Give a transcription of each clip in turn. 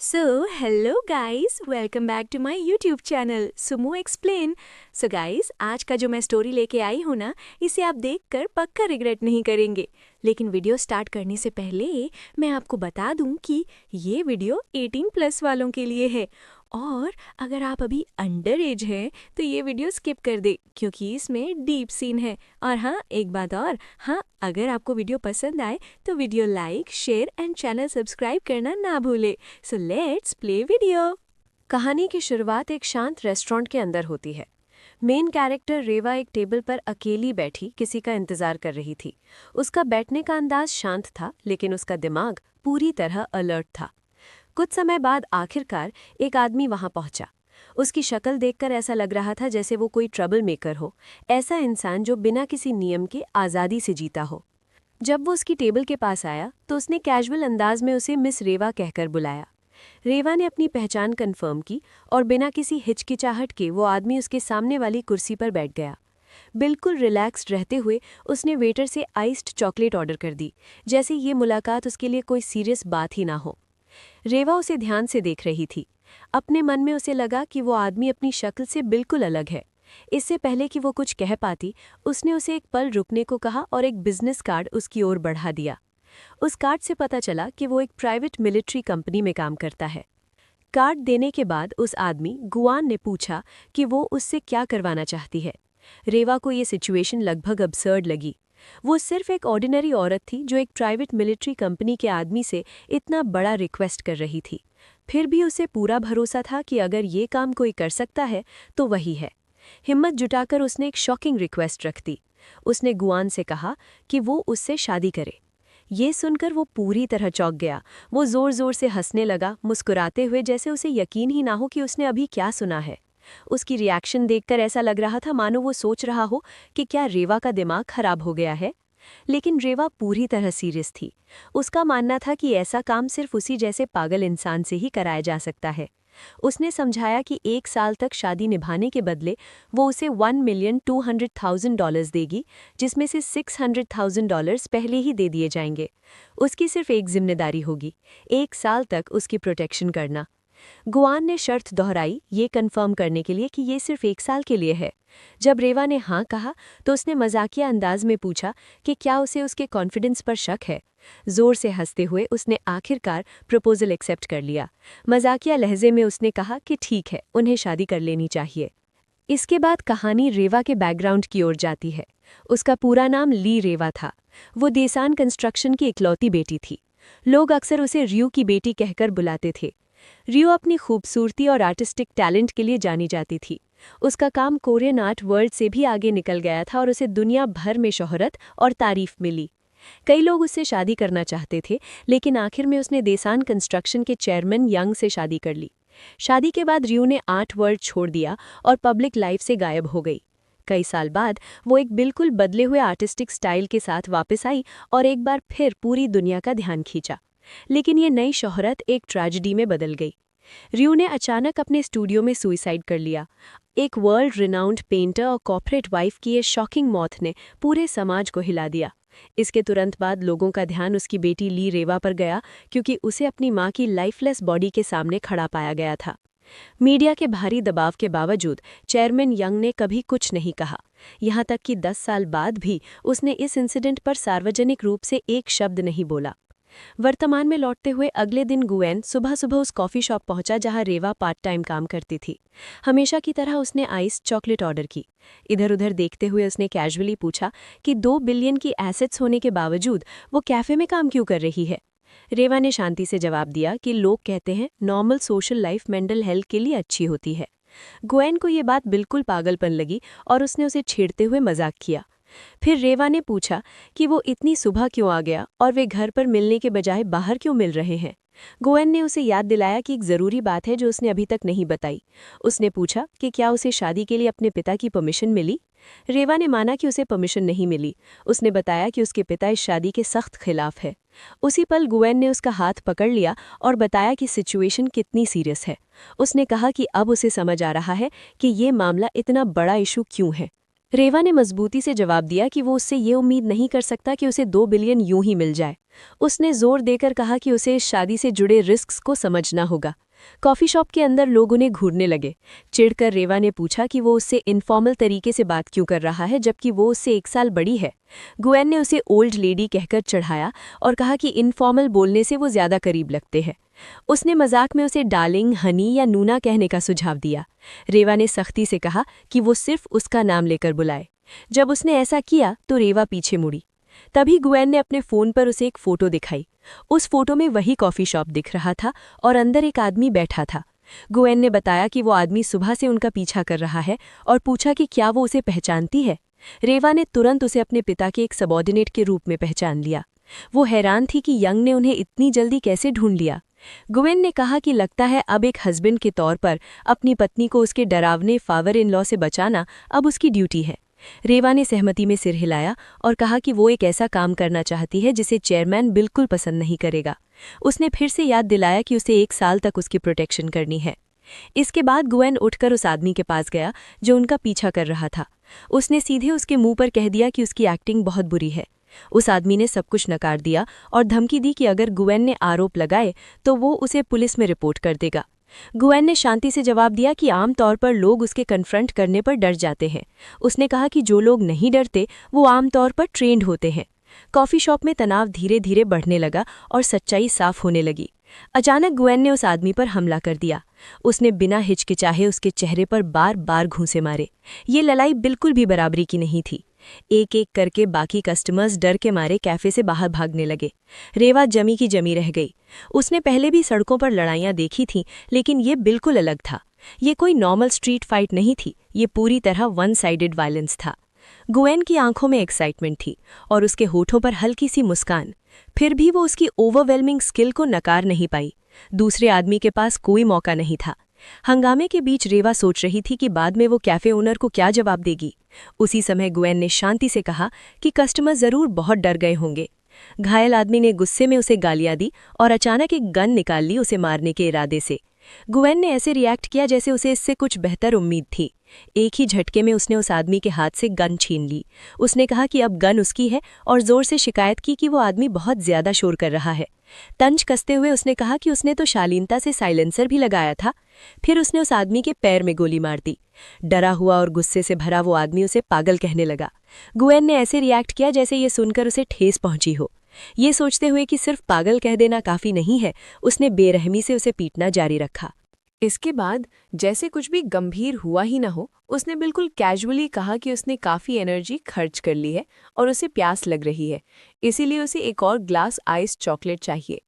Hello guys, welcome back to my YouTube channel Sumo Explain. Guys, आज का जो मैं स्टोरी लेके आई हूँ ना, इसे आप देखकर पक्का रिग्रेट नहीं करेंगे। लेकिन वीडियो स्टार्ट करने से पहले मैं आपको बता दूं कि ये वीडियो 18 प्लस वालों के लिए है, और अगर आप अभी अंडर एज हैं तो ये वीडियो स्किप कर दे, क्योंकि इसमें डीप सीन है। और हाँ, एक बात और, हाँ, अगर आपको वीडियो पसंद आए तो video like, share and channel subscribe करना ना भूले। So let's play video. कहानी की शुरुआत एक शांत रेस्टोरेंट के अंदर होती है। मेन कैरेक्टर रेवा एक टेबल पर अकेली बैठी किसी का इंतजार कर रही थी। उसका बैठने का अंदाज शांत था, लेकिन उसका दिमाग पूरी तरह अलर्ट था। कुछ समय बाद आखिरकार एक आदमी वहां पहुंचा। उसकी शक्ल देखकर ऐसा लग रहा था जैसे वो कोई ट्रबल मेकर हो, ऐसा इंसान जो बिना किसी नियम के आज़ादी से जीता हो। जब वो उसकी टेबल के पास आया तो उसने कैजुअल अंदाज में उसे मिस रेवा कहकर बुलाया। रेवा ने अपनी पहचान कंफर्म की और बिना किसी हिचकिचाहट के वो आदमी उसके सामने वाली कुर्सी पर बैठ गया। बिल्कुल रिलैक्स्ड रहते हुए उसने वेटर से आइस्ड चॉकलेट ऑर्डर कर दी, जैसे ये मुलाकात उसके लिए कोई सीरियस बात ही ना हो। रेवा उसे ध्यान से देख रही थी। अपने मन में उसे लगा कि वो आदमी अपनी शक्ल से बिल्कुल अलग है। इससे पहले कि वो कुछ कह पाती, उसने उसे एक पल रुकने को कहा और एक बिजनेस कार्ड उसकी ओर बढ़ा दिया। उस कार्ड से पता चला कि वो एक प्राइवेट मिलिट्री कंपनी में काम करता है। कार्ड देने के बाद उस आदमी गुआन ने पूछा कि वो उससे क्या करवाना चाहती है। रेवा को ये सिचुएशन लगभग अब्सर्ड लगी। वो सिर्फ एक ऑर्डिनरी औरत थी जो एक प्राइवेट मिलिट्री कंपनी के आदमी से इतना बड़ा रिक्वेस्ट कर रही थी। फिर भी उसे पूरा भरोसा था कि अगर ये काम कोई कर सकता है तो वही है। हिम्मत जुटाकर उसने एक शॉकिंग रिक्वेस्ट रख दी। उसने गुआन से कहा कि वो उससे शादी करे। ये सुनकर वो पूरी तरह चौंक गया। वो जोर जोर से हंसने लगा, मुस्कुराते हुए, जैसे उसे यकीन ही ना हो कि उसने अभी क्या सुना है। उसकी रिएक्शन देखकर ऐसा लग रहा था मानो वो सोच रहा हो कि क्या रेवा का दिमाग खराब हो गया है। लेकिन रेवा पूरी तरह सीरियस थी। उसका मानना था कि ऐसा काम सिर्फ उसी जैसे पागल इंसान से ही कराया जा सकता है। उसने समझाया कि 1 साल तक शादी निभाने के बदले वो उसे $1,200,000 देगी, जिसमें से $600,000 पहले ही दे दिए जाएंगे। उसकी सिर्फ एक जिम्मेदारी होगी, 1 साल तक उसकी प्रोटेक्शन करना। गुआन ने शर्त दोहराई, ये कंफर्म करने के लिए कि ये सिर्फ 1 साल के लिए है। जब रेवा ने हाँ कहा तो उसने मजाकिया अंदाज में पूछा कि क्या उसे उसके कॉन्फिडेंस पर शक है। जोर से हंसते हुए उसने आखिरकार प्रपोजल एक्सेप्ट कर लिया। मजाकिया लहजे में उसने कहा कि ठीक है, उन्हें शादी कर लेनी चाहिए। इसके बाद कहानी रेवा के बैकग्राउंड की ओर जाती है। उसका पूरा नाम ली रेवा था। वो देसान कंस्ट्रक्शन की इकलौती बेटी थी। लोग अक्सर उसे रियू की बेटी कहकर बुलाते थे। रियो अपनी खूबसूरती और आर्टिस्टिक टैलेंट के लिए जानी जाती थी। उसका काम कोरियन आर्ट वर्ल्ड से भी आगे निकल गया था और उसे दुनिया भर में शोहरत और तारीफ मिली। कई लोग उससे शादी करना चाहते थे, लेकिन आखिर में उसने देसान कंस्ट्रक्शन के चेयरमैन यंग से शादी कर ली। शादी के बाद रियो ने आर्ट वर्ल्ड छोड़ दिया और पब्लिक लाइफ से गायब हो गई। कई साल बाद वो एक बिल्कुल बदले हुए आर्टिस्टिक स्टाइल के साथ वापस आई और एक बार फिर पूरी दुनिया का ध्यान खींचा। लेकिन ये नई शोहरत एक ट्रेजेडी में बदल गई। रियो ने अचानक अपने स्टूडियो में सुसाइड कर लिया। एक वर्ल्ड रिनाउंड पेंटर और कॉर्पोरेट वाइफ की ये शॉकिंग मौत ने पूरे समाज को हिला दिया। इसके तुरंत बाद लोगों का ध्यान उसकी बेटी ली रेवा पर गया, क्योंकि उसे अपनी मां की लाइफलेस बॉडी के सामने खड़ा पाया गया था। मीडिया के भारी दबाव के बावजूद चेयरमैन यंग ने कभी कुछ नहीं कहा। यहाँ तक कि 10 साल बाद भी उसने इस इंसिडेंट पर सार्वजनिक रूप से एक शब्द नहीं बोला। वर्तमान में लौटते हुए अगले दिन गुएन सुबह सुबह उस कॉफ़ी शॉप पहुंचा जहां रेवा पार्ट टाइम काम करती थी। हमेशा की तरह उसने आइस चॉकलेट ऑर्डर की। इधर उधर देखते हुए उसने कैजुअली पूछा कि 2 बिलियन की एसेट्स होने के बावजूद वो कैफ़े में काम क्यों कर रही है। रेवा ने शांति से जवाब दिया कि लोग कहते हैं normal social life mental health के लिए अच्छी होती है। गुएन को ये बात बिल्कुल पागलपन लगी और उसने उसे छेड़ते हुए मजाक किया। फिर रेवा ने पूछा कि वो इतनी सुबह क्यों आ गया और वे घर पर मिलने के बजाय बाहर क्यों मिल रहे हैं। गुएन ने उसे याद दिलाया कि एक ज़रूरी बात है जो उसने अभी तक नहीं बताई। उसने पूछा कि क्या उसे शादी के लिए अपने पिता की परमिशन मिली। रेवा ने माना कि उसे परमिशन नहीं मिली। उसने बताया कि उसके पिता इस शादी के सख्त खिलाफ है। उसी पल गुएन ने उसका हाथ पकड़ लिया और बताया कि सिचुएशन कितनी सीरियस है। उसने कहा कि अब उसे समझ आ रहा है कि ये मामला इतना बड़ा इशू क्यों है। रेवा ने मजबूती से जवाब दिया कि वो उससे ये उम्मीद नहीं कर सकता कि उसे 2 बिलियन यूं ही मिल जाए। उसने जोर देकर कहा कि उसे इस शादी से जुड़े रिस्क्स को समझना होगा। कॉफ़ी शॉप के अंदर लोग उन्हें घूरने लगे। चिढ़कर रेवा ने पूछा कि वो उससे इनफॉर्मल तरीके से बात क्यों कर रहा है जबकि वो उससे 1 साल बड़ी है। गुएन ने उसे ओल्ड लेडी कहकर चढ़ाया और कहा कि इनफॉर्मल बोलने से वो ज़्यादा करीब लगते हैं। उसने मजाक में उसे डार्लिंग, हनी या नूना कहने का सुझाव दिया। रेवा ने सख्ती से कहा कि वो सिर्फ उसका नाम लेकर बुलाए। जब उसने ऐसा किया तो रेवा पीछे मुड़ी। तभी गुएन ने अपने फ़ोन पर उसे एक फ़ोटो दिखाई। उस फोटो में वही कॉफ़ी शॉप दिख रहा था और अंदर एक आदमी बैठा था। गुएन ने बताया कि वो आदमी सुबह से उनका पीछा कर रहा है और पूछा कि क्या वो उसे पहचानती है। रेवा ने तुरंत उसे अपने पिता के एक सबॉर्डिनेट के रूप में पहचान लिया। वो हैरान थी कि यंग ने उन्हें इतनी जल्दी कैसे ढूंढ लिया। गुएन ने कहा कि लगता है अब एक हस्बैंड के तौर पर अपनी पत्नी को उसके डरावने फादर इन लॉ से बचाना अब उसकी ड्यूटी है। रेवा ने सहमति में सिर हिलाया और कहा कि वो एक ऐसा काम करना चाहती है जिसे चेयरमैन बिल्कुल पसंद नहीं करेगा। उसने फिर से याद दिलाया कि उसे 1 साल तक उसकी प्रोटेक्शन करनी है। इसके बाद गुएन उठकर उस आदमी के पास गया जो उनका पीछा कर रहा था। उसने सीधे उसके मुंह पर कह दिया कि उसकी एक्टिंग बहुत बुरी है। उस आदमी ने सब कुछ नकार दिया और धमकी दी कि अगर गुएन ने आरोप लगाए तो वो उसे पुलिस में रिपोर्ट कर देगा। गुएन ने शांति से जवाब दिया कि आम तौर पर लोग उसके कन्फ्रंट करने पर डर जाते हैं। उसने कहा कि जो लोग नहीं डरते वो आम तौर पर ट्रेंड होते हैं। कॉफ़ी शॉप में तनाव धीरे धीरे बढ़ने लगा और सच्चाई साफ होने लगी। अचानक गुएन ने उस आदमी पर हमला कर दिया। उसने बिना हिचकिचाहे उसके चेहरे पर बार बार घूंसे मारे। ये लड़ाई बिल्कुल भी बराबरी की नहीं थी। एक एक करके बाकी कस्टमर्स डर के मारे कैफे से बाहर भागने लगे। रेवा जमी की जमी रह गई। उसने पहले भी सड़कों पर लड़ाइयाँ देखी थीं, लेकिन ये बिल्कुल अलग था। ये कोई नॉर्मल स्ट्रीट फाइट नहीं थी, ये पूरी तरह वन साइडेड वायलेंस था। गुएन की आंखों में एक्साइटमेंट थी और उसके होठों पर हल्की सी मुस्कान। फिर भी वो उसकी ओवरवेलमिंग स्किल को नकार नहीं पाई। दूसरे आदमी के पास कोई मौका नहीं था। हंगामे के बीच रेवा सोच रही थी कि बाद में वो कैफे ओनर को क्या जवाब देगी। उसी समय गुएन ने शांति से कहा कि कस्टमर जरूर बहुत डर गए होंगे। घायल आदमी ने गुस्से में उसे गालियां दी और अचानक एक गन निकाल ली उसे मारने के इरादे से। गुएन ने ऐसे रिएक्ट किया जैसे उसे इससे कुछ बेहतर उम्मीद थी। एक ही झटके में उसने उस आदमी के हाथ से गन छीन ली। उसने कहा कि अब गन उसकी है और जोर से शिकायत की कि वो आदमी बहुत ज्यादा शोर कर रहा है। तंज कसते हुए उसने कहा कि उसने तो शालीनता से साइलेंसर भी लगाया था। फिर उसने उस आदमी के पैर में गोली मार दी। डरा हुआ और गुस्से से भरा वो आदमी उसे पागल कहने लगा। गुएन ने ऐसे रिएक्ट किया जैसे ये सुनकर उसे ठेस पहुंची हो। ये सोचते हुए कि सिर्फ पागल कह देना काफ़ी नहीं है, उसने बेरहमी से उसे पीटना जारी रखा। इसके बाद जैसे कुछ भी गंभीर हुआ ही न हो, उसने बिल्कुल कैजुअली कहा कि उसने काफ़ी एनर्जी खर्च कर ली है और उसे प्यास लग रही है, इसीलिए उसे एक और ग्लास आइस चॉकलेट चाहिए।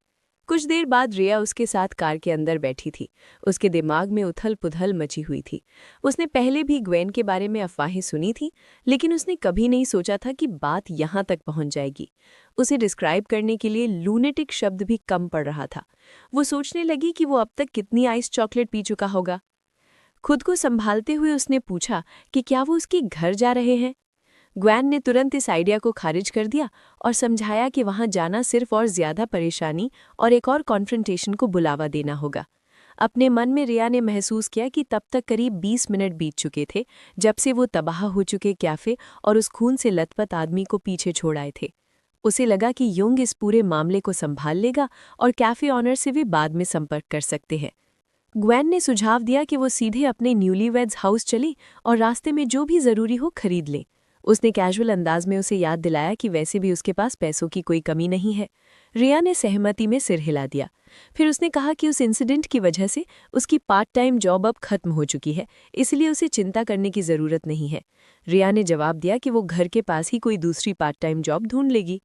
कुछ देर बाद रिया उसके साथ कार के अंदर बैठी थी। उसके दिमाग में उथल पुथल मची हुई थी। उसने पहले भी ग्वेन के बारे में अफवाहें सुनी थी, लेकिन उसने कभी नहीं सोचा था कि बात यहाँ तक पहुँच जाएगी। उसे डिस्क्राइब करने के लिए लूनेटिक शब्द भी कम पड़ रहा था। वो सोचने लगी कि वो अब तक कितनी आइस चॉकलेट पी चुका होगा। खुद को संभालते हुए उसने पूछा कि क्या वो उसके घर जा रहे हैं। ग्वेन ने तुरंत इस आइडिया को खारिज कर दिया और समझाया कि वहां जाना सिर्फ और ज्यादा परेशानी और एक और कॉन्फ्रंटेशन को बुलावा देना होगा। अपने मन में रिया ने महसूस किया कि तब तक करीब 20 मिनट बीत चुके थे जब से वो तबाह हो चुके कैफे और उस खून से लथपथ आदमी को पीछे छोड़ आए थे। उसे लगा कि युंग इस पूरे मामले को संभाल लेगा और कैफे ऑनर से भी बाद में संपर्क कर सकते हैं। ग्वेन ने सुझाव दिया कि वो सीधे अपने न्यूलीवेड्स हाउस चली और रास्ते में जो भी जरूरी हो खरीद लें। उसने कैजुअल अंदाज में उसे याद दिलाया कि वैसे भी उसके पास पैसों की कोई कमी नहीं है। रिया ने सहमति में सिर हिला दिया। फिर उसने कहा कि उस इंसिडेंट की वजह से उसकी पार्ट टाइम जॉब अब खत्म हो चुकी है, इसलिए उसे चिंता करने की ज़रूरत नहीं है। रिया ने जवाब दिया कि वो घर के पास ही कोई दूसरी पार्ट टाइम जॉब ढूंढ लेगी।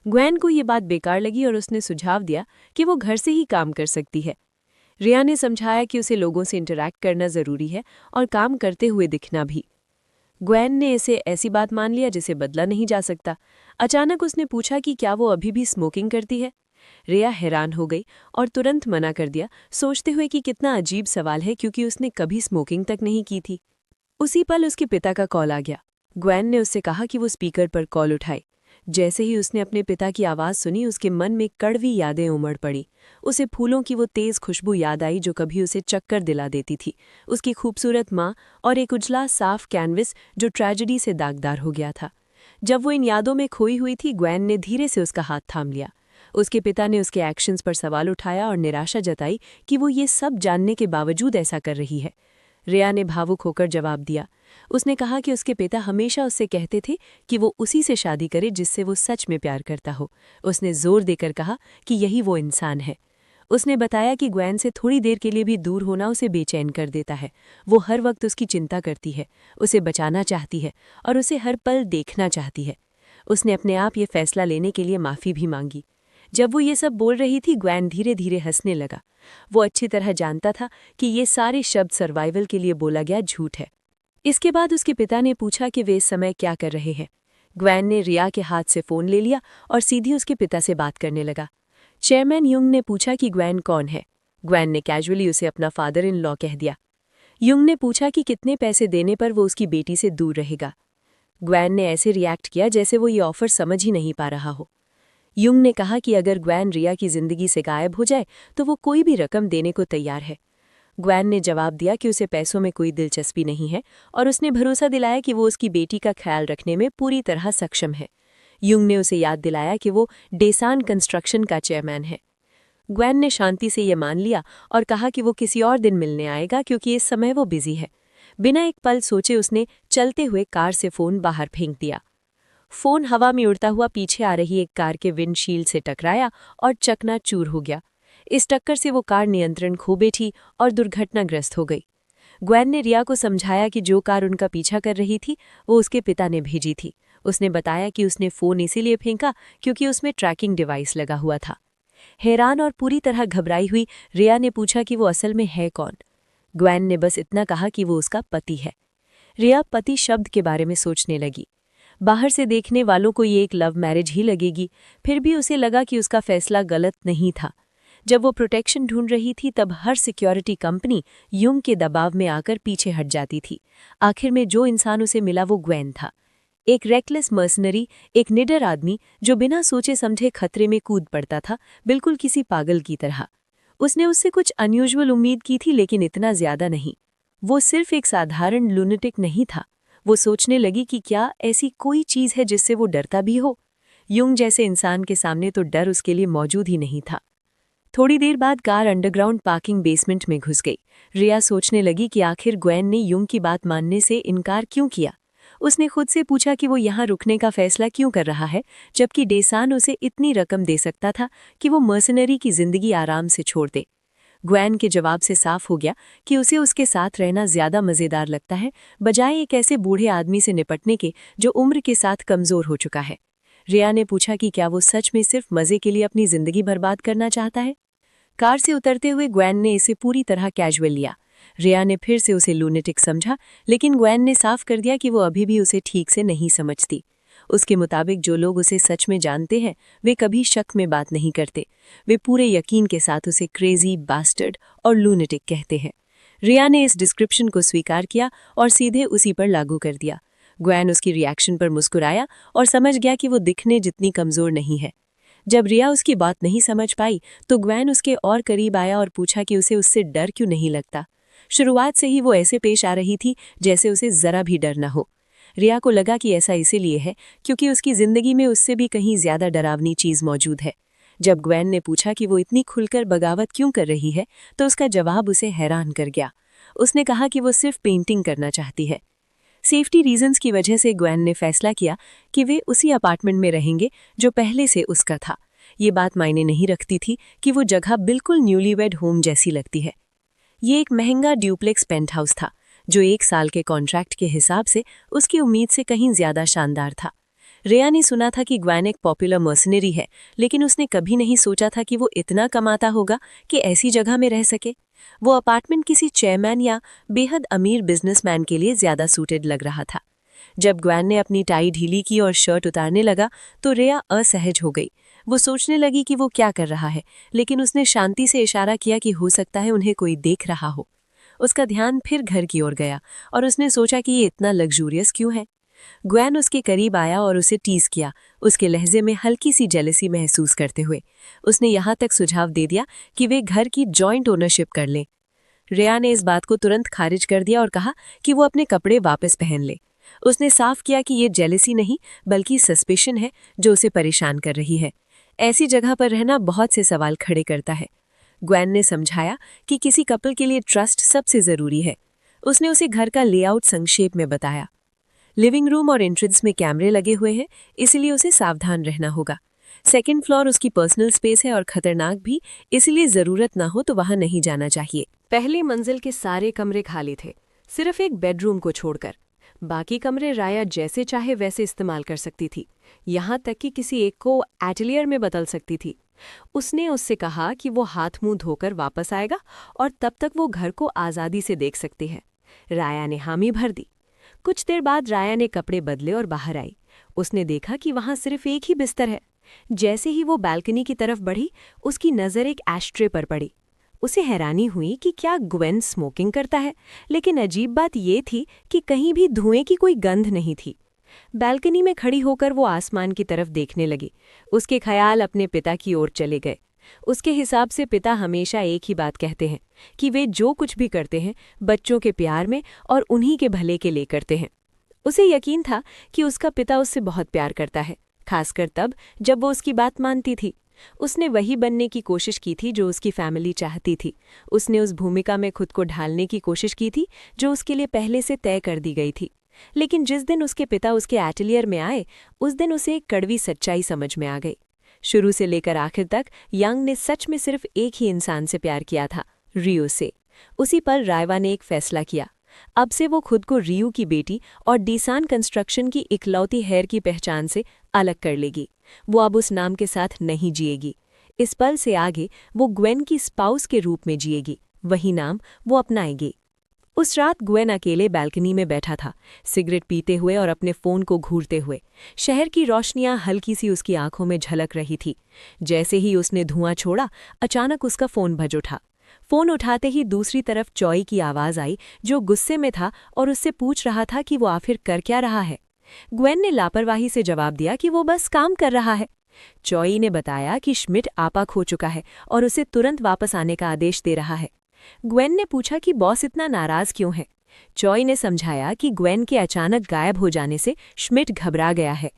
ग्वेन को ये बात बेकार लगी और उसने सुझाव दिया कि वो घर से ही काम कर सकती है। रिया ने समझाया कि उसे लोगों से इंटरैक्ट करना ज़रूरी है और काम करते हुए दिखना भी। ग्वेन ने इसे ऐसी बात मान लिया जिसे बदला नहीं जा सकता। अचानक उसने पूछा कि क्या वो अभी भी स्मोकिंग करती है। रिया हैरान हो गई और तुरंत मना कर दिया, सोचते हुए कि कितना अजीब सवाल है क्योंकि उसने कभी स्मोकिंग तक नहीं की थी। उसी पल उसके पिता का कॉल आ गया। ग्वेन ने उससे कहा कि वो स्पीकर पर कॉल उठाए। जैसे ही उसने अपने पिता की आवाज़ सुनी, उसके मन में कड़वी यादें उमड़ पड़ी। उसे फूलों की वो तेज़ खुशबू याद आई जो कभी उसे चक्कर दिला देती थी, उसकी खूबसूरत माँ और एक उजला साफ कैनविस जो ट्रेजेडी से दागदार हो गया था। जब वो इन यादों में खोई हुई थी, ग्वेन ने धीरे से उसका हाथ थाम लिया। उसके पिता ने उसके एक्शंस पर सवाल उठाया और निराशा जताई कि वो ये सब जानने के बावजूद ऐसा कर रही है। रिया ने भावुक होकर जवाब दिया। उसने कहा कि उसके पिता हमेशा उससे कहते थे कि वो उसी से शादी करे जिससे वो सच में प्यार करता हो। उसने जोर देकर कहा कि यही वो इंसान है। उसने बताया कि ग्वेन से थोड़ी देर के लिए भी दूर होना उसे बेचैन कर देता है। वो हर वक्त उसकी चिंता करती है, उसे बचाना चाहती है और उसे हर पल देखना चाहती है। उसने अपने आप ये फैसला लेने के लिए माफ़ी भी मांगी। जब वो ये सब बोल रही थी, ग्वेन धीरे धीरे हंसने लगा। वो अच्छी तरह जानता था कि ये सारे शब्द सर्वाइवल के लिए बोला गया झूठ है। इसके बाद उसके पिता ने पूछा कि वे इस समय क्या कर रहे हैं। ग्वेन ने रिया के हाथ से फ़ोन ले लिया और सीधी उसके पिता से बात करने लगा। चेयरमैन युंग ने पूछा कि ग्वेन कौन है। ग्वेन ने कैजुअली उसे अपना फादर इन लॉ कह दिया। युंग ने पूछा कि कितने पैसे देने पर वो उसकी बेटी से दूर रहेगा। ग्वेन ने ऐसे रिएक्ट किया जैसे वो ये ऑफर समझ ही नहीं पा रहा हो। युंग ने कहा कि अगर ग्वेन रिया की जिंदगी से गायब हो जाए तो वो कोई भी रकम देने को तैयार है। ग्वेन ने जवाब दिया कि उसे पैसों में कोई दिलचस्पी नहीं है और उसने भरोसा दिलाया कि वो उसकी बेटी का ख्याल रखने में पूरी तरह सक्षम है। युंग ने उसे याद दिलाया कि वो डेसान कंस्ट्रक्शन का चेयरमैन है। ग्वेन ने शांति से ये मान लिया और कहा कि वो किसी और दिन मिलने आएगा क्योंकि इस समय वो बिजी है। बिना एक पल सोचे उसने चलते हुए कार से फ़ोन बाहर फेंक दिया। फ़ोन हवा में उड़ता हुआ पीछे आ रही एक कार के विंडशील्ड से टकराया और चकनाचूर हो गया। इस टक्कर से वो कार नियंत्रण खो बैठी और दुर्घटनाग्रस्त हो गई। ग्वेन ने रिया को समझाया कि जो कार उनका पीछा कर रही थी वो उसके पिता ने भेजी थी। उसने बताया कि उसने फ़ोन इसीलिए फेंका क्योंकि उसमें ट्रैकिंग डिवाइस लगा हुआ था। हैरान और पूरी तरह घबराई हुई रिया ने पूछा कि वो असल में है कौन। ग्वेन ने बस इतना कहा कि वो उसका पति है। रिया पति शब्द के बारे में सोचने लगी। बाहर से देखने वालों को ये एक लव मैरिज ही लगेगी, फिर भी उसे लगा कि उसका फैसला गलत नहीं था। जब वो प्रोटेक्शन ढूंढ रही थी तब हर सिक्योरिटी कंपनी युंग के दबाव में आकर पीछे हट जाती थी। आखिर में जो इंसान उसे मिला वो ग्वेन था, एक रेकलेस मर्सनरी, एक निडर आदमी जो बिना सोचे समझे खतरे में कूद पड़ता था, बिल्कुल किसी पागल की तरह। उसने उससे कुछ अनयूजुअल उम्मीद की थी, लेकिन इतना ज्यादा नहीं। वो सिर्फ एक साधारण लूनेटिक नहीं था। वो सोचने लगी कि क्या ऐसी कोई चीज़ है जिससे वो डरता भी हो। युंग जैसे इंसान के सामने तो डर उसके लिए मौजूद ही नहीं था। थोड़ी देर बाद कार अंडरग्राउंड पार्किंग बेसमेंट में घुस गई। रिया सोचने लगी कि आखिर ग्वेन ने युंग की बात मानने से इनकार क्यों किया। उसने खुद से पूछा कि वो यहाँ रुकने का फैसला क्यों कर रहा है, जबकि डेसान उसे इतनी रकम दे सकता था कि वो मर्सनरी की जिंदगी आराम से छोड़ दे। ग्वेन के जवाब से साफ हो गया कि उसे उसके साथ रहना ज्यादा मजेदार लगता है, बजाय एक ऐसे बूढ़े आदमी से निपटने के जो उम्र के साथ कमजोर हो चुका है। रिया ने पूछा कि क्या वो सच में सिर्फ मजे के लिए अपनी जिंदगी बर्बाद करना चाहता है। कार से उतरते हुए ग्वेन ने इसे पूरी तरह कैजुअल लिया। रिया ने फिर से उसे लूनेटिक समझा, लेकिन ग्वेन ने साफ कर दिया कि वो अभी भी उसे ठीक से नहीं समझती। उसके मुताबिक जो लोग उसे सच में जानते हैं वे कभी शक में बात नहीं करते। वे पूरे यकीन के साथ उसे क्रेजी, बास्टर्ड और लूनेटिक कहते हैं। रिया ने इस डिस्क्रिप्शन को स्वीकार किया और सीधे उसी पर लागू कर दिया। ग्वेन उसकी रिएक्शन पर मुस्कुराया और समझ गया कि वो दिखने जितनी कमज़ोर नहीं है। जब रिया उसकी बात नहीं समझ पाई तो ग्वेन उसके और करीब आया और पूछा कि उसे उससे डर क्यों नहीं लगता। शुरुआत से ही वो ऐसे पेश आ रही थी जैसे उसे ज़रा भी डर न हो। रिया को लगा कि ऐसा इसीलिए है क्योंकि उसकी ज़िंदगी में उससे भी कहीं ज़्यादा डरावनी चीज़ मौजूद है। जब ग्वेन ने पूछा कि वो इतनी खुलकर बगावत क्यों कर रही है तो उसका जवाब उसे हैरान कर गया। उसने कहा कि वो सिर्फ पेंटिंग करना चाहती है। सेफ्टी रीजंस की वजह से ग्वेन ने फैसला किया कि वे उसी अपार्टमेंट में रहेंगे जो पहले से उसका था। ये बात मायने नहीं रखती थी कि वो जगह बिल्कुल न्यूलीवेड होम जैसी लगती है। ये एक महंगा ड्यूप्लेक्स पेंटहाउस था जो 1 साल के कॉन्ट्रैक्ट के हिसाब से उसकी उम्मीद से कहीं ज्यादा शानदार था। रिया ने सुना था कि ग्वेन एक पॉपुलर मर्सनरी है, लेकिन उसने कभी नहीं सोचा था कि वो इतना कमाता होगा कि ऐसी जगह में रह सके। वो अपार्टमेंट किसी चेयरमैन या बेहद अमीर बिजनेसमैन के लिए ज्यादा सूटेड लग रहा था। जब ग्वेन ने अपनी टाई ढीली की और शर्ट उतारने लगा तो रिया असहज हो गई। वो सोचने लगी कि वो क्या कर रहा है, लेकिन उसने शांति से इशारा किया कि हो सकता है उन्हें कोई देख रहा हो। उसका ध्यान फिर घर की ओर गया और उसने सोचा कि ये इतना लग्जूरियस क्यों है। ग्वेन उसके करीब आया और उसे टीज किया, उसके लहजे में हल्की सी जेलसी महसूस करते हुए। उसने यहाँ तक सुझाव दे दिया कि वे घर की जॉइंट ओनरशिप कर लें। रिया ने इस बात को तुरंत खारिज कर दिया और कहा कि वो अपने कपड़े वापस पहन ले। उसने साफ किया कि ये जेलसी नहीं बल्कि सस्पिशन है जो उसे परेशान कर रही है। ऐसी जगह पर रहना बहुत से सवाल खड़े करता है। ग्वेन ने समझाया कि किसी कपल के लिए ट्रस्ट सबसे ज़रूरी है। उसने उसे घर का लेआउट संक्षेप में बताया। लिविंग रूम और एंट्रेंस में कैमरे लगे हुए हैं, इसलिए उसे सावधान रहना होगा। सेकंड फ्लोर उसकी पर्सनल स्पेस है और खतरनाक भी, इसलिए ज़रूरत ना हो तो वहाँ नहीं जाना चाहिए। पहली मंजिल के सारे कमरे खाली थे, सिर्फ एक बेडरूम को छोड़कर। बाकी कमरे राया जैसे चाहे वैसे इस्तेमाल कर सकती थी, यहाँ तक कि किसी एक को एटलियर में बदल सकती थी। उसने उससे कहा कि वो हाथ मुंह धोकर वापस आएगा और तब तक वो घर को आज़ादी से देख सकती है। राया ने हामी भर दी। कुछ देर बाद राया ने कपड़े बदले और बाहर आई। उसने देखा कि वहाँ सिर्फ एक ही बिस्तर है। जैसे ही वो बालकनी की तरफ बढ़ी, उसकी नज़र एक एस्ट्रे पर पड़ी। उसे हैरानी हुई कि क्या ग्वेन स्मोकिंग करता है, लेकिन अजीब बात ये थी कि कहीं भी धुएं की कोई गंध नहीं थी। बालकनी में खड़ी होकर वो आसमान की तरफ देखने लगी। उसके ख्याल अपने पिता की ओर चले गए। उसके हिसाब से पिता हमेशा एक ही बात कहते हैं कि वे जो कुछ भी करते हैं बच्चों के प्यार में और उन्हीं के भले के लिए करते हैं। उसे यकीन था कि उसका पिता उससे बहुत प्यार करता है, खासकर तब जब वो उसकी बात मानती थी। उसने वही बनने की कोशिश की थी जो उसकी फैमिली चाहती थी। उसने उस भूमिका में खुद को ढालने की कोशिश की थी जो उसके लिए पहले से तय कर दी गई थी। लेकिन जिस दिन उसके पिता उसके एटलियर में आए, उस दिन उसे एक कड़वी सच्चाई समझ में आ गई। शुरू से लेकर आखिर तक यंग ने सच में सिर्फ एक ही इंसान से प्यार किया था, रियो से। उसी पल रायवा ने एक फैसला किया। अब से वो खुद को रियो की बेटी और डीसान कंस्ट्रक्शन की इकलौती हेयर की पहचान से अलग कर लेगी। वो अब उस नाम के साथ नहीं जिएगी। इस पल से आगे वो ग्वेन की स्पाउस के रूप में जिएगी। वही नाम वो अपनाएगी। उस रात ग्वेन अकेले बालकनी में बैठा था, सिगरेट पीते हुए और अपने फ़ोन को घूरते हुए। शहर की रोशनियां हल्की सी उसकी आंखों में झलक रही थी। जैसे ही उसने धुआं छोड़ा, अचानक उसका फ़ोन बज उठा। फ़ोन उठाते ही दूसरी तरफ चॉय की आवाज़ आई, जो गुस्से में था और उससे पूछ रहा था कि वो आखिर कर क्या रहा है। ग्वेन ने लापरवाही से जवाब दिया कि वो बस काम कर रहा है। चॉय ने बताया कि श्मिट आपा खो चुका है और उसे तुरंत वापस आने का आदेश दे रहा है। ग्वेन ने पूछा कि बॉस इतना नाराज क्यों है। चॉय ने समझाया कि ग्वेन के अचानक गायब हो जाने से श्मिट घबरा गया है।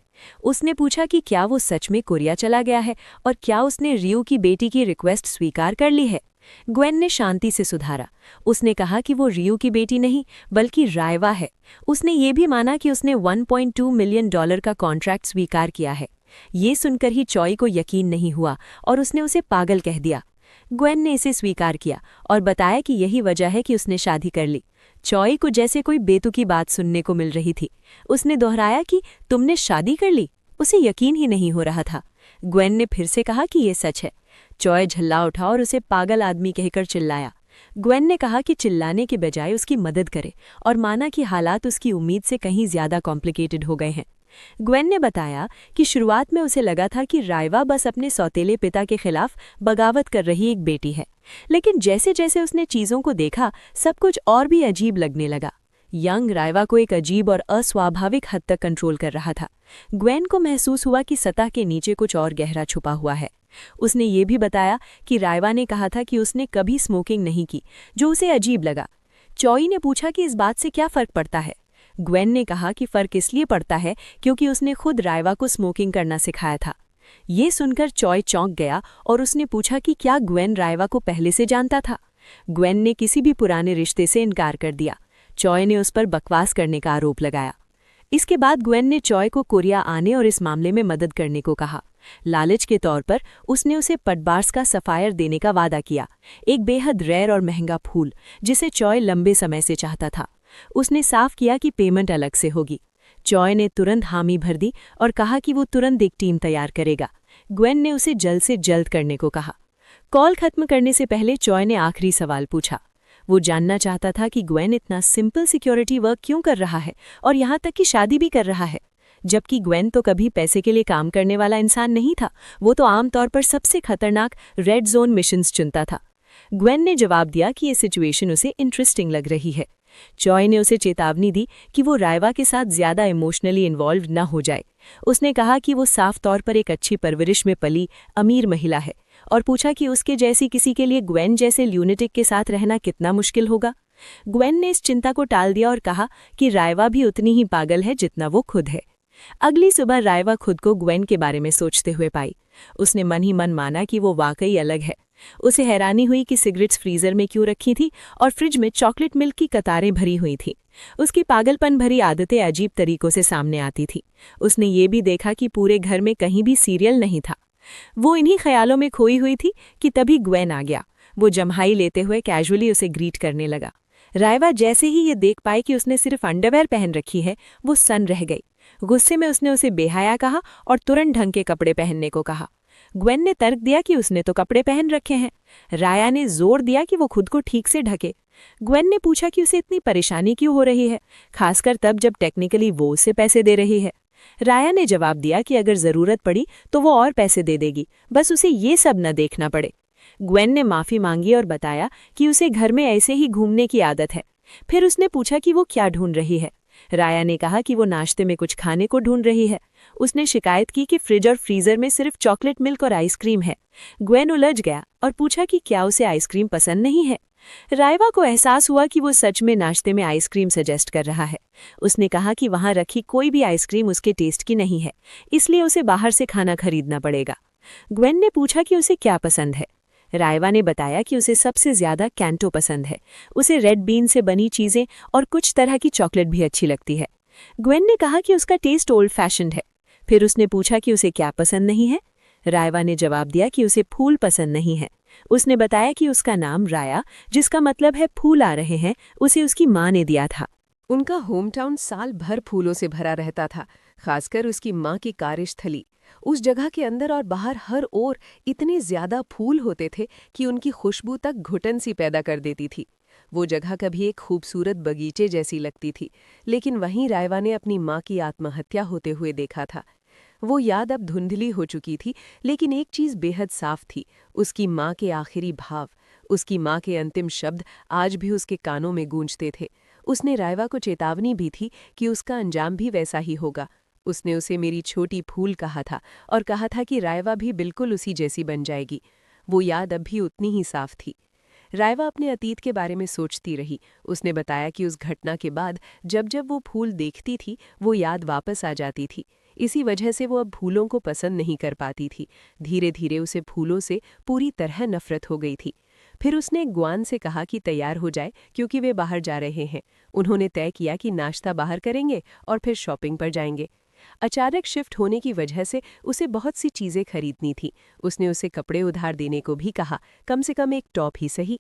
उसने पूछा कि क्या वो सच में कोरिया चला गया है और क्या उसने रियो की बेटी की रिक्वेस्ट स्वीकार कर ली है। ग्वेन ने शांति से सुधारा। उसने कहा कि वो रियो की बेटी नहीं बल्कि रायवा है। उसने ये भी माना कि उसने $1.2 मिलियन का कॉन्ट्रैक्ट स्वीकार किया है। ये सुनकर ही चॉय को यकीन नहीं हुआ और उसने उसे पागल कह दिया। ग्वेन ने इसे स्वीकार किया और बताया कि यही वजह है कि उसने शादी कर ली। चॉय को जैसे कोई बेतुकी बात सुनने को मिल रही थी। उसने दोहराया कि तुमने शादी कर ली। उसे यकीन ही नहीं हो रहा था। ग्वेन ने फिर से कहा कि ये सच है। चॉय झल्ला उठा और उसे पागल आदमी कहकर चिल्लाया। ग्वेन ने कहा कि चिल्लाने के बजाय उसकी मदद करे और माना कि हालात उसकी उम्मीद से कहीं ज़्यादा कॉम्प्लिकेटेड हो गए हैं। ग्वेन ने बताया कि शुरुआत में उसे लगा था कि रायवा बस अपने सौतेले पिता के खिलाफ बगावत कर रही एक बेटी है, लेकिन जैसे जैसे उसने चीज़ों को देखा सब कुछ और भी अजीब लगने लगा। यंग रायवा को एक अजीब और अस्वाभाविक हद तक कंट्रोल कर रहा था। ग्वेन को महसूस हुआ कि सतह के नीचे कुछ और गहरा छुपा हुआ है। उसने ये भी बताया कि रायवा ने कहा था कि उसने कभी स्मोकिंग नहीं की, जो उसे अजीब लगा। चॉय ने पूछा कि इस बात से क्या फ़र्क पड़ता है। ग्वेन ने कहा कि फ़र्क इसलिए पड़ता है क्योंकि उसने खुद रायवा को स्मोकिंग करना सिखाया था। ये सुनकर चॉय चौंक गया और उसने पूछा कि क्या ग्वेन रायवा को पहले से जानता था। ग्वेन ने किसी भी पुराने रिश्ते से इनकार कर दिया। चॉय ने उस पर बकवास करने का आरोप लगाया। इसके बाद ग्वेन ने चॉय को कोरिया आने और इस मामले में मदद करने को कहा। लालच के तौर पर उसने उसे पटबार्स का सफ़ायर देने का वादा किया, एक बेहद रेयर और महंगा फूल जिसे चॉय लंबे समय से चाहता था। उसने साफ किया कि पेमेंट अलग से होगी। चॉय ने तुरंत हामी भर दी और कहा कि वो तुरंत एक टीम तैयार करेगा। ग्वेन ने उसे जल्द से जल्द करने को कहा। कॉल खत्म करने से पहले चॉय ने आखिरी सवाल पूछा। वो जानना चाहता था कि ग्वेन इतना सिंपल सिक्योरिटी वर्क क्यों कर रहा है और यहाँ तक कि शादी भी कर रहा है, जबकि ग्वेन तो कभी पैसे के लिए काम करने वाला इंसान नहीं था। वो तो आमतौर पर सबसे खतरनाक रेड जोन मिशंस चुनता था। ग्वेन ने जवाब दिया कि ये सिचुएशन उसे इंटरेस्टिंग लग रही है। चॉय ने उसे चेतावनी दी कि वो रायवा के साथ ज़्यादा इमोशनली इन्वॉल्व न हो जाए। उसने कहा कि वो साफ तौर पर एक अच्छी परवरिश में पली अमीर महिला है और पूछा कि उसके जैसी किसी के लिए ग्वेन जैसे ल्यूनेटिक के साथ रहना कितना मुश्किल होगा। ग्वेन ने इस चिंता को टाल दिया और कहा कि रायवा भी उतनी ही पागल है जितना वो खुद है। अगली सुबह रायवा खुद को ग्वेन के बारे में सोचते हुए पाई। उसने मन ही मन माना कि वो वाकई अलग है। उसे हैरानी हुई कि सिगरेट्स फ्रीजर में क्यों रखी थी और फ्रिज में चॉकलेट मिल्क की कतारें भरी हुई थीं। उसकी पागलपन भरी आदतें अजीब तरीकों से सामने आती थीं। उसने ये भी देखा कि पूरे घर में कहीं भी सीरियल नहीं था। वो इन्हीं ख्यालों में खोई हुई थी कि तभी ग्वेन आ गया। वो जम्हाई लेते हुए कैजुअली उसे ग्रीट करने लगा। रायवा जैसे ही ये देख पाई कि उसने सिर्फ अंडरवेयर पहन रखी है, वो सन रह गई। गुस्से में उसने उसे बेहया कहा और तुरंत ढंग के कपड़े पहनने को कहा। ग्वेन ने तर्क दिया कि उसने तो कपड़े पहन रखे हैं। राया ने जोर दिया कि वो खुद को ठीक से ढके। ग्वेन ने पूछा कि उसे इतनी परेशानी क्यों हो रही है, खासकर तब जब टेक्निकली वो उसे पैसे दे रही है। राया ने जवाब दिया कि अगर जरूरत पड़ी तो वो और पैसे दे देगी, बस उसे ये सब न देखना पड़े। ग्वेन ने माफी मांगी और बताया कि उसे घर में ऐसे ही घूमने की आदत है। फिर उसने पूछा कि वो क्या ढूंढ रही है। राया ने कहा कि वो नाश्ते में कुछ खाने को ढूंढ रही है। उसने शिकायत की कि फ्रिज और फ्रीजर में सिर्फ चॉकलेट मिल्क और आइसक्रीम है। ग्वेन उलझ गया और पूछा कि क्या उसे आइसक्रीम पसंद नहीं है। रायवा को एहसास हुआ कि वो सच में नाश्ते में आइसक्रीम सजेस्ट कर रहा है। उसने कहा कि वहां रखी कोई भी आइसक्रीम उसके टेस्ट की नहीं है, इसलिए उसे बाहर से खाना खरीदना पड़ेगा। ग्वेन ने पूछा कि उसे क्या पसंद है। रायवा ने बताया कि उसे सबसे ज्यादा कैंटो पसंद है। उसे रेड बीन से बनी चीजें और कुछ तरह की चॉकलेट भी अच्छी लगती है। ग्वेन ने कहा कि उसका टेस्ट ओल्ड फैशन्ड है। फिर उसने पूछा कि उसे क्या पसंद नहीं है। रायवा ने जवाब दिया कि उसे फूल पसंद नहीं है। उसने बताया कि उसका नाम राया, जिसका मतलब है फूल आ रहे हैं, उसे उसकी माँ ने दिया था। उनका होम टाउन साल भर फूलों से भरा रहता था, खासकर उसकी माँ की कार्यस्थली। उस जगह के अंदर और बाहर हर ओर इतने ज्यादा फूल होते थे कि उनकी खुशबू तक घुटन सी पैदा कर देती थी। वो जगह कभी एक खूबसूरत बगीचे जैसी लगती थी, लेकिन वहीं रायवा ने अपनी माँ की आत्महत्या होते हुए देखा था। वो याद अब धुंधली हो चुकी थी, लेकिन एक चीज बेहद साफ थी, उसकी माँ के आखिरी भाव, उसकी माँ के अंतिम शब्द आज भी उसके कानों में गूंजते थे। उसने रायवा को चेतावनी भी थी कि उसका अंजाम भी वैसा ही होगा। उसने उसे मेरी छोटी फूल कहा था और कहा था कि रायवा भी बिल्कुल उसी जैसी बन जाएगी। वो याद अब भी उतनी ही साफ थी। रायवा अपने अतीत के बारे में सोचती रही। उसने बताया कि उस घटना के बाद जब जब वो फूल देखती थी, वो याद वापस आ जाती थी। इसी वजह से वो अब फूलों को पसंद नहीं कर पाती थी। धीरे धीरे उसे फूलों से पूरी तरह नफरत हो गई थी। फिर उसने ग्वान से कहा कि तैयार हो जाए, क्योंकि वे बाहर जा रहे हैं। उन्होंने तय किया कि नाश्ता बाहर करेंगे और फिर शॉपिंग पर जाएंगे। अचानक शिफ्ट होने की वजह से उसे बहुत सी चीजें खरीदनी थी। उसने उसे कपड़े उधार देने को भी कहा, कम से कम एक टॉप ही सही।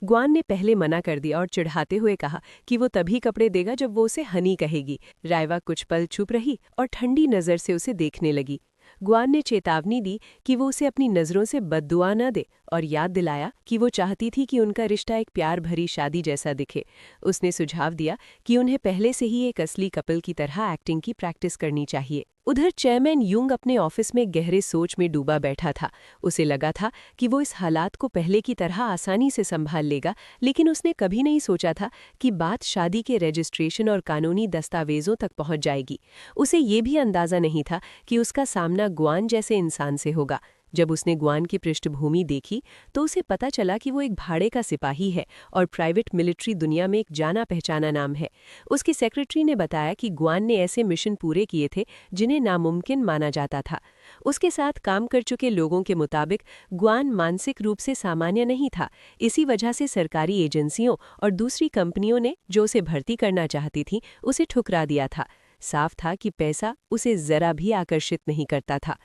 ग्वान ने पहले मना कर दिया और चिढ़ाते हुए कहा कि वो तभी कपड़े देगा जब वो उसे हनी कहेगी। रायवा कुछ पल चुप रही और ठंडी नजर से उसे देखने लगी। ग्वान ने चेतावनी दी कि वो उसे अपनी नज़रों से बद्दुआ न दे और याद दिलाया कि वो चाहती थी कि उनका रिश्ता एक प्यार भरी शादी जैसा दिखे। उसने सुझाव दिया कि उन्हें पहले से ही एक असली कपल की तरह एक्टिंग की प्रैक्टिस करनी चाहिए। उधर चेयरमैन युंग अपने ऑफिस में गहरे सोच में डूबा बैठा था। उसे लगा था कि वो इस हालात को पहले की तरह आसानी से संभाल लेगा, लेकिन उसने कभी नहीं सोचा था कि बात शादी के रजिस्ट्रेशन और कानूनी दस्तावेजों तक पहुंच जाएगी। उसे ये भी अंदाजा नहीं था कि उसका सामना ग्वान जैसे इंसान से होगा। जब उसने ग्वान की पृष्ठभूमि देखी तो उसे पता चला कि वो एक भाड़े का सिपाही है और प्राइवेट मिलिट्री दुनिया में एक जाना पहचाना नाम है। उसकी सेक्रेटरी ने बताया कि ग्वान ने ऐसे मिशन पूरे किए थे जिन्हें नामुमकिन माना जाता था। उसके साथ काम कर चुके लोगों के मुताबिक ग्वान मानसिक रूप से सामान्य नहीं था। इसी वजह से सरकारी एजेंसियों और दूसरी कंपनियों ने जो उसे भर्ती करना चाहती थीं, उसे ठुकरा दिया था। साफ था कि पैसा उसे जरा भी आकर्षित नहीं करता था।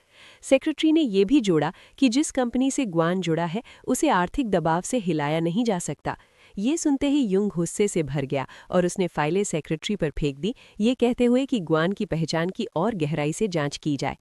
सेक्रेटरी ने यह भी जोड़ा कि जिस कंपनी से ग्वान जुड़ा है उसे आर्थिक दबाव से हिलाया नहीं जा सकता। ये सुनते ही युंग गुस्से से भर गया और उसने फाइलें सेक्रेटरी पर फेंक दी, ये कहते हुए कि ग्वान की पहचान की और गहराई से जांच की जाए।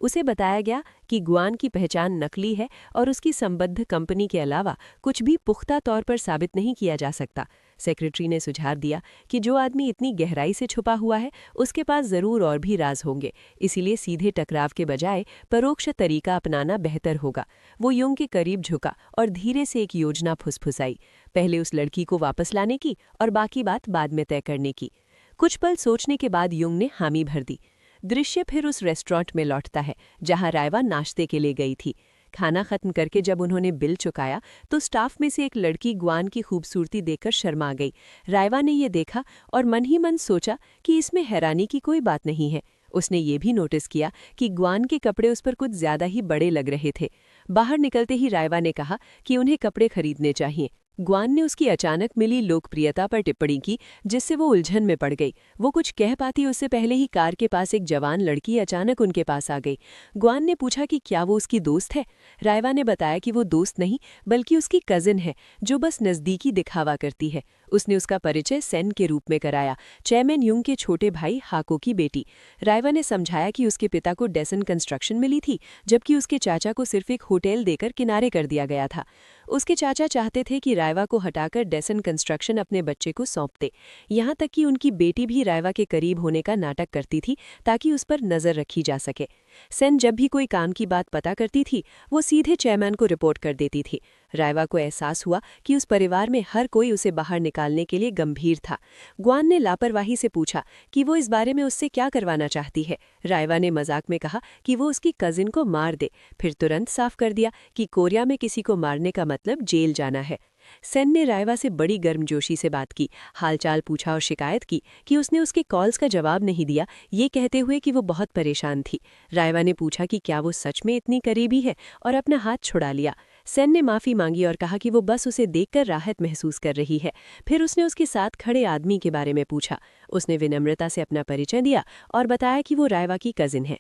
उसे बताया गया कि ग्वान की पहचान नकली है और उसकी संबद्ध कंपनी के अलावा कुछ भी पुख्ता तौर पर साबित नहीं किया जा सकता। सेक्रेटरी ने सुझाव दिया कि जो आदमी इतनी गहराई से छुपा हुआ है उसके पास जरूर और भी राज होंगे, इसीलिए सीधे टकराव के बजाय परोक्ष तरीका अपनाना बेहतर होगा। वो युंग के करीब झुका और धीरे से एक योजना फुसफुसाई, पहले उस लड़की को वापस लाने की और बाकी बात बाद में तय करने की। कुछ पल सोचने के बाद युंग ने हामी भर दी। दृश्य फिर उस रेस्टोरेंट में लौटता है जहां रायवा नाश्ते के लिए गई थी। खाना खत्म करके जब उन्होंने बिल चुकाया तो स्टाफ में से एक लड़की ग्वान की खूबसूरती देखकर शर्मा गई। रायवा ने ये देखा और मन ही मन सोचा कि इसमें हैरानी की कोई बात नहीं है। उसने ये भी नोटिस किया कि ग्वान के कपड़े उस पर कुछ ज्यादा ही बड़े लग रहे थे। बाहर निकलते ही रायवा ने कहा कि उन्हें कपड़े खरीदने चाहिए। ग्वान ने उसकी अचानक मिली लोकप्रियता पर टिप्पणी की, जिससे वो उलझन में पड़ गई। वो कुछ कह पाती उससे पहले ही कार के पास एक जवान लड़की अचानक उनके पास आ गई। ग्वान ने पूछा कि क्या वो उसकी दोस्त है। रायवा ने बताया कि वो दोस्त नहीं बल्कि उसकी कजिन है, जो बस नज़दीकी दिखावा करती है। उसने उसका परिचय सेन के रूप में कराया, चेयरमैन युंग के छोटे भाई हाको की बेटी। रायवा ने समझाया कि उसके पिता को डेसन कंस्ट्रक्शन मिली थी, जबकि उसके चाचा को सिर्फ एक होटल देकर किनारे कर दिया गया था। उसके चाचा चाहते थे कि रायवा को हटाकर डेसन कंस्ट्रक्शन अपने बच्चे को सौंप दे। यहाँ तक कि उनकी बेटी भी रायवा के करीब होने का नाटक करती थी ताकि उस पर नजर रखी जा सके। सेन जब भी कोई काम की बात पता करती थी, वो सीधे चेयरमैन को रिपोर्ट कर देती थी। रायवा को एहसास हुआ कि उस परिवार में हर कोई उसे बाहर निकालने के लिए गंभीर था। ग्वान ने लापरवाही से पूछा कि वो इस बारे में उससे क्या करवाना चाहती है। रायवा ने मजाक में कहा कि वो उसकी कजिन को मार दे, फिर तुरंत साफ कर दिया कि कोरिया में किसी को मारने का मतलब जेल जाना है। सेन ने रायवा से बड़ी गर्मजोशी से बात की, हालचाल पूछा और शिकायत की कि उसने उसके कॉल्स का जवाब नहीं दिया, ये कहते हुए कि वो बहुत परेशान थी। रायवा ने पूछा कि क्या वो सच में इतनी करीबी है और अपना हाथ छुड़ा लिया। सेन ने माफ़ी मांगी और कहा कि वो बस उसे देखकर राहत महसूस कर रही है। फिर उसने उसके साथ खड़े आदमी के बारे में पूछा। उसने विनम्रता से अपना परिचय दिया और बताया कि वो रायवा की कजिन है।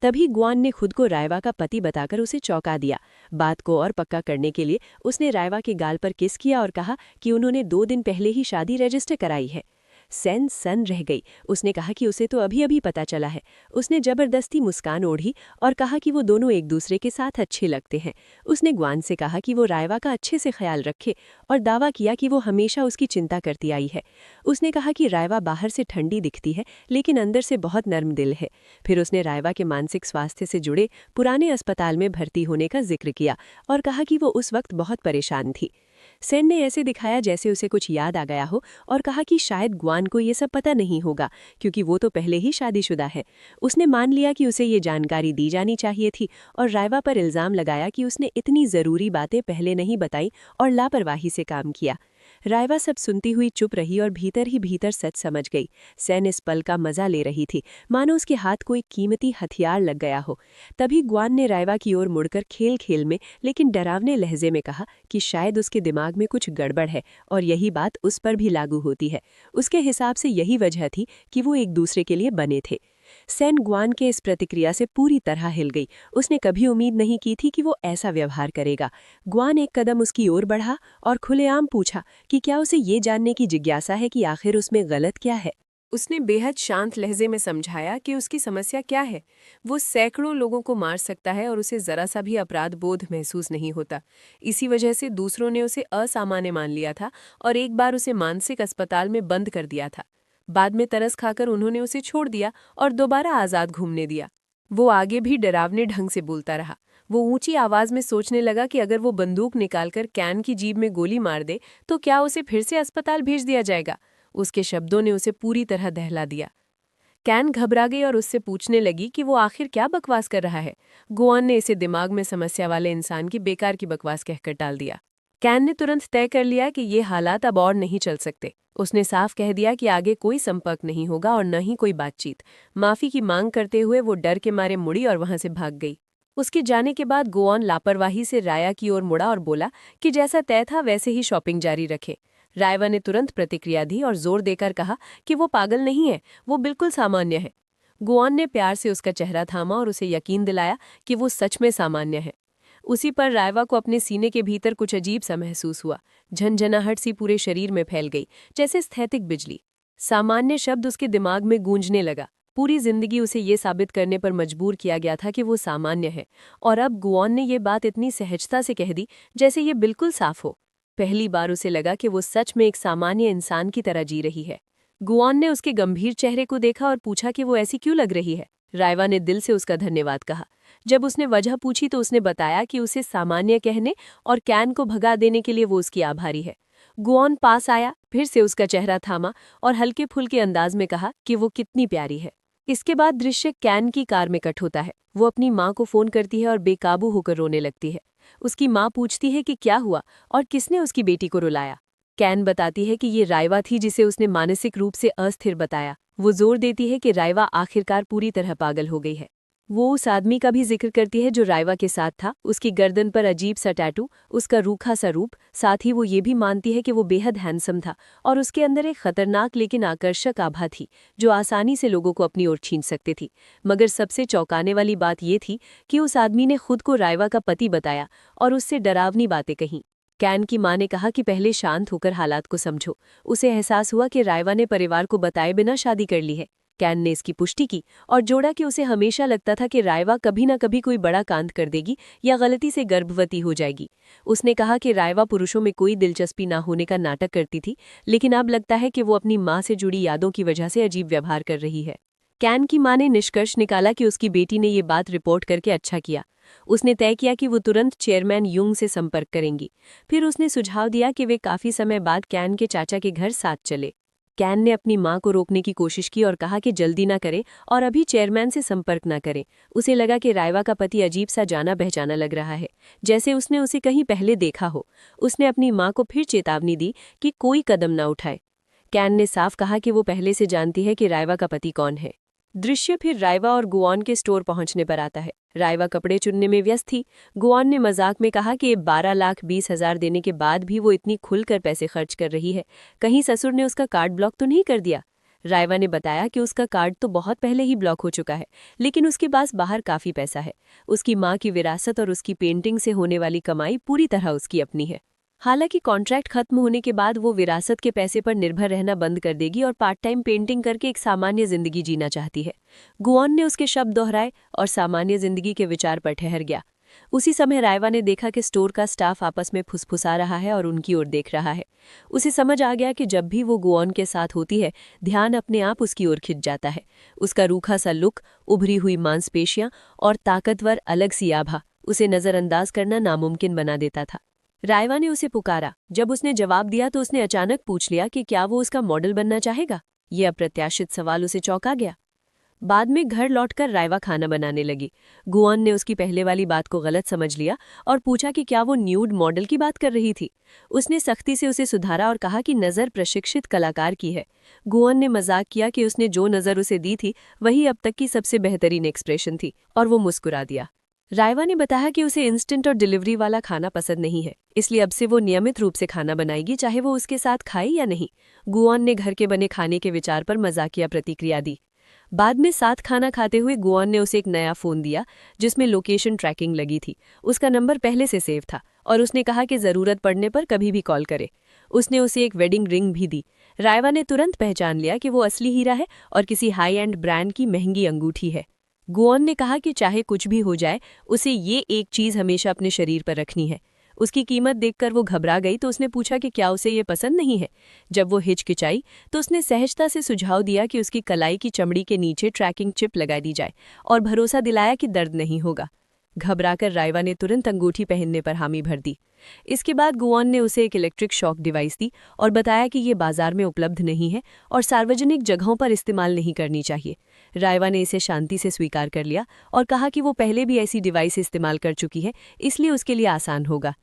तभी ग्वान ने खुद को रायवा का पति बताकर उसे चौंका दिया। बात को और पक्का करने के लिए उसने रायवा के गाल पर किस किया और कहा कि उन्होंने 2 दिन पहले ही शादी रजिस्टर कराई है। सेन सन रह गई। उसने कहा कि उसे तो अभी अभी पता चला है। उसने जबरदस्ती मुस्कान ओढ़ी और कहा कि वो दोनों एक दूसरे के साथ अच्छे लगते हैं। उसने ग्वान से कहा कि वो रायवा का अच्छे से ख्याल रखे और दावा किया कि वो हमेशा उसकी चिंता करती आई है। उसने कहा कि रायवा बाहर से ठंडी दिखती है लेकिन अंदर से बहुत नर्म दिल है। फिर उसने रायवा के मानसिक स्वास्थ्य से जुड़े पुराने अस्पताल में भर्ती होने का जिक्र किया और कहा कि वो उस वक्त बहुत परेशान थी। सेन ने ऐसे दिखाया जैसे उसे कुछ याद आ गया हो और कहा कि शायद ग्वान को ये सब पता नहीं होगा क्योंकि वो तो पहले ही शादीशुदा है। उसने मान लिया कि उसे ये जानकारी दी जानी चाहिए थी और रायवा पर इल्ज़ाम लगाया कि उसने इतनी ज़रूरी बातें पहले नहीं बताई और लापरवाही से काम किया। रायवा सब सुनती हुई चुप रही और भीतर ही भीतर सच समझ गई। सेन इस पल का मजा ले रही थी, मानो उसके हाथ कोई कीमती हथियार लग गया हो। तभी ग्वान ने रायवा की ओर मुड़कर खेल खेल में लेकिन डरावने लहजे में कहा कि शायद उसके दिमाग में कुछ गड़बड़ है और यही बात उस पर भी लागू होती है। उसके हिसाब से यही वजह थी कि वो एक दूसरे के लिए बने थे। सेन ग्वान के इस प्रतिक्रिया से पूरी तरह हिल गई। उसने कभी उम्मीद नहीं की थी कि वो ऐसा व्यवहार करेगा। ग्वान एक कदम उसकी ओर बढ़ा और खुलेआम पूछा कि क्या उसे ये जानने की जिज्ञासा है कि आखिर उसमें गलत क्या है। उसने बेहद शांत लहजे में समझाया कि उसकी समस्या क्या है। वो सैकड़ों लोगों को मार सकता है और उसे जरा सा भी अपराध बोध महसूस नहीं होता। इसी वजह से दूसरों ने उसे असामान्य मान लिया था और एक बार उसे मानसिक अस्पताल में बंद कर दिया था। बाद में तरस खाकर उन्होंने उसे छोड़ दिया और दोबारा आज़ाद घूमने दिया। वो आगे भी डरावने ढंग से बोलता रहा। वो ऊंची आवाज में सोचने लगा कि अगर वो बंदूक निकालकर कैन की जीभ में गोली मार दे तो क्या उसे फिर से अस्पताल भेज दिया जाएगा। उसके शब्दों ने उसे पूरी तरह दहला दिया। कैन घबरा गई और उससे पूछने लगी कि वो आखिर क्या बकवास कर रहा है। गोआन ने इसे दिमाग में समस्या वाले इंसान की बेकार की बकवास कहकर टाल दिया। कैन ने तुरंत तय कर लिया कि ये हालात अब और नहीं चल सकते। उसने साफ कह दिया कि आगे कोई संपर्क नहीं होगा और न ही कोई बातचीत। माफी की मांग करते हुए वो डर के मारे मुड़ी और वहां से भाग गई। उसके जाने के बाद गोआन लापरवाही से राया की ओर मुड़ा और बोला कि जैसा तय था वैसे ही शॉपिंग जारी रखे। रायवा ने तुरंत प्रतिक्रिया दी और जोर देकर कहा कि वो पागल नहीं है, वो बिल्कुल सामान्य है। गोआन ने प्यार से उसका चेहरा थामा और उसे यकीन दिलाया कि वो सच में सामान्य है। उसी पर रायवा को अपने सीने के भीतर कुछ अजीब सा महसूस हुआ। झनझनाहट सी पूरे शरीर में फैल गई, जैसे स्थैतिक बिजली। सामान्य शब्द उसके दिमाग में गूंजने लगा। पूरी जिंदगी उसे ये साबित करने पर मजबूर किया गया था कि वो सामान्य है, और अब गोआन ने ये बात इतनी सहजता से कह दी जैसे ये बिल्कुल साफ हो। पहली बार उसे लगा कि वो सच में एक सामान्य इंसान की तरह जी रही है। गुआन ने उसके गंभीर चेहरे को देखा और पूछा कि वो ऐसी क्यों लग रही है। रायवा ने दिल से उसका धन्यवाद कहा। जब उसने वजह पूछी तो उसने बताया कि उसे सामान्य कहने और कैन को भगा देने के लिए वो उसकी आभारी है। गुआन पास आया, फिर से उसका चेहरा थामा और हल्के फुल्के अंदाज में कहा कि वो कितनी प्यारी है। इसके बाद दृश्य कैन की कार में कट होता है। वो अपनी माँ को फोन करती है और बेकाबू होकर रोने लगती है। उसकी माँ पूछती है कि क्या हुआ और किसने उसकी बेटी को रुलाया। कैन बताती है कि ये राइवा थी जिसे उसने मानसिक रूप से अस्थिर बताया। वो जोर देती है कि राइवा आखिरकार पूरी तरह पागल हो गई है। वो उस आदमी का भी जिक्र करती है जो राइवा के साथ था, उसकी गर्दन पर अजीब सा टैटू, उसका रूखा सा रूप। साथ ही वो ये भी मानती है कि वो बेहद हैंडसम था और उसके अंदर एक खतरनाक लेकिन आकर्षक आभा थी जो आसानी से लोगों को अपनी ओर खींच सकती थी। मगर सबसे चौंकाने वाली बात ये थी कि उस आदमी ने खुद को राइवा का पति बताया और उससे डरावनी बातें कहीं। कैन की मां ने कहा कि पहले शांत होकर हालात को समझो। उसे एहसास हुआ कि राइवा ने परिवार को बताए बिना शादी कर ली है। कैन ने इसकी पुष्टि की और जोड़ा कि उसे हमेशा लगता था कि राइवा कभी न कभी कोई बड़ा कांड कर देगी या गलती से गर्भवती हो जाएगी। उसने कहा कि राइवा पुरुषों में कोई दिलचस्पी ना होने का नाटक करती थी, लेकिन अब लगता है कि वो अपनी मां से जुड़ी यादों की वजह से अजीब व्यवहार कर रही है। कैन की मां ने निष्कर्ष निकाला कि उसकी बेटी ने ये बात रिपोर्ट करके अच्छा किया। उसने तय किया कि वो तुरंत चेयरमैन युंग से संपर्क करेंगी। फिर उसने सुझाव दिया कि वे काफी समय बाद कैन के चाचा के घर साथ चले। कैन ने अपनी मां को रोकने की कोशिश की और कहा कि जल्दी ना करें और अभी चेयरमैन से संपर्क ना करें। उसे लगा कि राइवा का पति अजीब सा जाना पहचाना लग रहा है, जैसे उसने उसे कहीं पहले देखा हो। उसने अपनी मां को फिर चेतावनी दी कि कोई कदम ना उठाए। कैन ने साफ कहा कि वो पहले से जानती है कि राइवा का पति कौन है। दृश्य फिर राइवा और गुआन के स्टोर पहुंचने पर आता है। राइवा कपड़े चुनने में व्यस्त थी। गुआन ने मजाक में कहा कि 12,20,000 देने के बाद भी वो इतनी खुलकर पैसे खर्च कर रही है, कहीं ससुर ने उसका कार्ड ब्लॉक तो नहीं कर दिया। राइवा ने बताया कि उसका कार्ड तो बहुत पहले ही ब्लॉक हो चुका है, लेकिन उसके पास बाहर काफी पैसा है। उसकी मां की विरासत और उसकी पेंटिंग से होने वाली कमाई पूरी तरह उसकी अपनी है। हालांकि कॉन्ट्रैक्ट खत्म होने के बाद वो विरासत के पैसे पर निर्भर रहना बंद कर देगी और पार्ट टाइम पेंटिंग करके एक सामान्य जिंदगी जीना चाहती है। गुआन ने उसके शब्द दोहराए और सामान्य जिंदगी के विचार पर ठहर गया। उसी समय राइवा ने देखा कि स्टोर का स्टाफ आपस में फुसफुसा रहा है और उनकी ओर देख रहा है। उसे समझ आ गया कि जब भी वो गुआन के साथ होती है, ध्यान अपने आप उसकी ओर खिंच जाता है। उसका रूखा सा लुक, उभरी हुई मांसपेशियां और ताकतवर अलग सी आभा उसे नजरअंदाज करना नामुमकिन बना देता था। राइवा ने उसे पुकारा। जब उसने जवाब दिया तो उसने अचानक पूछ लिया कि क्या वो उसका मॉडल बनना चाहेगा। ये अप्रत्याशित सवाल उसे चौंका गया। बाद में घर लौटकर राइवा खाना बनाने लगी। गुआन ने उसकी पहले वाली बात को गलत समझ लिया और पूछा कि क्या वो न्यूड मॉडल की बात कर रही थी। उसने सख्ती से उसे सुधारा और कहा कि नज़र प्रशिक्षित कलाकार की है। गुआन ने मजाक किया कि उसने जो नज़र उसे दी थी वही अब तक की सबसे बेहतरीन एक्सप्रेशन थी और वो मुस्कुरा दिया। राइवा ने बताया कि उसे इंस्टेंट और डिलीवरी वाला खाना पसंद नहीं है, इसलिए अब से वो नियमित रूप से खाना बनाएगी, चाहे वो उसके साथ खाए या नहीं। गुआन ने घर के बने खाने के विचार पर मजाकिया प्रतिक्रिया दी। बाद में साथ खाना खाते हुए गुआन ने उसे एक नया फ़ोन दिया जिसमें लोकेशन ट्रैकिंग लगी थी। उसका नंबर पहले से सेव था और उसने कहा कि ज़रूरत पड़ने पर कभी भी कॉल करे। उसने उसे एक वेडिंग रिंग भी दी। राइवा ने तुरंत पहचान लिया कि वो असली हीरा है और किसी हाई एंड ब्रांड की महंगी अंगूठी है। गुआन ने कहा कि चाहे कुछ भी हो जाए, उसे ये एक चीज़ हमेशा अपने शरीर पर रखनी है। उसकी कीमत देखकर वो घबरा गई तो उसने पूछा कि क्या उसे ये पसंद नहीं है। जब वो हिचकिचाई तो उसने सहजता से सुझाव दिया कि उसकी कलाई की चमड़ी के नीचे ट्रैकिंग चिप लगा दी जाए और भरोसा दिलाया कि दर्द नहीं होगा। घबराकर राइवा ने तुरंत अंगूठी पहनने पर हामी भर दी। इसके बाद गुआन ने उसे एक इलेक्ट्रिक शॉक डिवाइस दी और बताया कि ये बाजार में उपलब्ध नहीं है और सार्वजनिक जगहों पर इस्तेमाल नहीं करनी चाहिए। राइवा ने इसे शांति से स्वीकार कर लिया और कहा कि वो पहले भी ऐसी डिवाइस इस्तेमाल कर चुकी है, इसलिए उसके लिए आसान होगा।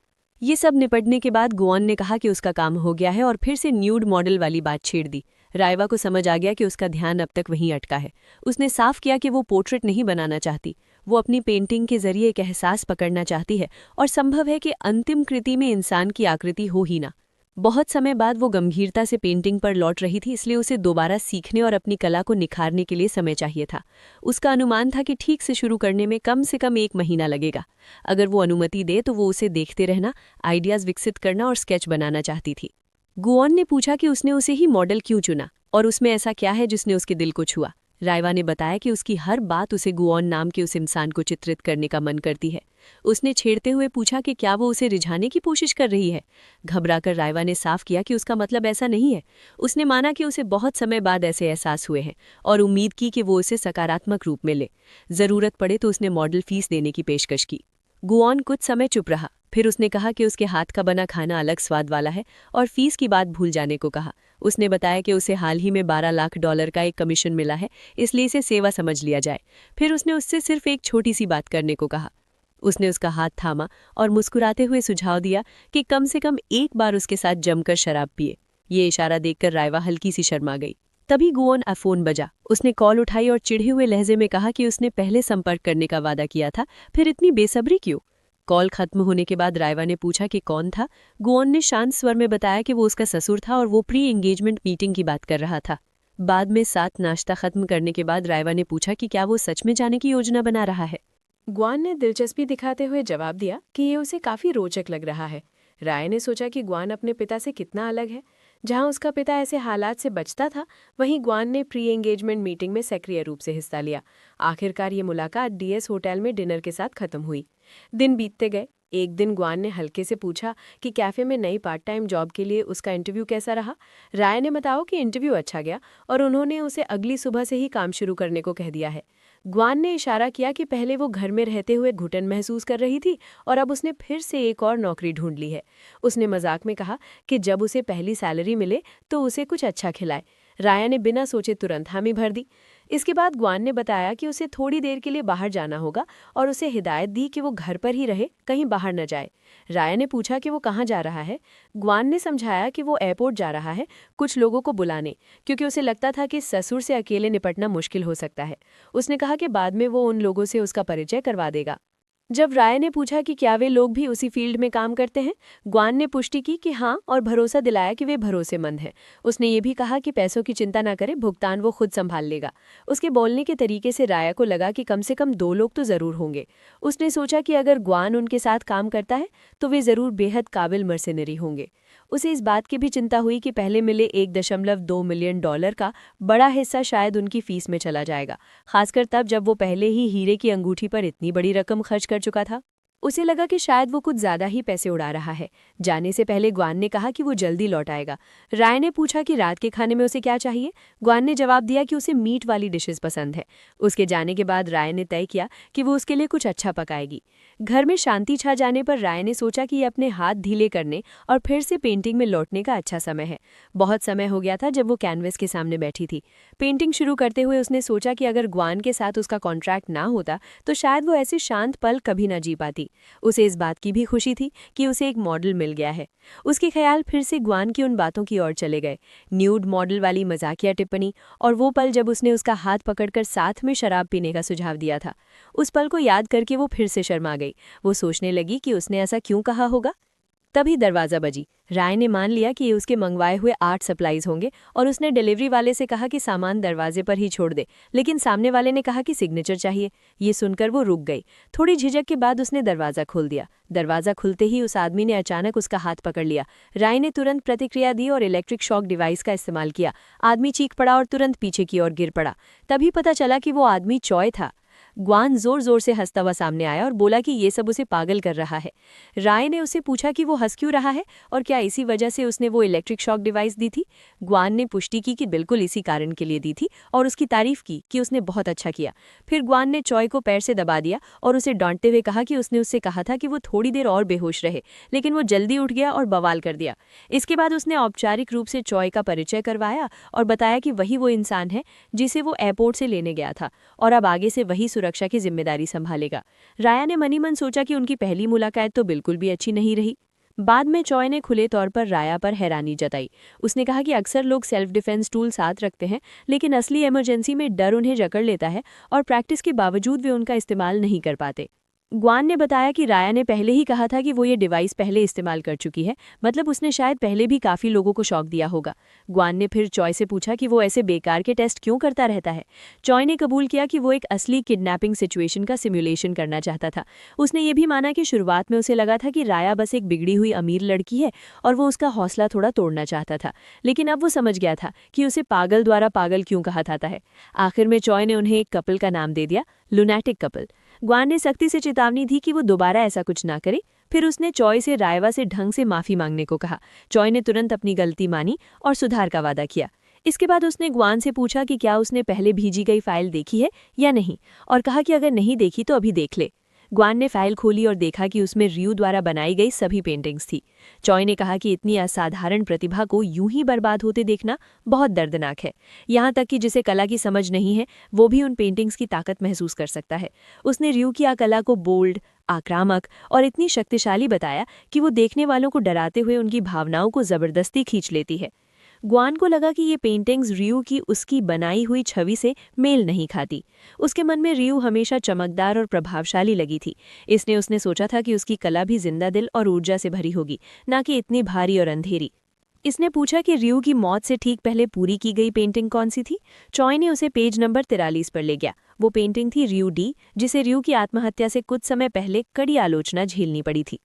ये सब निपटने के बाद गुआन ने कहा कि उसका काम हो गया है और फिर से न्यूड मॉडल वाली बात छेड़ दी। राइवा को समझ आ गया कि उसका ध्यान अब तक वहीं अटका है। उसने साफ किया कि वो पोर्ट्रेट नहीं बनाना चाहती, वो अपनी पेंटिंग के जरिए एक एहसास पकड़ना चाहती है और संभव है कि अंतिम कृति में इंसान की आकृति हो ही ना। बहुत समय बाद वो गंभीरता से पेंटिंग पर लौट रही थी, इसलिए उसे दोबारा सीखने और अपनी कला को निखारने के लिए समय चाहिए था। उसका अनुमान था कि ठीक से शुरू करने में कम से कम 1 महीना लगेगा। अगर वो अनुमति दे तो वो उसे देखते रहना, आइडियाज़ विकसित करना और स्केच बनाना चाहती थी। गुआन ने पूछा कि उसने उसे ही मॉडल क्यों चुना और उसमें ऐसा क्या है जिसने उसके दिल को छुआ। राइवा ने बताया कि उसकी हर बात उसे गुआन नाम के उस इंसान को चित्रित करने का मन करती है। उसने छेड़ते हुए पूछा कि क्या वो उसे रिझाने की कोशिश कर रही है। घबराकर राइवा ने साफ किया कि उसका मतलब ऐसा नहीं है। उसने माना कि उसे बहुत समय बाद ऐसे एहसास हुए हैं और उम्मीद की कि वो उसे सकारात्मक रूप में ले। ज़रूरत पड़े तो उसने मॉडल फीस देने की पेशकश की। गुआन कुछ समय चुप रहा, फिर उसने कहा कि उसके हाथ का बना खाना अलग स्वाद वाला है और फीस की बात भूल जाने को कहा। उसने बताया कि उसे हाल ही में $12 लाख का एक कमीशन मिला है, इसलिए इसे सेवा समझ लिया जाए। फिर उसने उससे सिर्फ एक छोटी सी बात करने को कहा। उसने उसका हाथ थामा और मुस्कुराते हुए सुझाव दिया कि कम से कम एक बार उसके साथ जमकर शराब पिए। ये इशारा देखकर रायवा हल्की सी शर्मा गई। तभी गुओन फोन बजा। उसने कॉल उठाई और चिढ़े हुए लहजे में कहा कि उसने पहले संपर्क करने का वादा किया था, फिर इतनी बेसब्री क्यों? कॉल खत्म होने के बाद रायवा ने पूछा कि कौन था। गुओन ने शांत स्वर में बताया कि वो उसका ससुर था और वो प्री एंगेजमेंट मीटिंग की बात कर रहा था। बाद में साथ नाश्ता खत्म करने के बाद रायवा ने पूछा कि क्या वो सच में जाने की योजना बना रहा है। ग्वान ने दिलचस्पी दिखाते हुए जवाब दिया कि ये उसे काफी रोचक लग रहा है। राय ने सोचा कि ग्वान अपने पिता से कितना अलग है। जहां उसका पिता ऐसे हालात से बचता था, वहीं ग्वान ने प्री एंगेजमेंट मीटिंग में सक्रिय रूप से हिस्सा लिया। आखिरकार ये मुलाकात डीएस होटल में डिनर के साथ खत्म हुई। दिन बीतते गए। एक दिन ग्वान ने हल्के से पूछा कि कैफे में नई पार्ट टाइम जॉब के लिए उसका इंटरव्यू कैसा रहा। राय ने बताया कि इंटरव्यू अच्छा गया और उन्होंने उसे अगली सुबह से ही काम शुरू करने को कह दिया है। ग्वान ने इशारा किया कि पहले वो घर में रहते हुए घुटन महसूस कर रही थी और अब उसने फिर से एक और नौकरी ढूंढ ली है। उसने मजाक में कहा कि जब उसे पहली सैलरी मिले तो उसे कुछ अच्छा खिलाए। राया ने बिना सोचे तुरंत हामी भर दी। इसके बाद ग्वान ने बताया कि उसे थोड़ी देर के लिए बाहर जाना होगा और उसे हिदायत दी कि वो घर पर ही रहे, कहीं बाहर न जाए। राया ने पूछा कि वो कहाँ जा रहा है। ग्वान ने समझाया कि वो एयरपोर्ट जा रहा है कुछ लोगों को बुलाने, क्योंकि उसे लगता था कि ससुर से अकेले निपटना मुश्किल हो सकता है। उसने कहा कि बाद में वो उन लोगों से उसका परिचय करवा देगा। जब राय ने पूछा कि क्या वे लोग भी उसी फील्ड में काम करते हैं, ग्वान ने पुष्टि की कि हाँ और भरोसा दिलाया कि वे भरोसेमंद हैं। उसने ये भी कहा कि पैसों की चिंता ना करे, भुगतान वो खुद संभाल लेगा। उसके बोलने के तरीके से राया को लगा कि कम से कम 2 लोग तो जरूर होंगे। उसने सोचा कि अगर ग्वान उनके साथ काम करता है तो वे जरूर बेहद काबिल मर्सेनरी होंगे। उसे इस बात की भी चिंता हुई कि पहले मिले $1.2 मिलियन का बड़ा हिस्सा शायद उनकी फीस में चला जाएगा, खासकर तब जब वो पहले ही हीरे की अंगूठी पर इतनी बड़ी रकम खर्च कर चुका था। उसे लगा कि शायद वो कुछ ज्यादा ही पैसे उड़ा रहा है। जाने से पहले ग्वान ने कहा कि वो जल्दी लौट आएगा। राय ने पूछा कि रात के खाने में उसे क्या चाहिए। ग्वान ने जवाब दिया कि उसे मीट वाली डिशेस पसंद है। उसके जाने के बाद राय ने तय किया कि वो उसके लिए कुछ अच्छा पकाएगी। घर में शांति छा जाने पर राय ने सोचा कि ये अपने हाथ ढीले करने और फिर से पेंटिंग में लौटने का अच्छा समय है। बहुत समय हो गया था जब वो कैनवस के सामने बैठी थी। पेंटिंग शुरू करते हुए उसने सोचा कि अगर ग्वान के साथ उसका कॉन्ट्रैक्ट ना होता तो शायद वो ऐसे शांत पल कभी न जी पाती। उसे इस बात की भी खुशी थी कि उसे एक मॉडल मिल गया है। उसके ख्याल फिर से ग्वान की उन बातों की ओर चले गए। न्यूड मॉडल वाली मजाकिया टिप्पणी और वो पल जब उसने उसका हाथ पकड़कर साथ में शराब पीने का सुझाव दिया था। उस पल को याद करके वो फिर से शर्मा गई। वो सोचने लगी कि उसने ऐसा क्यों कहा होगा। तभी दरवाजा बजी। राय ने मान लिया कि ये उसके मंगवाए हुए आर्ट सप्लाईज होंगे और उसने डिलीवरी वाले से कहा कि सामान दरवाजे पर ही छोड़ दे, लेकिन सामने वाले ने कहा कि सिग्नेचर चाहिए। ये सुनकर वो रुक गई। थोड़ी झिझक के बाद उसने दरवाजा खोल दिया। दरवाजा खुलते ही उस आदमी ने अचानक उसका हाथ पकड़ लिया। राय ने तुरंत प्रतिक्रिया दी और इलेक्ट्रिक शॉक डिवाइस का इस्तेमाल किया। आदमी चीख पड़ा और तुरंत पीछे की ओर गिर पड़ा। तभी पता चला कि वो आदमी चॉय था। ग्वान जोर जोर से हंसता हुआ सामने आया और बोला कि ये सब उसे पागल कर रहा है। राय ने उसे पूछा कि वो हंस क्यों रहा है और क्या इसी वजह से उसने वो इलेक्ट्रिक शॉक डिवाइस दी थी। ग्वान ने पुष्टि की कि बिल्कुल इसी कारण के लिए दी थी और उसकी तारीफ की कि उसने बहुत अच्छा किया। फिर ग्वान ने चॉय को पैर से दबा दिया और उसे डांटते हुए कहा कि उसने उससे कहा था कि वो थोड़ी देर और बेहोश रहे, लेकिन वो जल्दी उठ गया और बवाल कर दिया। इसके बाद उसने औपचारिक रूप से चॉय का परिचय करवाया और बताया कि वही वो इंसान है जिसे वो एयरपोर्ट से लेने गया था और अब आगे से वही सुरक्षा की जिम्मेदारी संभालेगा। राया ने मनी मन सोचा कि उनकी पहली मुलाकात तो बिल्कुल भी अच्छी नहीं रही। बाद में चॉय ने खुले तौर पर राया पर हैरानी जताई। उसने कहा कि अक्सर लोग सेल्फ डिफेंस टूल साथ रखते हैं, लेकिन असली इमरजेंसी में डर उन्हें जकड़ लेता है और प्रैक्टिस के बावजूद वे उनका इस्तेमाल नहीं कर पाते। ग्वान ने बताया कि राया ने पहले ही कहा था कि वो ये डिवाइस पहले इस्तेमाल कर चुकी है, मतलब उसने शायद पहले भी काफ़ी लोगों को शॉक दिया होगा। ग्वान ने फिर चॉय से पूछा कि वो ऐसे बेकार के टेस्ट क्यों करता रहता है। चॉय ने कबूल किया कि वो एक असली किडनैपिंग सिचुएशन का सिमुलेशन करना चाहता था। उसने ये भी माना कि शुरुआत में उसे लगा था कि राया बस एक बिगड़ी हुई अमीर लड़की है और वो उसका हौसला थोड़ा तोड़ना चाहता था, लेकिन अब वो समझ गया था कि उसे पागल द्वारा पागल क्यों कहा जाता है। आखिर में चॉय ने उन्हें एक कपल का नाम दे दिया, लुनैटिक कपल। ग्वान ने सख्ती से चेतावनी दी कि वो दोबारा ऐसा कुछ ना करे। फिर उसने चॉय से रायवा से ढंग से माफी मांगने को कहा। चॉय ने तुरंत अपनी गलती मानी और सुधार का वादा किया। इसके बाद उसने ग्वान से पूछा कि क्या उसने पहले भेजी गई फाइल देखी है या नहीं, और कहा कि अगर नहीं देखी तो अभी देख ले। ग्वान ने फाइल खोली और देखा कि उसमें रियू द्वारा बनाई गई सभी पेंटिंग्स थी। चॉय ने कहा कि इतनी असाधारण प्रतिभा को यूं ही बर्बाद होते देखना बहुत दर्दनाक है। यहाँ तक कि जिसे कला की समझ नहीं है वो भी उन पेंटिंग्स की ताकत महसूस कर सकता है। उसने रियू की कला को बोल्ड, आक्रामक और इतनी शक्तिशाली बताया कि वो देखने वालों को डराते हुए उनकी भावनाओं को जबरदस्ती खींच लेती है। ग्वान को लगा कि ये पेंटिंग्स रियू की उसकी बनाई हुई छवि से मेल नहीं खाती। उसके मन में रियू हमेशा चमकदार और प्रभावशाली लगी थी। उसने सोचा था कि उसकी कला भी जिंदा दिल और ऊर्जा से भरी होगी, ना कि इतनी भारी और अंधेरी। इसने पूछा कि रियू की मौत से ठीक पहले पूरी की गई पेंटिंग कौन सी थी। चॉय ने उसे पेज नंबर 43 पर ले गया। वो पेंटिंग थी रियू डी, जिसे रियू की आत्महत्या से कुछ समय पहले कड़ी आलोचना झेलनी पड़ी थी।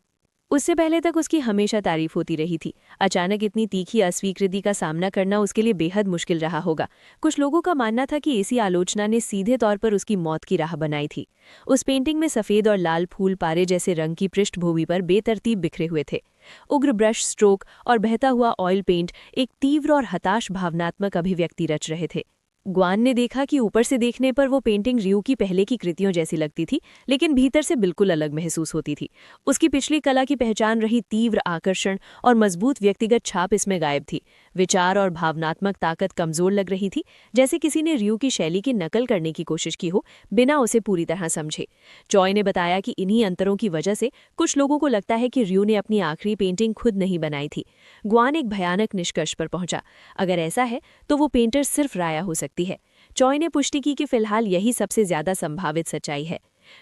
उससे पहले तक उसकी हमेशा तारीफ होती रही थी। अचानक इतनी तीखी अस्वीकृति का सामना करना उसके लिए बेहद मुश्किल रहा होगा। कुछ लोगों का मानना था कि इसी आलोचना ने सीधे तौर पर उसकी मौत की राह बनाई थी। उस पेंटिंग में सफ़ेद और लाल फूल पारे जैसे रंग की पृष्ठभूमि पर बेतरतीब बिखरे हुए थे। उग्र ब्रश स्ट्रोक और बहता हुआ ऑयल पेंट एक तीव्र और हताश भावनात्मक अभिव्यक्ति रच रहे थे। ग्वान ने देखा कि ऊपर से देखने पर वो पेंटिंग रियू की पहले की कृतियों जैसी लगती थी, लेकिन भीतर से बिल्कुल अलग महसूस होती थी। उसकी पिछली कला की पहचान रही तीव्र आकर्षण और मजबूत व्यक्तिगत छाप इसमें गायब थी। विचार और भावनात्मक ताकत कमजोर लग रही थी, जैसे किसी ने रियू की शैली की नकल करने की कोशिश की हो, बिना उसे पूरी तरह समझे। चॉय ने बताया कि इन्हीं अंतरों की वजह से कुछ लोगों को लगता है कि रियू ने अपनी आखिरी पेंटिंग खुद नहीं बनाई थी। ग्वान एक भयानक निष्कर्ष पर पहुंचा। अगर ऐसा है तो वो पेंटर सिर्फ राया हो सकती है। चॉय ने पुष्टि की कि फिलहाल यही सबसे ज्यादा संभावित सच्चाई है।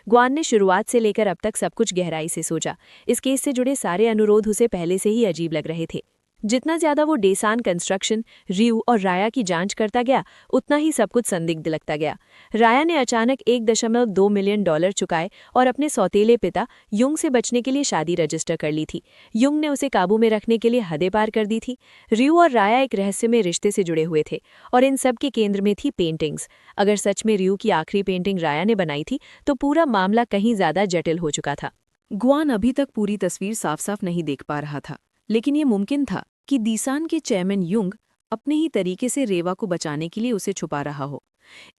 ग्वान ने शुरुआत से लेकर अब तक सब कुछ गहराई से सोचा। इस केस से जुड़े सारे अनुरोध उसे पहले से ही अजीब लग रहे थे। जितना ज्यादा वो डेसान कंस्ट्रक्शन, रियू और राया की जांच करता गया, उतना ही सब कुछ संदिग्ध लगता गया। राया ने अचानक $1.2 मिलियन चुकाए और अपने सौतेले पिता युंग से बचने के लिए शादी रजिस्टर कर ली थी। युंग ने उसे काबू में रखने के लिए हदें पार कर दी थी। रियू और राया एक रहस्यमय रिश्ते से जुड़े हुए थे और इन सब के केंद्र में थी पेंटिंग्स। अगर सच में रियू की आखिरी पेंटिंग राया ने बनाई थी तो पूरा मामला कहीं ज्यादा जटिल हो चुका था। ग्वान अभी तक पूरी तस्वीर साफ साफ नहीं देख पा रहा था, लेकिन ये मुमकिन था कि दीसान के चेयरमैन युंग अपने ही तरीके से रेवा को बचाने के लिए उसे छुपा रहा हो।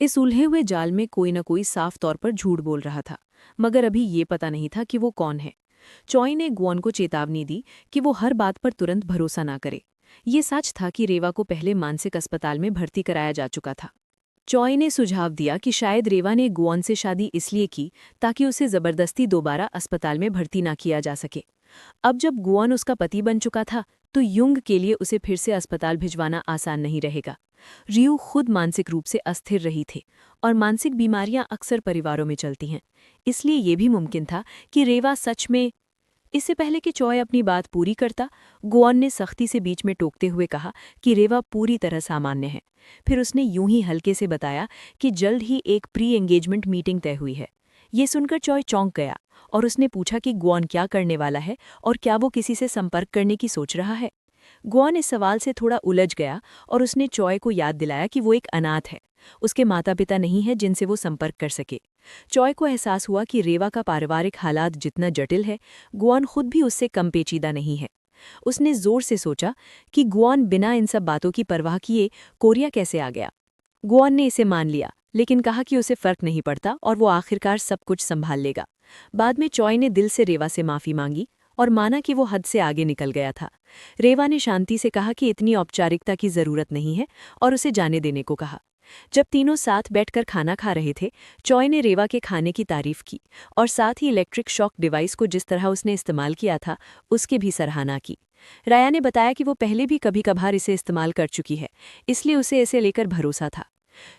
इस उलझे हुए जाल में कोई न कोई साफ तौर पर झूठ बोल रहा था, मगर अभी ये पता नहीं था कि वो कौन है। चॉय ने ग्वान को चेतावनी दी कि वो हर बात पर तुरंत भरोसा ना करे। ये सच था कि रेवा को पहले मानसिक अस्पताल में भर्ती कराया जा चुका था। चॉय ने सुझाव दिया कि शायद रेवा ने ग्वान से शादी इसलिए की ताकि उसे जबरदस्ती दोबारा अस्पताल में भर्ती ना किया जा सके। अब जब ग्वान उसका पति बन चुका था तो युंग के लिए उसे फिर से अस्पताल भिजवाना आसान नहीं रहेगा। रियू खुद मानसिक रूप से अस्थिर रही थी और मानसिक बीमारियां अक्सर परिवारों में चलती हैं। इसलिए ये भी मुमकिन था कि रेवा सच में। इससे पहले कि चॉय अपनी बात पूरी करता, ग्वान ने सख्ती से बीच में टोकते हुए कहा कि रेवा पूरी तरह सामान्य है। फिर उसने यूं ही हल्के से बताया कि जल्द ही एक प्री एंगेजमेंट मीटिंग तय हुई है। ये सुनकर चॉय चौंक गया और उसने पूछा कि ग्वान क्या करने वाला है और क्या वो किसी से संपर्क करने की सोच रहा है। ग्वान इस सवाल से थोड़ा उलझ गया और उसने चॉय को याद दिलाया कि वो एक अनाथ है। उसके माता पिता नहीं है जिनसे वो संपर्क कर सके। चॉय को एहसास हुआ कि रेवा का पारिवारिक हालात जितना जटिल है, ग्वान खुद भी उससे कम पेचीदा नहीं है। उसने जोर से सोचा कि ग्वान बिना इन सब बातों की परवाह किए कोरिया कैसे आ गया। ग्वान ने इसे मान लिया, लेकिन कहा कि उसे फर्क नहीं पड़ता और वो आखिरकार सब कुछ संभाल लेगा। बाद में चॉय ने दिल से रेवा से माफी मांगी और माना कि वो हद से आगे निकल गया था। रेवा ने शांति से कहा कि इतनी औपचारिकता की जरूरत नहीं है और उसे जाने देने को कहा। जब तीनों साथ बैठकर खाना खा रहे थे, चॉय ने रेवा के खाने की तारीफ की और साथ ही इलेक्ट्रिक शॉक डिवाइस को जिस तरह उसने इस्तेमाल किया था उसकी भी सराहना की। राया ने बताया कि वो पहले भी कभी कभार इसे इस्तेमाल कर चुकी है, इसलिए उसे इसे लेकर भरोसा था।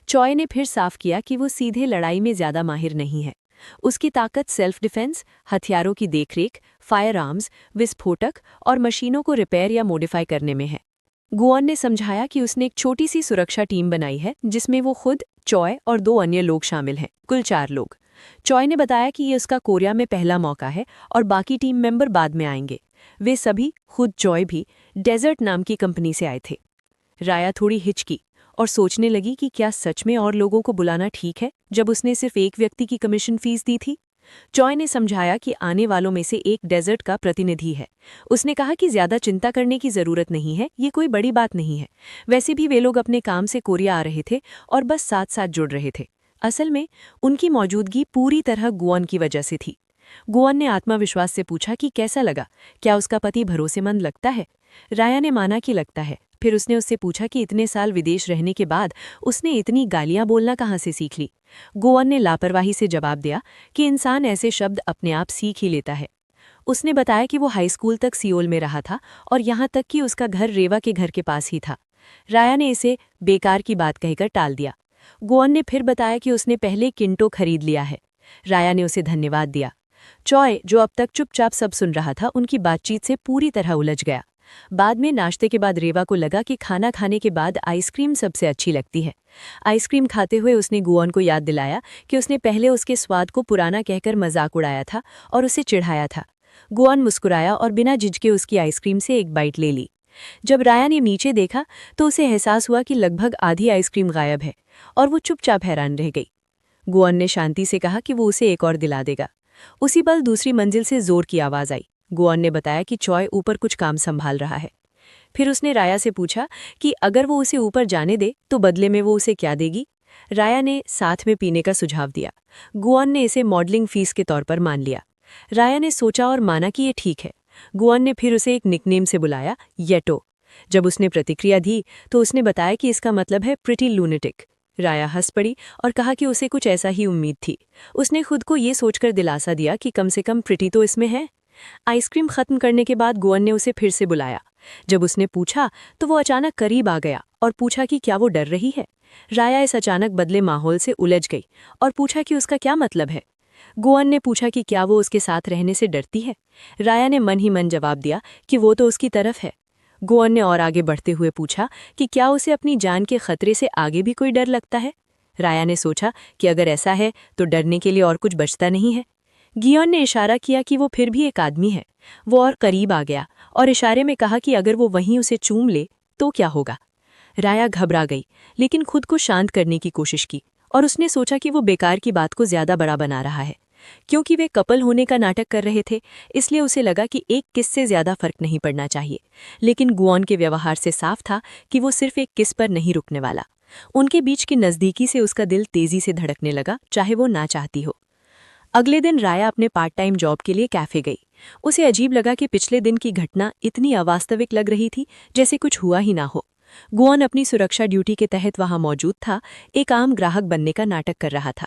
चॉय ने फिर साफ किया कि वो सीधे लड़ाई में ज्यादा माहिर नहीं है। उसकी ताकत सेल्फ डिफेंस, हथियारों की देखरेख, फायर आर्म्स, विस्फोटक और मशीनों को रिपेयर या मॉडिफाई करने में है। गुआन ने समझाया कि उसने एक छोटी सी सुरक्षा टीम बनाई है जिसमें वो खुद, चॉय और 2 अन्य लोग शामिल हैं, कुल 4 लोग। चॉय ने बताया कि ये उसका कोरिया में पहला मौका है और बाकी टीम मेंबर बाद में आएंगे। वे सभी, खुद चॉय भी, डेजर्ट नाम की कंपनी से आए थे। राया थोड़ी हिचकी और सोचने लगी कि क्या सच में और लोगों को बुलाना ठीक है जब उसने सिर्फ एक व्यक्ति की कमीशन फीस दी थी। चॉय ने समझाया कि आने वालों में से एक डेजर्ट का प्रतिनिधि है। उसने कहा कि ज्यादा चिंता करने की जरूरत नहीं है, ये कोई बड़ी बात नहीं है। वैसे भी वे लोग अपने काम से कोरिया आ रहे थे और बस साथ साथ जुड़ रहे थे। असल में उनकी मौजूदगी पूरी तरह गुआन की वजह से थी। गुआन ने आत्मविश्वास से पूछा कि कैसा लगा, क्या उसका पति भरोसेमंद लगता है। राया ने माना कि लगता है। फिर उसने उससे पूछा कि इतने साल विदेश रहने के बाद उसने इतनी गालियां बोलना कहाँ से सीख ली। गुआन ने लापरवाही से जवाब दिया कि इंसान ऐसे शब्द अपने आप सीख ही लेता है। उसने बताया कि वो हाई स्कूल तक सियोल में रहा था और यहाँ तक कि उसका घर रेवा के घर के पास ही था। राया ने इसे बेकार की बात कहकर टाल दिया। गुआन ने फिर बताया कि उसने पहले किंटो खरीद लिया है। राया ने उसे धन्यवाद दिया। चॉय, जो अब तक चुपचाप सब सुन रहा था, उनकी बातचीत से पूरी तरह उलझ गया। बाद में नाश्ते के बाद रेवा को लगा कि खाना खाने के बाद आइसक्रीम सबसे अच्छी लगती है। आइसक्रीम खाते हुए उसने गुआन को याद दिलाया कि उसने पहले उसके स्वाद को पुराना कहकर मजाक उड़ाया था और उसे चिढ़ाया था। गुआन मुस्कुराया और बिना झिझके उसकी आइसक्रीम से एक बाइट ले ली। जब राया ने नीचे देखा तो उसे एहसास हुआ कि लगभग आधी आइसक्रीम गायब है और वो चुपचाप हैरान रह गई। गुआन ने शांति से कहा कि वो उसे एक और दिला देगा। उसी पल दूसरी मंजिल से जोर की आवाज आई। गुआन ने बताया कि चॉय ऊपर कुछ काम संभाल रहा है। फिर उसने राया से पूछा कि अगर वो उसे ऊपर जाने दे तो बदले में वो उसे क्या देगी। राया ने साथ में पीने का सुझाव दिया। गुआन ने इसे मॉडलिंग फीस के तौर पर मान लिया। राया ने सोचा और माना कि ये ठीक है। गुआन ने फिर उसे एक निकनेम से बुलाया, येटो। जब उसने प्रतिक्रिया दी तो उसने बताया कि इसका मतलब है प्रिटी लूनेटिक। राया हंस पड़ी और कहा कि उसे कुछ ऐसा ही उम्मीद थी। उसने खुद को ये सोचकर दिलासा दिया कि कम से कम प्रिटी तो इसमें है। आइसक्रीम खत्म करने के बाद गुआन ने उसे फिर से बुलाया। जब उसने पूछा तो वो अचानक करीब आ गया और पूछा कि क्या वो डर रही है। राया इस अचानक बदले माहौल से उलझ गई और पूछा कि उसका क्या मतलब है। गुआन ने पूछा कि क्या वो उसके साथ रहने से डरती है। राया ने मन ही मन जवाब दिया कि वो तो उसकी तरफ है। गुआन ने और आगे बढ़ते हुए पूछा कि क्या उसे अपनी जान के खतरे से आगे भी कोई डर लगता है। राया ने सोचा कि अगर ऐसा है तो डरने के लिए और कुछ बचता नहीं है। गियोन ने इशारा किया कि वो फिर भी एक आदमी है। वो और करीब आ गया और इशारे में कहा कि अगर वो वहीं उसे चूम ले तो क्या होगा। राया घबरा गई, लेकिन खुद को शांत करने की कोशिश की और उसने सोचा कि वो बेकार की बात को ज्यादा बड़ा बना रहा है। क्योंकि वे कपल होने का नाटक कर रहे थे, इसलिए उसे लगा कि एक किस से ज्यादा फर्क नहीं पड़ना चाहिए। लेकिन गुआन के व्यवहार से साफ था कि वो सिर्फ एक किस पर नहीं रुकने वाला। उनके बीच की नज़दीकी से उसका दिल तेजी से धड़कने लगा, चाहे वो ना चाहती हो। अगले दिन राया अपने पार्ट टाइम जॉब के लिए कैफे गई। उसे अजीब लगा कि पिछले दिन की घटना इतनी अवास्तविक लग रही थी, जैसे कुछ हुआ ही ना हो। गुआन अपनी सुरक्षा ड्यूटी के तहत वहां मौजूद था, एक आम ग्राहक बनने का नाटक कर रहा था।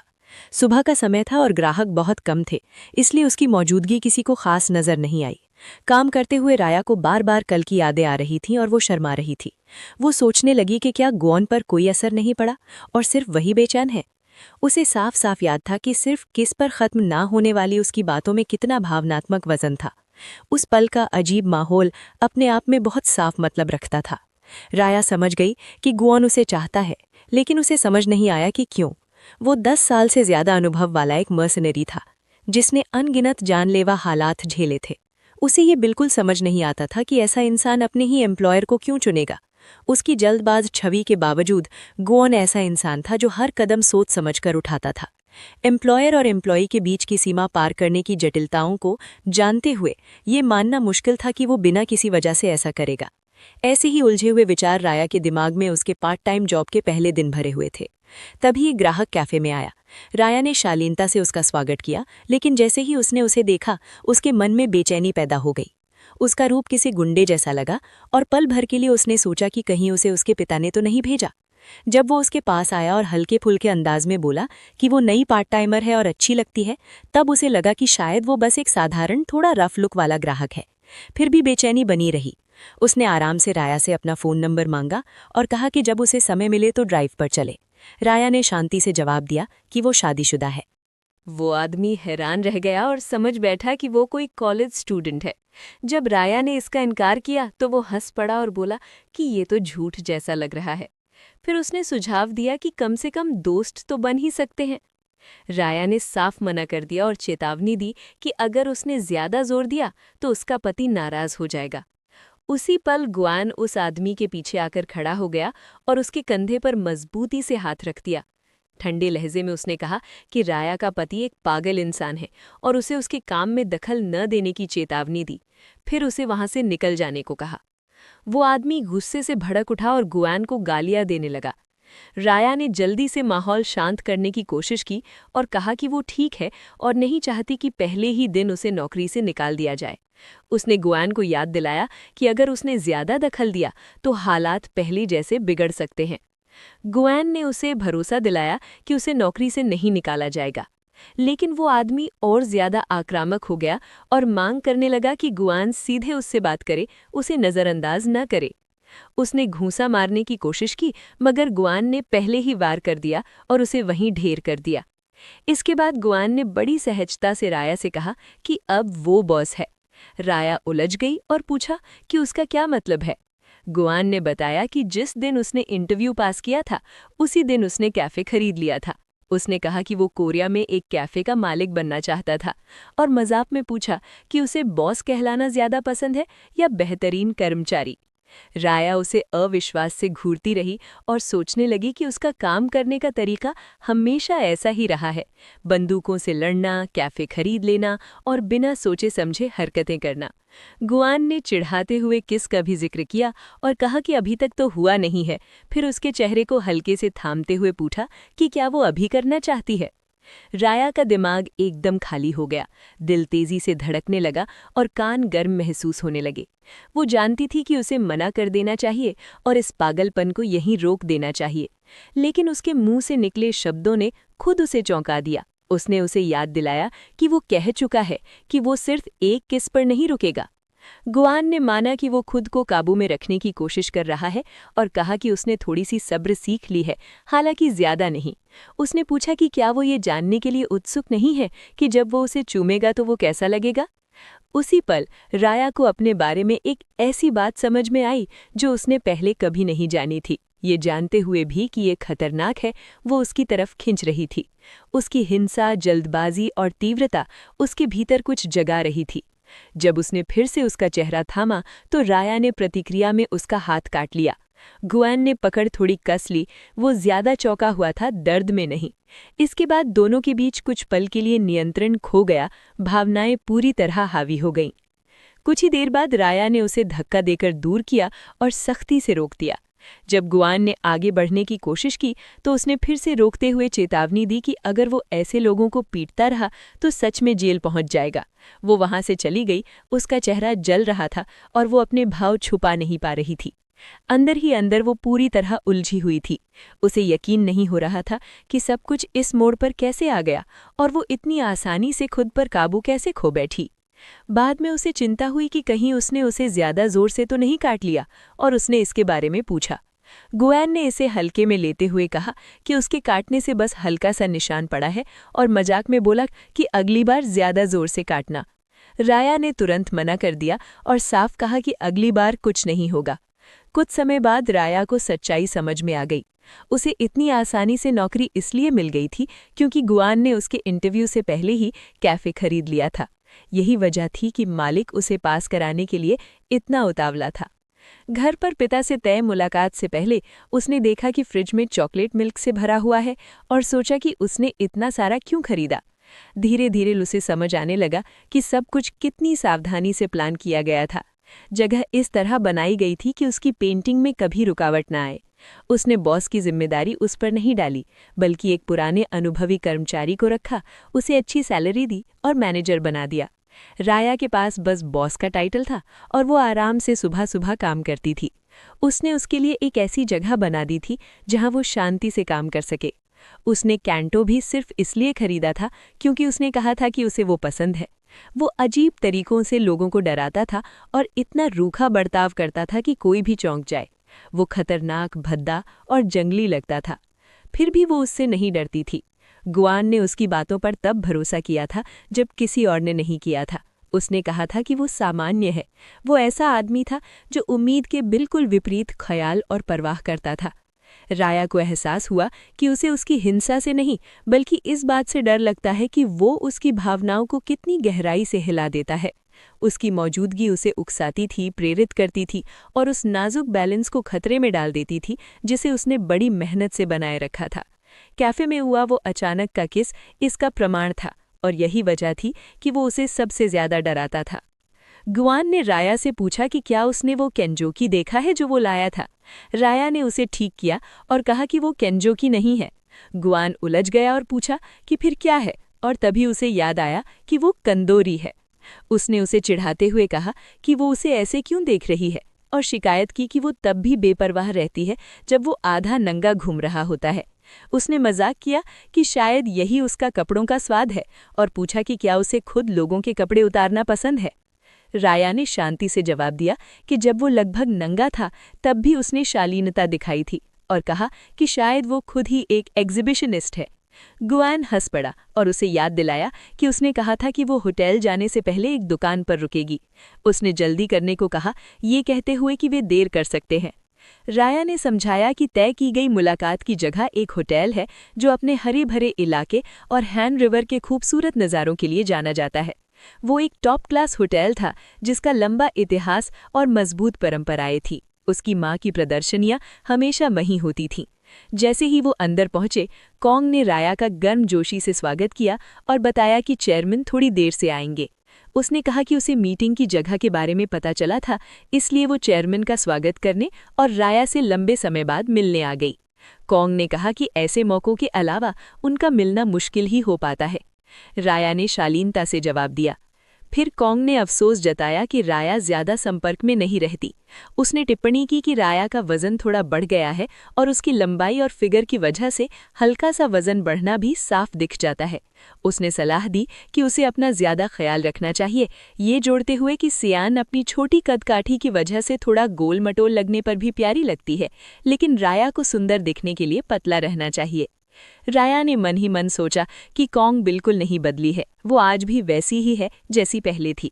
सुबह का समय था और ग्राहक बहुत कम थे, इसलिए उसकी मौजूदगी किसी को खास नजर नहीं आई। काम करते हुए राया को बार बार कल की यादें आ रही थीं और वो शर्मा रही थी। वो सोचने लगी कि क्या गुआन पर कोई असर नहीं पड़ा और सिर्फ वही बेचैन है। उसे साफ साफ याद था कि सिर्फ किस पर खत्म ना होने वाली उसकी बातों में कितना भावनात्मक वजन था। उस पल का अजीब माहौल अपने आप में बहुत साफ मतलब रखता था। राया समझ गई कि गुआन उसे चाहता है, लेकिन उसे समझ नहीं आया कि क्यों। वो 10 साल से ज्यादा अनुभव वाला एक मर्सनरी था, जिसने अनगिनत जानलेवा हालात झेले थे। उसे ये बिल्कुल समझ नहीं आता था कि ऐसा इंसान अपने ही एम्प्लॉयर को क्यों चुनेगा। उसकी जल्दबाज छवि के बावजूद गुआन ऐसा इंसान था जो हर कदम सोच समझकर उठाता था। एम्प्लॉयर और एम्प्लॉई के बीच की सीमा पार करने की जटिलताओं को जानते हुए ये मानना मुश्किल था कि वो बिना किसी वजह से ऐसा करेगा। ऐसे ही उलझे हुए विचार राया के दिमाग में उसके पार्ट टाइम जॉब के पहले दिन भरे हुए थे। तभी एक ग्राहक कैफे में आया। राया ने शालीनता से उसका स्वागत किया, लेकिन जैसे ही उसने उसे देखा, उसके मन में बेचैनी पैदा हो गई। उसका रूप किसी गुंडे जैसा लगा और पल भर के लिए उसने सोचा कि कहीं उसे उसके पिता ने तो नहीं भेजा। जब वो उसके पास आया और हल्के फुल्के अंदाज में बोला कि वो नई पार्ट टाइमर है और अच्छी लगती है, तब उसे लगा कि शायद वो बस एक साधारण थोड़ा रफ लुक वाला ग्राहक है। फिर भी बेचैनी बनी रही। उसने आराम से राया से अपना फ़ोन नंबर मांगा और कहा कि जब उसे समय मिले तो ड्राइव पर चले। राया ने शांति से जवाब दिया कि वो शादीशुदा है। वो आदमी हैरान रह गया और समझ बैठा कि वो कोई कॉलेज स्टूडेंट है। जब राया ने इसका इनकार किया तो वो हंस पड़ा और बोला कि ये तो झूठ जैसा लग रहा है। फिर उसने सुझाव दिया कि कम से कम दोस्त तो बन ही सकते हैं। राया ने साफ मना कर दिया और चेतावनी दी कि अगर उसने ज्यादा जोर दिया तो उसका पति नाराज हो जाएगा। उसी पल गुआन उस आदमी के पीछे आकर खड़ा हो गया और उसके कंधे पर मजबूती से हाथ रख दिया। ठंडे लहजे में उसने कहा कि राया का पति एक पागल इंसान है और उसे उसके काम में दखल न देने की चेतावनी दी। फिर उसे वहां से निकल जाने को कहा। वो आदमी गुस्से से भड़क उठा और गुआन को गालियां देने लगा। राया ने जल्दी से माहौल शांत करने की कोशिश की और कहा कि वो ठीक है और नहीं चाहती कि पहले ही दिन उसे नौकरी से निकाल दिया जाए। उसने गुआन को याद दिलाया कि अगर उसने ज्यादा दखल दिया तो हालात पहले जैसे बिगड़ सकते हैं। गुआन ने उसे भरोसा दिलाया कि उसे नौकरी से नहीं निकाला जाएगा, लेकिन वो आदमी और ज्यादा आक्रामक हो गया और मांग करने लगा कि गुआन सीधे उससे बात करे, उसे नजरअंदाज न करे। उसने घूंसा मारने की कोशिश की, मगर गुआन ने पहले ही वार कर दिया और उसे वहीं ढेर कर दिया। इसके बाद गुआन ने बड़ी सहजता से राया से कहा कि अब वो बॉस है। राया उलझ गई और पूछा कि उसका क्या मतलब है। गुआन ने बताया कि जिस दिन उसने इंटरव्यू पास किया था उसी दिन उसने कैफ़े खरीद लिया था। उसने कहा कि वो कोरिया में एक कैफ़े का मालिक बनना चाहता था और मजाक में पूछा कि उसे बॉस कहलाना ज़्यादा पसंद है या बेहतरीन कर्मचारी। राया उसे अविश्वास से घूरती रही और सोचने लगी कि उसका काम करने का तरीका हमेशा ऐसा ही रहा है, बंदूकों से लड़ना, कैफ़े खरीद लेना और बिना सोचे समझे हरकतें करना। गुआन ने चिढ़ाते हुए किस का भी जिक्र किया और कहा कि अभी तक तो हुआ नहीं है। फिर उसके चेहरे को हल्के से थामते हुए पूछा कि क्या वो अभी करना चाहती है। राया का दिमाग एकदम खाली हो गया, दिल तेजी से धड़कने लगा और कान गर्म महसूस होने लगे। वो जानती थी कि उसे मना कर देना चाहिए और इस पागलपन को यहीं रोक देना चाहिए, लेकिन उसके मुंह से निकले शब्दों ने खुद उसे चौंका दिया। उसने उसे याद दिलाया कि वो कह चुका है कि वो सिर्फ एक किस पर नहीं रुकेगा। गुआन ने माना कि वो खुद को काबू में रखने की कोशिश कर रहा है और कहा कि उसने थोड़ी सी सब्र सीख ली है, हालांकि ज्यादा नहीं। उसने पूछा कि क्या वो ये जानने के लिए उत्सुक नहीं है कि जब वो उसे चूमेगा तो वो कैसा लगेगा। उसी पल राया को अपने बारे में एक ऐसी बात समझ में आई जो उसने पहले कभी नहीं जानी थी। ये जानते हुए भी कि ये खतरनाक है, वो उसकी तरफ खिंच रही थी। उसकी हिंसा, जल्दबाजी और तीव्रता उसके भीतर कुछ जगा रही थी। जब उसने फिर से उसका चेहरा थामा तो राया ने प्रतिक्रिया में उसका हाथ काट लिया। गुआन ने पकड़ थोड़ी कस ली। वो ज्यादा चौंका हुआ था, दर्द में नहीं। इसके बाद दोनों के बीच कुछ पल के लिए नियंत्रण खो गया, भावनाएं पूरी तरह हावी हो गईं। कुछ ही देर बाद राया ने उसे धक्का देकर दूर किया और सख्ती से रोक दिया। जब गुआन ने आगे बढ़ने की कोशिश की तो उसने फिर से रोकते हुए चेतावनी दी कि अगर वो ऐसे लोगों को पीटता रहा तो सच में जेल पहुंच जाएगा। वो वहां से चली गई। उसका चेहरा जल रहा था और वो अपने भाव छुपा नहीं पा रही थी। अंदर ही अंदर वो पूरी तरह उलझी हुई थी। उसे यकीन नहीं हो रहा था कि सब कुछ इस मोड़ पर कैसे आ गया और वो इतनी आसानी से खुद पर काबू कैसे खो बैठी। बाद में उसे चिंता हुई कि कहीं उसने उसे ज्यादा जोर से तो नहीं काट लिया और उसने इसके बारे में पूछा। गुआन ने इसे हल्के में लेते हुए कहा कि उसके काटने से बस हल्का सा निशान पड़ा है और मजाक में बोला कि अगली बार ज्यादा जोर से काटना। राया ने तुरंत मना कर दिया और साफ कहा कि अगली बार कुछ नहीं होगा। कुछ समय बाद राया को सच्चाई समझ में आ गई। उसे इतनी आसानी से नौकरी इसलिए मिल गई थी क्योंकि गुआन ने उसके इंटरव्यू से पहले ही कैफ़े खरीद लिया था। यही वजह थी कि मालिक उसे पास कराने के लिए इतना उतावला था। घर पर पिता से तय मुलाकात से पहले उसने देखा कि फ्रिज में चॉकलेट मिल्क से भरा हुआ है और सोचा कि उसने इतना सारा क्यों खरीदा। धीरे धीरे उसे समझ आने लगा कि सब कुछ कितनी सावधानी से प्लान किया गया था। जगह इस तरह बनाई गई थी कि उसकी पेंटिंग में कभी रुकावट न आए। उसने बॉस की जिम्मेदारी उस पर नहीं डाली, बल्कि एक पुराने अनुभवी कर्मचारी को रखा, उसे अच्छी सैलरी दी और मैनेजर बना दिया। राया के पास बस बॉस का टाइटल था और वो आराम से सुबह सुबह काम करती थी। उसने उसके लिए एक ऐसी जगह बना दी थी जहां वो शांति से काम कर सके। उसने कैंटो भी सिर्फ इसलिए खरीदा था क्योंकि उसने कहा था कि उसे वो पसंद है। वो अजीब तरीकों से लोगों को डराता था और इतना रूखा बर्ताव करता था कि कोई भी चौंक जाए। वो खतरनाक, भद्दा और जंगली लगता था, फिर भी वो उससे नहीं डरती थी। गुआन ने उसकी बातों पर तब भरोसा किया था जब किसी और ने नहीं किया था। उसने कहा था कि वो सामान्य है। वो ऐसा आदमी था जो उम्मीद के बिल्कुल विपरीत ख्याल और परवाह करता था। राया को एहसास हुआ कि उसे उसकी हिंसा से नहीं बल्कि इस बात से डर लगता है कि वो उसकी भावनाओं को कितनी गहराई से हिला देता है। उसकी मौजूदगी उसे उकसाती थी, प्रेरित करती थी और उस नाजुक बैलेंस को खतरे में डाल देती थी जिसे उसने बड़ी मेहनत से बनाए रखा था। कैफे में हुआ वो अचानक का किस इसका प्रमाण था और यही वजह थी कि वो उसे सबसे ज्यादा डराता था। गुआन ने राया से पूछा कि क्या उसने वो केंजोकी देखा है जो वो लाया था। राया ने उसे ठीक किया और कहा कि वो केंजोकी नहीं है। गुआन उलझ गया और पूछा कि फिर क्या है, और तभी उसे याद आया कि वो कंदोरी है। उसने उसे चिढ़ाते हुए कहा कि वो उसे ऐसे क्यों देख रही है, और शिकायत की कि वो तब भी बेपरवाह रहती है जब वो आधा नंगा घूम रहा होता है। उसने मजाक किया कि शायद यही उसका कपड़ों का स्वाद है, और पूछा कि क्या उसे खुद लोगों के कपड़े उतारना पसंद है। राया ने शांति से जवाब दिया कि जब वो लगभग नंगा था तब भी उसने शालीनता दिखाई थी, और कहा कि शायद वो खुद ही एक एग्जिबिशनिस्ट है। गुआन हंस पड़ा और उसे याद दिलाया कि उसने कहा था कि वो होटल जाने से पहले एक दुकान पर रुकेगी। उसने जल्दी करने को कहा, ये कहते हुए कि वे देर कर सकते हैं। राया ने समझाया कि तय की गई मुलाकात की जगह एक होटल है जो अपने हरे भरे इलाके और हैन रिवर के खूबसूरत नज़ारों के लिए जाना जाता है। वो एक टॉप क्लास होटल था जिसका लंबा इतिहास और मजबूत परंपराएं थी। उसकी माँ की प्रदर्शनियां हमेशा वहीं होती थीं। जैसे ही वो अंदर पहुंचे, कॉन्ग ने राया का गर्मजोशी से स्वागत किया और बताया कि चेयरमैन थोड़ी देर से आएंगे। उसने कहा कि उसे मीटिंग की जगह के बारे में पता चला था, इसलिए वो चेयरमैन का स्वागत करने और राया से लंबे समय बाद मिलने आ गई। कॉन्ग ने कहा कि ऐसे मौक़ों के अलावा उनका मिलना मुश्किल ही हो पाता है। राया ने शालीनता से जवाब दिया। फिर कॉन्ग ने अफसोस जताया कि राया ज्यादा संपर्क में नहीं रहती। उसने टिप्पणी की कि राया का वजन थोड़ा बढ़ गया है और उसकी लंबाई और फिगर की वजह से हल्का सा वजन बढ़ना भी साफ दिख जाता है। उसने सलाह दी कि उसे अपना ज्यादा ख्याल रखना चाहिए, ये जोड़ते हुए कि सियान अपनी छोटी कदकाठी की वजह से थोड़ा गोल मटोल लगने पर भी प्यारी लगती है, लेकिन राया को सुंदर दिखने के लिए पतला रहना चाहिए। राया ने मन ही मन सोचा कि कॉन्ग बिल्कुल नहीं बदली है, वो आज भी वैसी ही है जैसी पहले थी।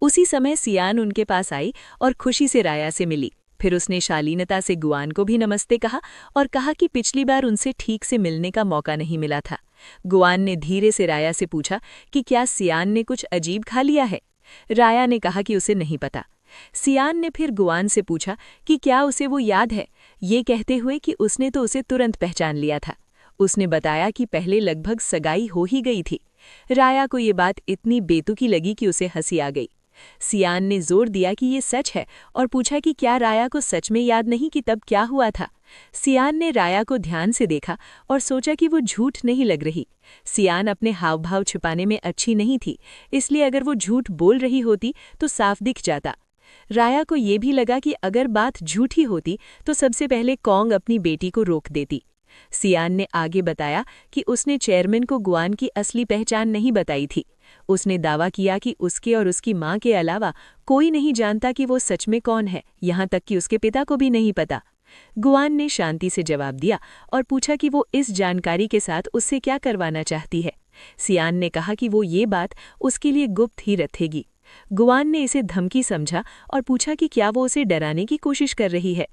उसी समय सियान उनके पास आई और खुशी से राया से मिली। फिर उसने शालीनता से गुआन को भी नमस्ते कहा और कहा कि पिछली बार उनसे ठीक से मिलने का मौका नहीं मिला था। गुआन ने धीरे से राया से पूछा कि क्या सियान ने कुछ अजीब खा लिया है। राया ने कहा कि उसे नहीं पता। सियान ने फिर गुआन से पूछा कि क्या उसे वो याद है, ये कहते हुए कि उसने तो उसे तुरंत पहचान लिया था। उसने बताया कि पहले लगभग सगाई हो ही गई थी। राया को ये बात इतनी बेतुकी लगी कि उसे हंसी आ गई। सियान ने जोर दिया कि ये सच है और पूछा कि क्या राया को सच में याद नहीं कि तब क्या हुआ था। सियान ने राया को ध्यान से देखा और सोचा कि वो झूठ नहीं लग रही। सियान अपने हाव भाव छिपाने में अच्छी नहीं थी, इसलिए अगर वो झूठ बोल रही होती तो साफ दिख जाता। राया को ये भी लगा कि अगर बात झूठी होती तो सबसे पहले कॉन्ग अपनी बेटी को रोक देती। सियान ने आगे बताया कि उसने चेयरमैन को गुआन की असली पहचान नहीं बताई थी। उसने दावा किया कि उसके और उसकी मां के अलावा कोई नहीं जानता कि वो सच में कौन है, यहाँ तक कि उसके पिता को भी नहीं पता। गुआन ने शांति से जवाब दिया और पूछा कि वो इस जानकारी के साथ उससे क्या करवाना चाहती है। सियान ने कहा कि वो ये बात उसके लिए गुप्त ही रखेगी। गुआन ने इसे धमकी समझा और पूछा कि क्या वो उसे डराने की कोशिश कर रही है।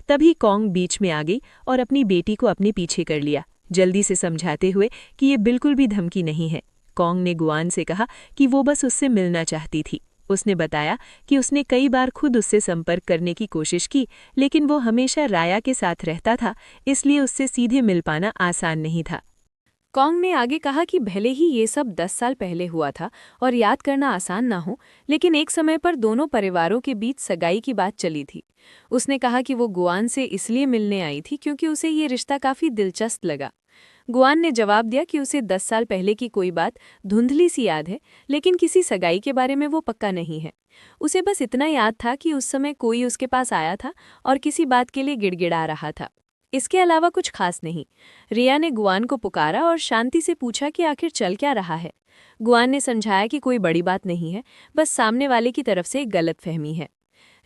तभी कॉन्ग बीच में आ गई और अपनी बेटी को अपने पीछे कर लिया, जल्दी से समझाते हुए कि ये बिल्कुल भी धमकी नहीं है। कॉन्ग ने गुआन से कहा कि वो बस उससे मिलना चाहती थी। उसने बताया कि उसने कई बार खुद उससे संपर्क करने की कोशिश की, लेकिन वो हमेशा राया के साथ रहता था, इसलिए उससे सीधे मिल पाना आसान नहीं था। कॉन्ग ने आगे कहा कि भले ही ये सब 10 साल पहले हुआ था और याद करना आसान ना हो, लेकिन एक समय पर दोनों परिवारों के बीच सगाई की बात चली थी। उसने कहा कि वो गुआन से इसलिए मिलने आई थी क्योंकि उसे ये रिश्ता काफ़ी दिलचस्प लगा। गुआन ने जवाब दिया कि उसे 10 साल पहले की कोई बात धुंधली सी याद है, लेकिन किसी सगाई के बारे में वो पक्का नहीं है। उसे बस इतना याद था कि उस समय कोई उसके पास आया था और किसी बात के लिए गिड़गिड़ा रहा था। इसके अलावा कुछ खास नहीं। रिया ने गुआन को पुकारा और शांति से पूछा कि आखिर चल क्या रहा है। गुआन ने समझाया कि कोई बड़ी बात नहीं है, बस सामने वाले की तरफ से एक गलतफहमी है।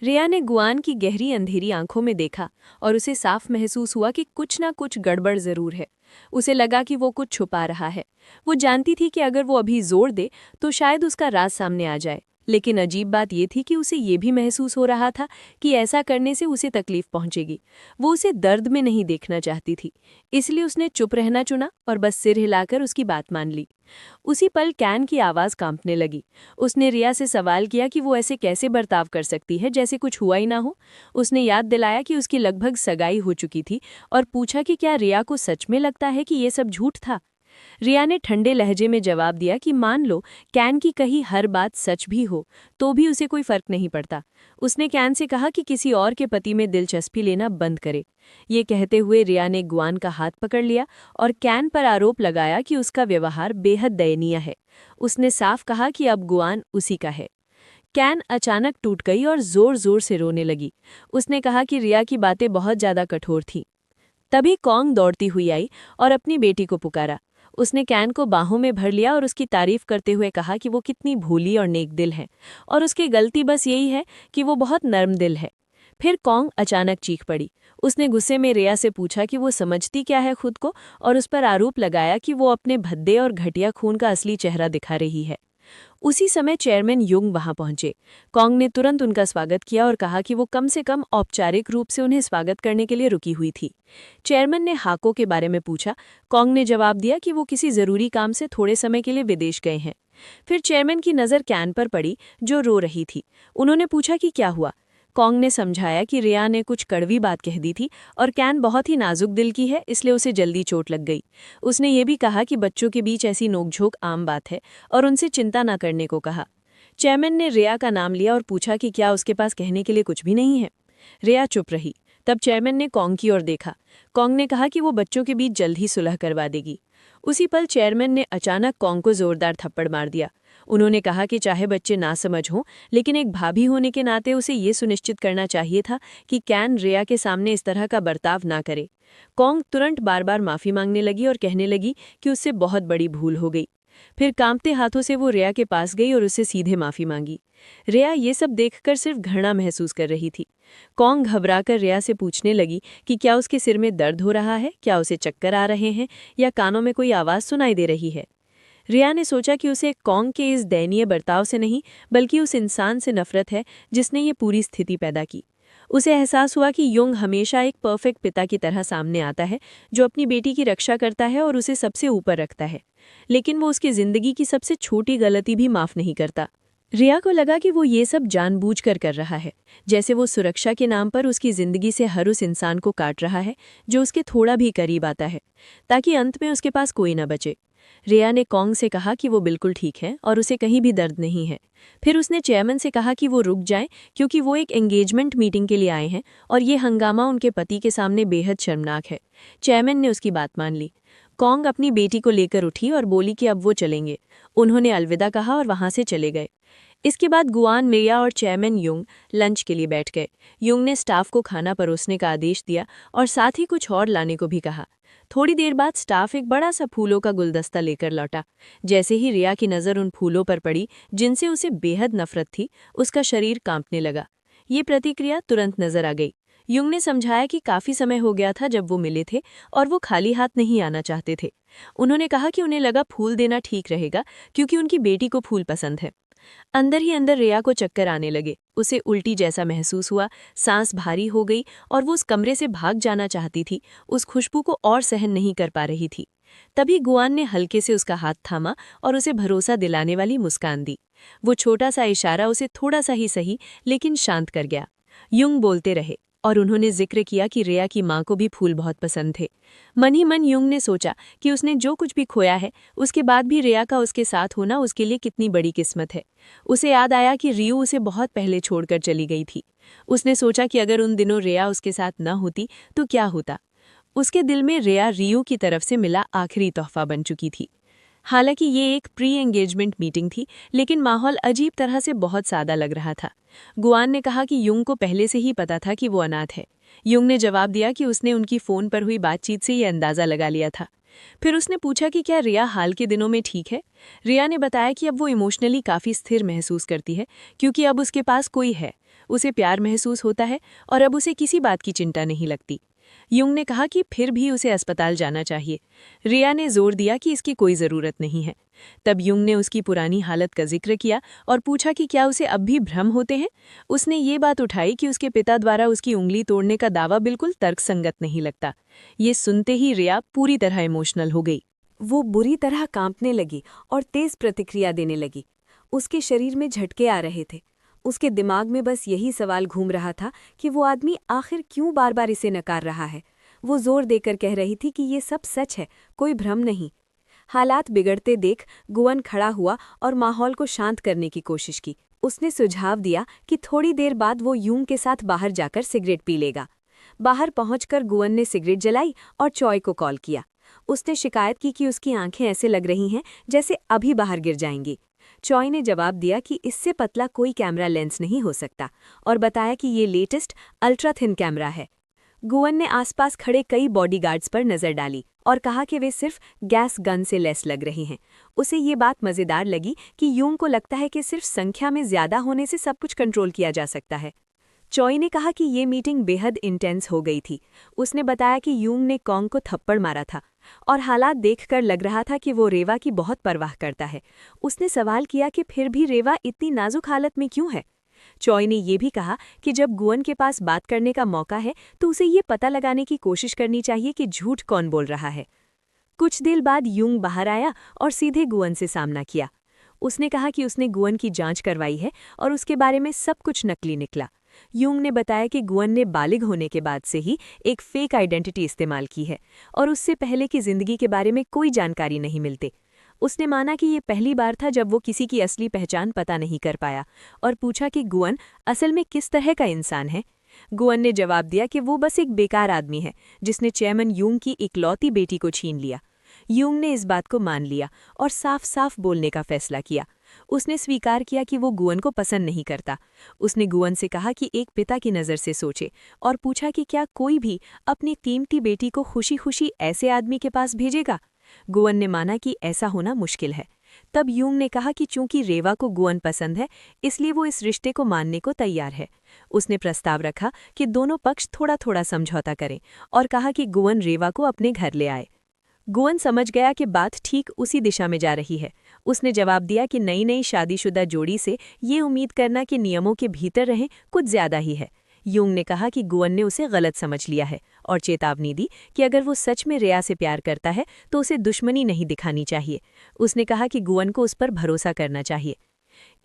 रिया ने गुआन की गहरी अंधेरी आंखों में देखा और उसे साफ महसूस हुआ कि कुछ ना कुछ गड़बड़ जरूर है। उसे लगा कि वो कुछ छुपा रहा है। वो जानती थी कि अगर वो अभी जोर दे तो शायद उसका राज सामने आ जाए, लेकिन अजीब बात ये थी कि उसे ये भी महसूस हो रहा था कि ऐसा करने से उसे तकलीफ पहुंचेगी। वो उसे दर्द में नहीं देखना चाहती थी, इसलिए उसने चुप रहना चुना और बस सिर हिलाकर उसकी बात मान ली। उसी पल कैन की आवाज़ कांपने लगी। उसने रिया से सवाल किया कि वो ऐसे कैसे बर्ताव कर सकती है जैसे कुछ हुआ ही ना हो। उसने याद दिलाया कि उसकी लगभग सगाई हो चुकी थी और पूछा कि क्या रिया को सच में लगता है कि ये सब झूठ था। रिया ने ठंडे लहजे में जवाब दिया कि मान लो कैन की कही हर बात सच भी हो तो भी उसे कोई फर्क नहीं पड़ता। उसने कैन से कहा कि किसी और के पति में दिलचस्पी लेना बंद करे। ये कहते हुए रिया ने गुआन का हाथ पकड़ लिया और कैन पर आरोप लगाया कि उसका व्यवहार बेहद दयनीय है। उसने साफ कहा कि अब गुआन उसी का है। कैन अचानक टूट गई और जोर जोर से रोने लगी। उसने कहा कि रिया की बातें बहुत ज्यादा कठोर थीं। तभी कॉन्ग दौड़ती हुई आई और अपनी बेटी को पुकारा। उसने कैन को बाहों में भर लिया और उसकी तारीफ करते हुए कहा कि वो कितनी भोली और नेक दिल है और उसकी गलती बस यही है कि वो बहुत नर्म दिल है। फिर कॉन्ग अचानक चीख पड़ी। उसने गुस्से में रिया से पूछा कि वो समझती क्या है खुद को और उस पर आरोप लगाया कि वो अपने भद्दे और घटिया खून का असली चेहरा दिखा रही है। उसी समय चेयरमैन युंग वहां पहुंचे। कॉन्ग ने तुरंत उनका स्वागत किया और कहा कि वो कम से कम औपचारिक रूप से उन्हें स्वागत करने के लिए रुकी हुई थी। चेयरमैन ने हाको के बारे में पूछा। कॉन्ग ने जवाब दिया कि वो किसी जरूरी काम से थोड़े समय के लिए विदेश गए हैं। फिर चेयरमैन की नज़र कैन पर पड़ी जो रो रही थी। उन्होंने पूछा कि क्या हुआ। कॉन्ग ने समझाया कि रिया ने कुछ कड़वी बात कह दी थी और कैन बहुत ही नाजुक दिल की है, इसलिए उसे जल्दी चोट लग गई। उसने ये भी कहा कि बच्चों के बीच ऐसी नोकझोंक आम बात है और उनसे चिंता न करने को कहा। चेयरमैन ने रिया का नाम लिया और पूछा कि क्या उसके पास कहने के लिए कुछ भी नहीं है। रिया चुप रही। तब चेयरमैन ने कॉन्ग की ओर देखा। कॉन्ग ने कहा कि वो बच्चों के बीच जल्द ही सुलह करवा देगी। उसी पल चेयरमैन ने अचानक कॉन्ग को जोरदार थप्पड़ मार दिया। उन्होंने कहा कि चाहे बच्चे ना समझ हों, लेकिन एक भाभी होने के नाते उसे ये सुनिश्चित करना चाहिए था कि कैन रिया के सामने इस तरह का बर्ताव ना करे। कॉन्ग तुरंत बार बार माफ़ी मांगने लगी और कहने लगी कि उससे बहुत बड़ी भूल हो गई। फिर कांपते हाथों से वो रिया के पास गई और उससे सीधे माफ़ी मांगी। रिया ये सब देखकर सिर्फ घृणा महसूस कर रही थी। कॉन्ग घबराकर रिया से पूछने लगी कि क्या उसके सिर में दर्द हो रहा है, क्या उसे चक्कर आ रहे हैं या कानों में कोई आवाज़ सुनाई दे रही है। रिया ने सोचा कि उसे कॉन्ग के इस दयनीय बर्ताव से नहीं बल्कि उस इंसान से नफरत है जिसने ये पूरी स्थिति पैदा की। उसे एहसास हुआ कि युंग हमेशा एक परफेक्ट पिता की तरह सामने आता है जो अपनी बेटी की रक्षा करता है और उसे सबसे ऊपर रखता है, लेकिन वो उसकी जिंदगी की सबसे छोटी गलती भी माफ नहीं करता। रिया को लगा कि वो ये सब जानबूझकर कर रहा है, जैसे वो सुरक्षा के नाम पर उसकी जिंदगी से हर उस इंसान को काट रहा है जो उसके थोड़ा भी करीब आता है, ताकि अंत में उसके पास कोई न बचे। रिया ने कॉन्ग से कहा कि वो बिल्कुल ठीक है और उसे कहीं भी दर्द नहीं है। फिर उसने चेयरमैन से कहा कि वो रुक जाएं क्योंकि वो एक एंगेजमेंट मीटिंग के लिए आए हैं और ये हंगामा उनके पति के सामने बेहद शर्मनाक है। चेयरमैन ने उसकी बात मान ली। कॉन्ग अपनी बेटी को लेकर उठी और बोली कि अब वो चलेंगे। उन्होंने अलविदा कहा और वहां से चले गए। इसके बाद गुआन मेया और चेयरमैन युंग लंच के लिए बैठ गए। युंग ने स्टाफ को खाना परोसने का आदेश दिया और साथ ही कुछ और लाने को भी कहा। थोड़ी देर बाद स्टाफ एक बड़ा सा फूलों का गुलदस्ता लेकर लौटा। जैसे ही रिया की नज़र उन फूलों पर पड़ी जिनसे उसे बेहद नफरत थी, उसका शरीर कांपने लगा। ये प्रतिक्रिया तुरंत नजर आ गई। युंग ने समझाया कि काफी समय हो गया था जब वो मिले थे और वो खाली हाथ नहीं आना चाहते थे। उन्होंने कहा कि उन्हें लगा फूल देना ठीक रहेगा क्योंकि उनकी बेटी को फूल पसंद है। अंदर ही अंदर रिया को चक्कर आने लगे। उसे उल्टी जैसा महसूस हुआ, सांस भारी हो गई और वो उस कमरे से भाग जाना चाहती थी। उस खुशबू को और सहन नहीं कर पा रही थी। तभी गुआन ने हल्के से उसका हाथ थामा और उसे भरोसा दिलाने वाली मुस्कान दी। वो छोटा सा इशारा उसे थोड़ा सा ही सही लेकिन शांत कर गया। युंग बोलते रहे और उन्होंने जिक्र किया कि रिया की माँ को भी फूल बहुत पसंद थे। मन ही मन युंग ने सोचा कि उसने जो कुछ भी खोया है उसके बाद भी रिया का उसके साथ होना उसके लिए कितनी बड़ी किस्मत है। उसे याद आया कि रियू उसे बहुत पहले छोड़कर चली गई थी। उसने सोचा कि अगर उन दिनों रिया उसके साथ न होती तो क्या होता। उसके दिल में रिया रियू की तरफ से मिला आखिरी तोहफा बन चुकी थी। हालांकि ये एक प्री एंगेजमेंट मीटिंग थी, लेकिन माहौल अजीब तरह से बहुत सादा लग रहा था। गुआन ने कहा कि युंग को पहले से ही पता था कि वो अनाथ है। युंग ने जवाब दिया कि उसने उनकी फ़ोन पर हुई बातचीत से ये अंदाज़ा लगा लिया था। फिर उसने पूछा कि क्या रिया हाल के दिनों में ठीक है। रिया ने बताया कि अब वो इमोशनली काफ़ी स्थिर महसूस करती है क्योंकि अब उसके पास कोई है, उसे प्यार महसूस होता है और अब उसे किसी बात की चिंता नहीं लगती। युंग ने कहा कि फिर भी उसे अस्पताल जाना चाहिए। रिया ने जोर दिया कि इसकी कोई ज़रूरत नहीं है। तब युंग ने उसकी पुरानी हालत का जिक्र किया और पूछा कि क्या उसे अब भी भ्रम होते हैं। उसने ये बात उठाई कि उसके पिता द्वारा उसकी उंगली तोड़ने का दावा बिल्कुल तर्कसंगत नहीं लगता। ये सुनते ही रिया पूरी तरह इमोशनल हो गई। वो बुरी तरह कांपने लगी और तेज प्रतिक्रिया देने लगी। उसके शरीर में झटके आ रहे थे। उसके दिमाग में बस यही सवाल घूम रहा था कि वो आदमी आखिर क्यों बार बार इसे नकार रहा है। वो जोर देकर कह रही थी कि ये सब सच है, कोई भ्रम नहीं। हालात बिगड़ते देख गुवन खड़ा हुआ और माहौल को शांत करने की कोशिश की। उसने सुझाव दिया कि थोड़ी देर बाद वो यूंग के साथ बाहर जाकर सिगरेट पी लेगा। बाहर पहुंचकर गुवन ने सिगरेट जलाई और चॉय को कॉल किया। उसने शिकायत की कि उसकी आंखें ऐसे लग रही हैं जैसे अभी बाहर गिर जाएंगी। चॉय ने जवाब दिया कि इससे पतला कोई कैमरा लेंस नहीं हो सकता और बताया कि ये लेटेस्ट अल्ट्रा थिन कैमरा है। गुवन ने आसपास खड़े कई बॉडीगार्ड्स पर नजर डाली और कहा कि वे सिर्फ गैस गन से लैस लग रहे हैं। उसे ये बात मजेदार लगी कि यूंग को लगता है कि सिर्फ संख्या में ज्यादा होने से सब कुछ कंट्रोल किया जा सकता है। चॉय ने कहा कि ये मीटिंग बेहद इंटेंस हो गई थी। उसने बताया कि यूंग ने कॉन्ग को थप्पड़ मारा था और हालात देखकर लग रहा था कि वो रेवा की बहुत परवाह करता है। उसने सवाल किया कि फिर भी रेवा इतनी नाजुक हालत में क्यों है। चॉय ने यह भी कहा कि जब गुवन के पास बात करने का मौका है तो उसे ये पता लगाने की कोशिश करनी चाहिए कि झूठ कौन बोल रहा है। कुछ देर बाद यूंग बाहर आया और सीधे गुवन से सामना किया। उसने कहा कि उसने गुवन की जांच करवाई है और उसके बारे में सब कुछ नकली निकला। यूंग ने बताया कि गुवन ने बालिग होने के बाद से ही एक फेक आइडेंटिटी इस्तेमाल की है और उससे पहले की जिंदगी के बारे में कोई जानकारी नहीं मिलती। उसने माना कि ये पहली बार था जब वो किसी की असली पहचान पता नहीं कर पाया और पूछा कि गुवन असल में किस तरह का इंसान है। गुवन ने जवाब दिया कि वो बस एक बेकार आदमी है जिसने चेयरमैन यूंग की इकलौती बेटी को छीन लिया। यूंग ने इस बात को मान लिया और साफ साफ बोलने का फैसला किया। उसने स्वीकार किया कि वो गुवन को पसंद नहीं करता। उसने गुवन से कहा कि एक पिता की नज़र से सोचे और पूछा कि क्या कोई भी अपनी कीमती बेटी को खुशी खुशी ऐसे आदमी के पास भेजेगा। गुवन ने माना कि ऐसा होना मुश्किल है। तब यूंग ने कहा कि चूंकि रेवा को गुवन पसंद है इसलिए वो इस रिश्ते को मानने को तैयार है। उसने प्रस्ताव रखा कि दोनों पक्ष थोड़ा थोड़ा समझौता करें और कहा कि गुवन रेवा को अपने घर ले आए। गुवन समझ गया कि बात ठीक उसी दिशा में जा रही है। उसने जवाब दिया कि नई नई शादीशुदा जोड़ी से ये उम्मीद करना कि नियमों के भीतर रहें कुछ ज्यादा ही है। यूंग ने कहा कि गुवन ने उसे गलत समझ लिया है और चेतावनी दी कि अगर वो सच में रेया से प्यार करता है तो उसे दुश्मनी नहीं दिखानी चाहिए। उसने कहा कि गुवन को उस पर भरोसा करना चाहिए।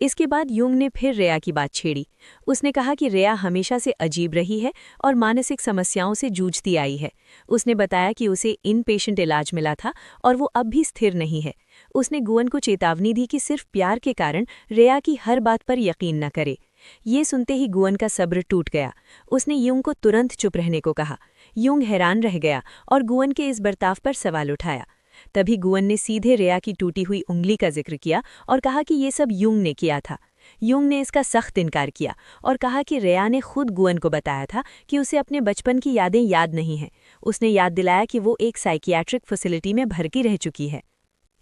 इसके बाद यूंग ने फिर रेया की बात छेड़ी। उसने कहा कि रेया हमेशा से अजीब रही है और मानसिक समस्याओं से जूझती आई है। उसने बताया कि उसे इनपेशेंट इलाज मिला था और वो अब भी स्थिर नहीं है। उसने गुवन को चेतावनी दी कि सिर्फ प्यार के कारण रेया की हर बात पर यकीन न करे। ये सुनते ही गुवन का सब्र टूट गया। उसने यूंग को तुरंत चुप रहने को कहा। यूंग हैरान रह गया और गुवन के इस बर्ताव पर सवाल उठाया। तभी गुवन ने सीधे रेया की टूटी हुई उंगली का जिक्र किया और कहा कि ये सब यूंग ने किया था। यूंग ने इसका सख्त इनकार किया और कहा कि रेया ने खुद गुवन को बताया था कि उसे अपने बचपन की यादें याद नहीं हैं। उसने याद दिलाया कि वो एक साइकियाट्रिक फैसिलिटी में भर्ती रह चुकी है।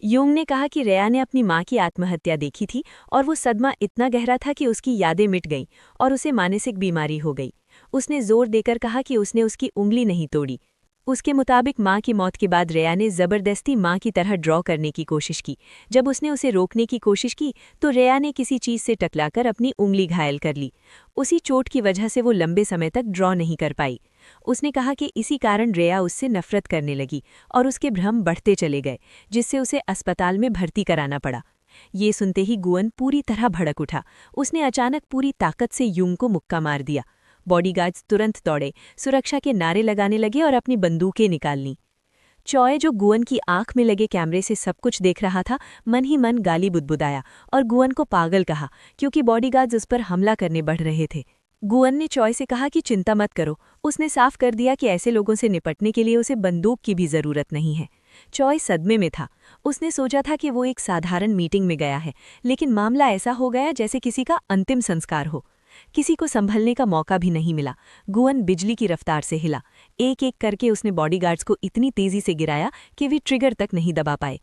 यूंग ने कहा कि रेया ने अपनी मां की आत्महत्या देखी थी और वो सदमा इतना गहरा था कि उसकी यादें मिट गईं और उसे मानसिक बीमारी हो गई। उसने जोर देकर कहा कि उसने उसकी उंगली नहीं तोड़ी। उसके मुताबिक मां की मौत के बाद रेया ने जबरदस्ती मां की तरह ड्रॉ करने की कोशिश की। जब उसने उसे रोकने की कोशिश की तो रेया ने किसी चीज से टकराकर अपनी उंगली घायल कर ली। उसी चोट की वजह से वो लंबे समय तक ड्रॉ नहीं कर पाई। उसने कहा कि इसी कारण रेया उससे नफरत करने लगी और उसके भ्रम बढ़ते चले गए, जिससे उसे अस्पताल में भर्ती कराना पड़ा। ये सुनते ही गुवन पूरी तरह भड़क उठा। उसने अचानक पूरी ताकत से यूंग को मुक्का मार दिया। बॉडीगार्ड्स तुरंत दौड़े, सुरक्षा के नारे लगाने लगे और अपनी बंदूकें निकाल लीं। चॉय, जो गुवन की आंख में लगे कैमरे से सब कुछ देख रहा था, मन ही मन गाली बुदबुदाया और गुवन को पागल कहा क्योंकि बॉडीगार्ड्स उस पर हमला करने बढ़ रहे थे। गुवन ने चॉय से कहा कि चिंता मत करो। उसने साफ कर दिया कि ऐसे लोगों से निपटने के लिए उसे बंदूक की भी जरूरत नहीं है। चॉय सदमे में था। उसने सोचा था कि वो एक साधारण मीटिंग में गया है, लेकिन मामला ऐसा हो गया जैसे किसी का अंतिम संस्कार हो। किसी को संभलने का मौका भी नहीं मिला। गुवन बिजली की रफ्तार से हिला। एक एक करके उसने बॉडीगार्ड्स को इतनी तेजी से गिराया कि वे ट्रिगर तक नहीं दबा पाए।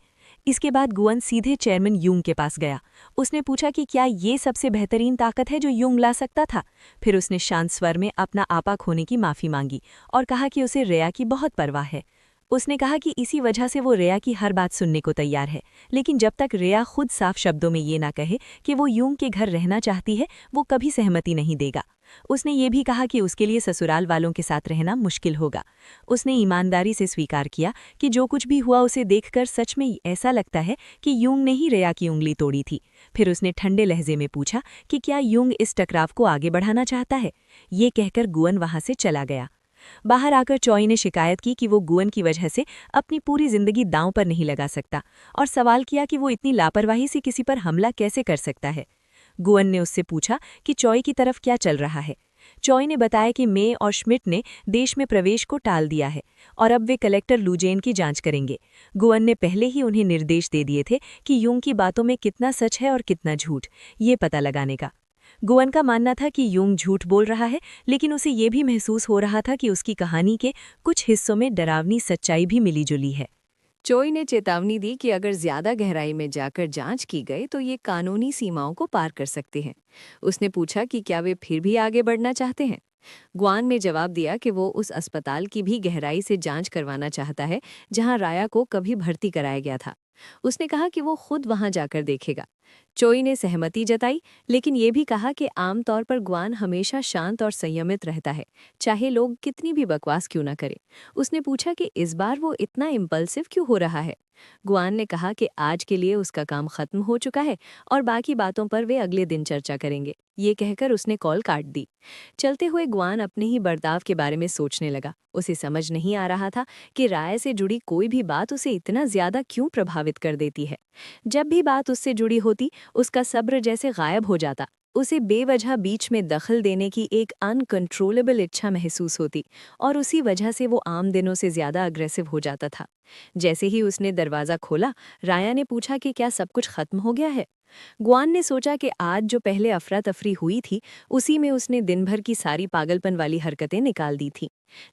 इसके बाद गुवन सीधे चेयरमैन यूंग के पास गया। उसने पूछा कि क्या ये सबसे बेहतरीन ताकत है जो यूंग ला सकता था। फिर उसने शांत स्वर में अपना आपा खोने की माफी मांगी और कहा कि उसे रेया की बहुत परवाह है। उसने कहा कि इसी वजह से वो रेया की हर बात सुनने को तैयार है, लेकिन जब तक रेया खुद साफ शब्दों में ये ना कहे कि वो यूंग के घर रहना चाहती है, वो कभी सहमति नहीं देगा। उसने ये भी कहा कि उसके लिए ससुराल वालों के साथ रहना मुश्किल होगा। उसने ईमानदारी से स्वीकार किया कि जो कुछ भी हुआ उसे देखकर सच में ऐसा लगता है कि यूंग ने ही रेया की उंगली तोड़ी थी। फिर उसने ठंडे लहजे में पूछा कि क्या यूंग इस टकराव को आगे बढ़ाना चाहता है। ये कहकर गुवन वहां से चला गया। बाहर आकर चॉय ने शिकायत की कि वो गुअन की वजह से अपनी पूरी जिंदगी दांव पर नहीं लगा सकता और सवाल किया कि वो इतनी लापरवाही से किसी पर हमला कैसे कर सकता है। गुअन ने उससे पूछा कि चॉय की तरफ क्या चल रहा है। चॉय ने बताया कि मे और श्मिट ने देश में प्रवेश को टाल दिया है और अब वे कलेक्टर लूजेन की जांच करेंगे। गुअन ने पहले ही उन्हें निर्देश दे दिए थे कि यूंग की बातों में कितना सच है और कितना झूठ, ये पता लगाने का। गुअन का मानना था कि यूंग झूठ बोल रहा है, लेकिन उसे ये भी महसूस हो रहा था कि उसकी कहानी के कुछ हिस्सों में डरावनी सच्चाई भी मिली-जुली है। चोई ने चेतावनी दी कि अगर ज्यादा गहराई में जाकर जांच की गई तो ये कानूनी सीमाओं को पार कर सकते हैं। उसने पूछा कि क्या वे फिर भी आगे बढ़ना चाहते हैं। ग्वान ने जवाब दिया कि वो उस अस्पताल की भी गहराई से जांच करवाना चाहता है जहां राया को कभी भर्ती कराया गया था। उसने कहा कि वो खुद वहां जाकर देखेगा। चोई ने सहमति जताई, लेकिन ये भी कहा कि आमतौर पर ग्वान हमेशा शांत और संयमित रहता है, चाहे लोग कितनी भी बकवास क्यों ना करें। उसने पूछा कि इस बार वो इतना इम्पल्सिव क्यों हो रहा है। ग्वान ने कहा कि आज के लिए उसका काम खत्म हो चुका है और बाकी बातों पर वे अगले दिन चर्चा करेंगे। ये कहकर उसने कॉल काट दी। चलते हुए ग्वान अपने ही बर्ताव के बारे में सोचने लगा। उसे समझ नहीं आ रहा था कि राय से जुड़ी कोई भी बात उसे इतना ज्यादा क्यों प्रभावित कर देती है। जब भी बात उससे जुड़ी होती, उसका सब्र जैसे गायब हो जाता। उसे बेवजह बीच में दखल देने की एक अनकंट्रोलेबल इच्छा महसूस होती और उसी वजह से वो आम दिनों से ज्यादा अग्रेसिव हो जाता था। जैसे ही उसने दरवाज़ा खोला, राया ने पूछा कि क्या सब कुछ खत्म हो गया है। ग्वान ने सोचा कि आज जो पहले अफरा तफरी हुई थी, उसी में उसने दिन भर की सारी पागलपन वाली हरकतें निकाल दी थीं।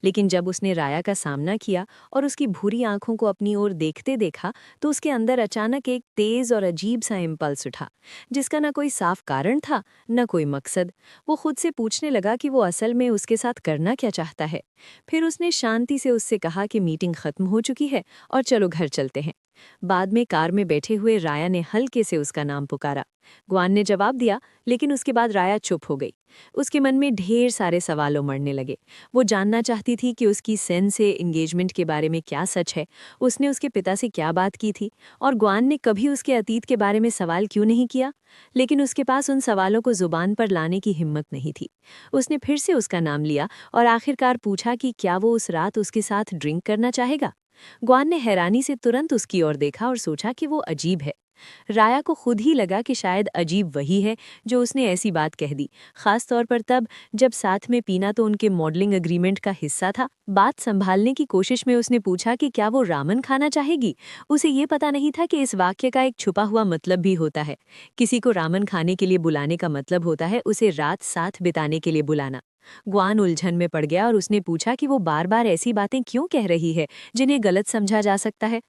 लेकिन जब उसने राया का सामना किया और उसकी भूरी आंखों को अपनी ओर देखते देखा, तो उसके अंदर अचानक एक तेज और अजीब सा इम्पल्स उठा, जिसका न कोई साफ कारण था, न कोई मकसद। वो खुद से पूछने लगा कि वो असल में उसके साथ करना क्या चाहता है। फिर उसने शांति से उससे कहा कि मीटिंग खत्म हो चुकी है और चलो घर चलते हैं। बाद में कार में बैठे हुए राया ने हल्के से उसका नाम पुकारा। ग्वान ने जवाब दिया, लेकिन उसके बाद राया चुप हो गई। उसके मन में ढेर सारे सवाल उमड़ने लगे। वो जानना चाहती थी कि उसकी सेन से एंगेजमेंट के बारे में क्या सच है, उसने उसके पिता से क्या बात की थी, और ग्वान ने कभी उसके अतीत के बारे में सवाल क्यों नहीं किया। लेकिन उसके पास उन सवालों को जुबान पर लाने की हिम्मत नहीं थी। उसने फिर से उसका नाम लिया और आखिरकार पूछा कि क्या वो उस रात उसके साथ ड्रिंक करना चाहेगा। ग्वान ने हैरानी से तुरंत उसकी ओर देखा और सोचा कि वो अजीब है। राया को खुद ही लगा कि शायद अजीब वही है जो उसने ऐसी बात कह दी, खास तौर पर तब जब साथ में पीना तो उनके मॉडलिंग एग्रीमेंट का हिस्सा था। बात संभालने की कोशिश में उसने पूछा कि क्या वो रामन खाना चाहेगी। उसे ये पता नहीं था कि इस वाक्य का एक छुपा हुआ मतलब भी होता है। किसी को रामन खाने के लिए बुलाने का मतलब होता है उसे रात साथ बिताने के लिए बुलाना। ग्वान उलझन में पड़ गया और उसने पूछा कि वो बार बार ऐसी बातें क्यों कह रही है जिन्हें गलत समझा जा सकता है।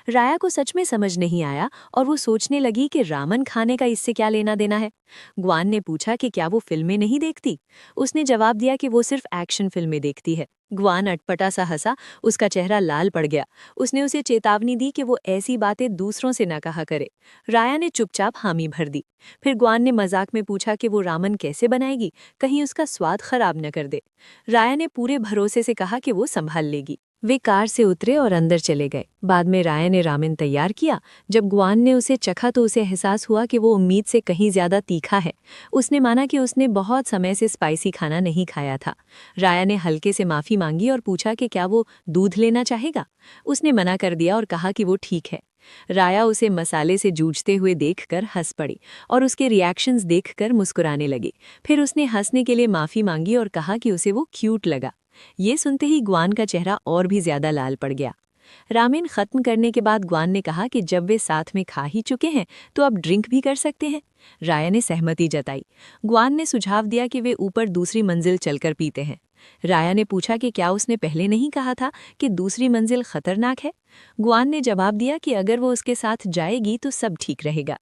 राया को सच में समझ नहीं आया और वो सोचने लगी कि रामन खाने का इससे क्या लेना देना है। ग्वान ने पूछा कि क्या वो फिल्में नहीं देखती। उसने जवाब दिया कि वो सिर्फ एक्शन फिल्में देखती है। ग्वान अटपटा सा हंसा, उसका चेहरा लाल पड़ गया। उसने उसे चेतावनी दी कि वो ऐसी बातें दूसरों से न कहा करे। राया ने चुपचाप हामी भर दी। फिर ग्वान ने मजाक में पूछा कि वो रामन कैसे बनाएगी, कहीं उसका स्वाद खराब न कर दे। राया ने पूरे भरोसे से कहा कि वो संभाल लेगी। वे कार से उतरे और अंदर चले गए। बाद में राया ने रामेन तैयार किया। जब ग्वान ने उसे चखा तो उसे एहसास हुआ कि वो उम्मीद से कहीं ज्यादा तीखा है। उसने माना कि उसने बहुत समय से स्पाइसी खाना नहीं खाया था। राया ने हल्के से माफी मांगी और पूछा कि क्या वो दूध लेना चाहेगा। उसने मना कर दिया और कहा कि वो ठीक है। राया उसे मसाले से जूझते हुए देखकर हंस पड़ी और उसके रिएक्शंस देखकर मुस्कुराने लगी। फिर उसने हंसने के लिए माफी मांगी और कहा कि उसे वो क्यूट लगा। ये सुनते ही ग्वान का चेहरा और भी ज्यादा लाल पड़ गया। रामेन खत्म करने के बाद ग्वान ने कहा कि जब वे साथ में खा ही चुके हैं तो अब ड्रिंक भी कर सकते हैं। राया ने सहमति जताई। ग्वान ने सुझाव दिया कि वे ऊपर दूसरी मंजिल चलकर पीते हैं। राया ने पूछा कि क्या उसने पहले नहीं कहा था कि दूसरी मंजिल खतरनाक है। ग्वान ने जवाब दिया कि अगर वो उसके साथ जाएगी तो सब ठीक रहेगा।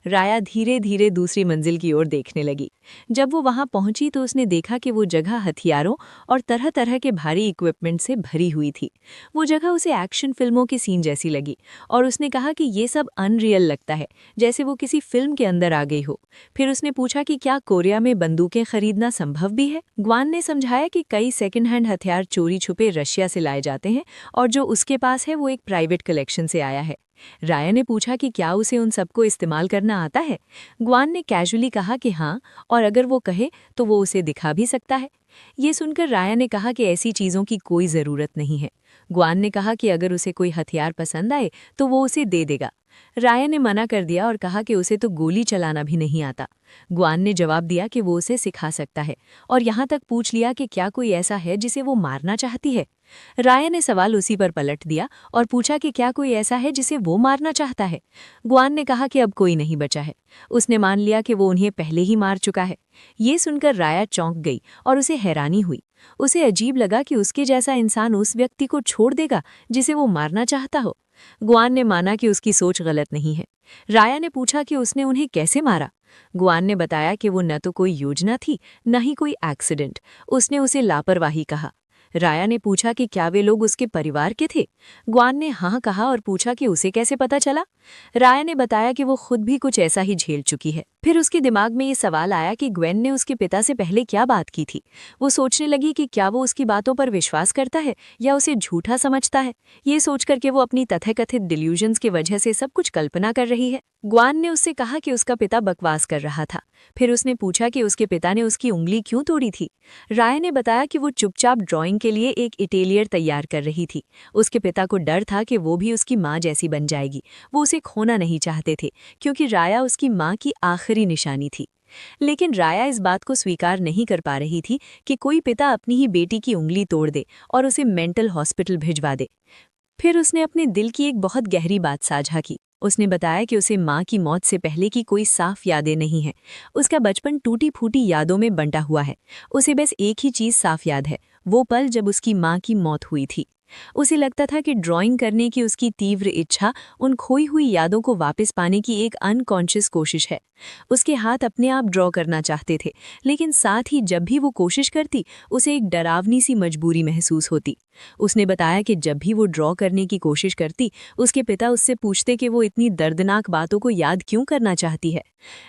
राया धीरे धीरे दूसरी मंजिल की ओर देखने लगी। जब वो वहां पहुंची तो उसने देखा कि वो जगह हथियारों और तरह तरह के भारी इक्विपमेंट से भरी हुई थी। वो जगह उसे एक्शन फिल्मों की सीन जैसी लगी और उसने कहा कि ये सब अनरियल लगता है, जैसे वो किसी फिल्म के अंदर आ गई हो। फिर उसने पूछा कि क्या कोरिया में बंदूकें खरीदना संभव भी है। ग्वान ने समझाया कि कई सेकंड हैंड हथियार चोरी छुपे रशिया से लाए जाते हैं और जो उसके पास है वो एक प्राइवेट कलेक्शन से आया है। राया ने पूछा कि क्या उसे उन सबको इस्तेमाल करना आता है। ग्वान ने कैजुअली कहा कि हाँ, और अगर वो कहे तो वो उसे दिखा भी सकता है। ये सुनकर राया ने कहा कि ऐसी चीज़ों की कोई ज़रूरत नहीं है। गुआन ने कहा कि अगर उसे कोई हथियार पसंद आए तो वो उसे दे देगा। राया ने मना कर दिया और कहा कि उसे तो गोली चलाना भी नहीं आता। गुआन ने जवाब दिया कि वो उसे सिखा सकता है और यहाँ तक पूछ लिया कि क्या कोई ऐसा है जिसे वो मारना चाहती है। राया ने सवाल उसी पर पलट दिया और पूछा कि क्या कोई ऐसा है जिसे वो मारना चाहता है। गुआन ने कहा कि अब कोई नहीं बचा है। उसने मान लिया कि वो उन्हें पहले ही मार चुका है। ये सुनकर राया चौंक गई और उसे हैरानी हुई। उसे अजीब लगा कि उसके जैसा इंसान उस व्यक्ति को छोड़ देगा जिसे वो मारना चाहता हो। गुआन ने माना कि उसकी सोच गलत नहीं है। राया ने पूछा कि उसने उन्हें कैसे मारा। गुआन ने बताया कि वो न तो कोई योजना थी न ही कोई एक्सीडेंट। उसने उसे लापरवाही कहा। राया ने पूछा कि क्या वे लोग उसके परिवार के थे। गुआन ने हाँ कहा और पूछा कि उसे कैसे पता चला। राया ने बताया कि वो खुद भी कुछ ऐसा ही झेल चुकी है। फिर उसके दिमाग में ये सवाल आया कि ग्वेन ने उसके पिता से पहले क्या बात की थी। वो सोचने लगी कि क्या वो उसकी बातों पर विश्वास करता है या उसे झूठा समझता है। ये सोच करके वो अपनी तथाकथित डिल्यूजन्स की वजह से सब कुछ कल्पना कर रही है। गुआन ने उससे कहा कि उसका पिता बकवास कर रहा था। फिर उसने पूछा कि उसके पिता ने उसकी उंगली क्यों तोड़ी थी। राय ने बताया कि वो चुपचाप ड्राइंग के लिए एक इटेलियर तैयार कर रही थी। उसके पिता को डर था कि वो भी उसकी माँ जैसी बन जाएगी। वो उसे खोना नहीं चाहते थे क्योंकि राया उसकी माँ की आखिरी निशानी थी। लेकिन राया इस बात को स्वीकार नहीं कर पा रही थी कि कोई पिता अपनी ही बेटी की उंगली तोड़ दे और उसे मेंटल हॉस्पिटल भिजवा दे। फिर उसने अपने दिल की एक बहुत गहरी बात साझा की। उसने बताया कि उसे माँ की मौत से पहले की कोई साफ यादें नहीं हैं। उसका बचपन टूटी फूटी यादों में बंटा हुआ है। उसे बस एक ही चीज़ साफ याद है, वो पल जब उसकी माँ की मौत हुई थी। उसे लगता था कि ड्राइंग करने की उसकी तीव्र इच्छा उन खोई हुई यादों को वापस पाने की एक अनकॉन्शियस कोशिश है। उसके हाथ अपने आप ड्रॉ करना चाहते थे, लेकिन साथ ही जब भी वो कोशिश करती उसे एक डरावनी सी मजबूरी महसूस होती। उसने बताया कि जब भी वो ड्रॉ करने की कोशिश करती, उसके पिता उससे पूछते कि वो इतनी दर्दनाक बातों को याद क्यों करना चाहती है।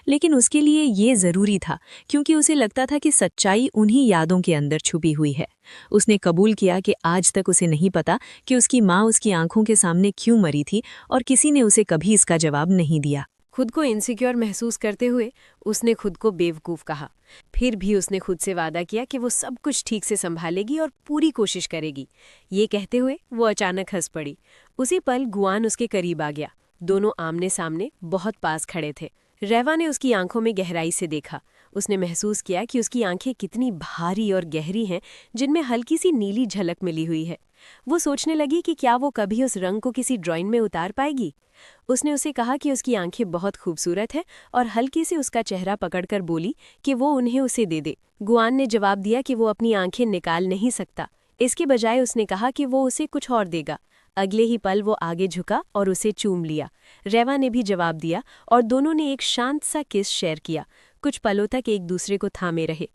लेकिन उसके लिए ये ज़रूरी था क्योंकि उसे लगता था कि सच्चाई उन्हीं यादों के अंदर छुपी हुई है। उसने कबूल किया कि आज तक उसे नहीं पता कि उसकी माँ उसकी आंखों के सामने क्यों मरी थी और किसी ने उसे कभी इसका जवाब नहीं दिया। खुद को इनसिक्योर महसूस करते हुए उसने खुद को बेवकूफ़ कहा। फिर भी उसने खुद से वादा किया कि वो सब कुछ ठीक से संभालेगी और पूरी कोशिश करेगी। ये कहते हुए वो अचानक हंस पड़ी। उसी पल गुआन उसके करीब आ गया। दोनों आमने सामने बहुत पास खड़े थे। रेवा ने उसकी आंखों में गहराई से देखा। उसने महसूस किया कि उसकी आंखें कितनी भारी और गहरी हैं, जिनमें हल्की सी नीली झलक मिली हुई है। वो सोचने लगी कि क्या वो कभी उस रंग को किसी ड्राइंग में उतार पाएगी। उसने उसे कहा कि उसकी आंखें बहुत खूबसूरत हैं और हल्की से उसका चेहरा पकड़कर बोली कि वो उन्हें उसे दे दे। गुआन ने जवाब दिया कि वो अपनी आंखें निकाल नहीं सकता। इसके बजाय उसने कहा कि वो उसे कुछ और देगा। अगले ही पल वो आगे झुका और उसे चूम लिया। रेवा ने भी जवाब दिया और दोनों ने एक शांत सा किस शेयर किया। कुछ पलों तक एक दूसरे को थामे रहे।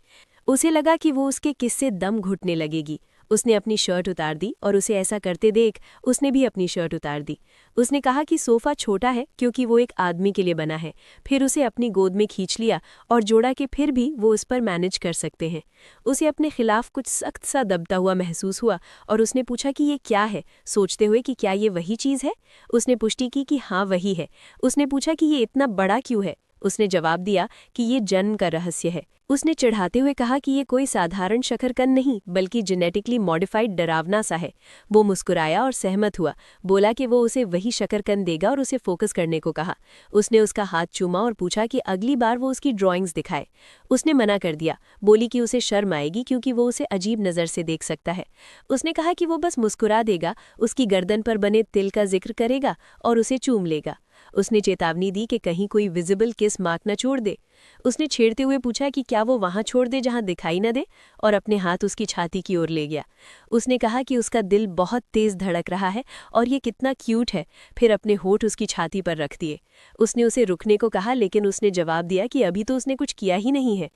उसे लगा कि वो उसके किस से दम घुटने लगेगी। उसने अपनी शर्ट उतार दी और उसे ऐसा करते देख उसने भी अपनी शर्ट उतार दी। उसने कहा कि सोफ़ा छोटा है क्योंकि वो एक आदमी के लिए बना है। फिर उसे अपनी गोद में खींच लिया और जोड़ा कि फिर भी वो उस पर मैनेज कर सकते हैं। उसे अपने खिलाफ कुछ सख्त सा दबता हुआ महसूस हुआ और उसने पूछा कि ये क्या है, सोचते हुए कि क्या ये वही चीज़ है। उसने पुष्टि की कि हाँ वही है। उसने पूछा कि ये इतना बड़ा क्यों है। उसने जवाब दिया कि ये जन्म का रहस्य है। उसने चिढ़ाते हुए कहा कि ये कोई साधारण शकरकंद नहीं बल्कि जेनेटिकली मॉडिफाइड डरावना सा है। वो मुस्कुराया और सहमत हुआ। बोला कि वो उसे वही शकरकंद देगा और उसे फोकस करने को कहा। उसने उसका हाथ चूमा और पूछा कि अगली बार वो उसकी ड्राइंग्स दिखाए। उसने मना कर दिया। बोली कि उसे शर्म आएगी क्योंकि वो उसे अजीब नज़र से देख सकता है। उसने कहा कि वो बस मुस्कुरा देगा, उसकी गर्दन पर बने तिल का जिक्र करेगा और उसे चूम लेगा। उसने चेतावनी दी कि कहीं कोई विजिबल किस मार्क न छोड़ दे। उसने छेड़ते हुए पूछा कि क्या वो वहां छोड़ दे जहां दिखाई न दे, और अपने हाथ उसकी छाती की ओर ले गया। उसने कहा कि उसका दिल बहुत तेज धड़क रहा है और ये कितना क्यूट है। फिर अपने होठ उसकी छाती पर रख दिए। उसने उसे रुकने को कहा लेकिन उसने जवाब दिया कि अभी तो उसने कुछ किया ही नहीं है।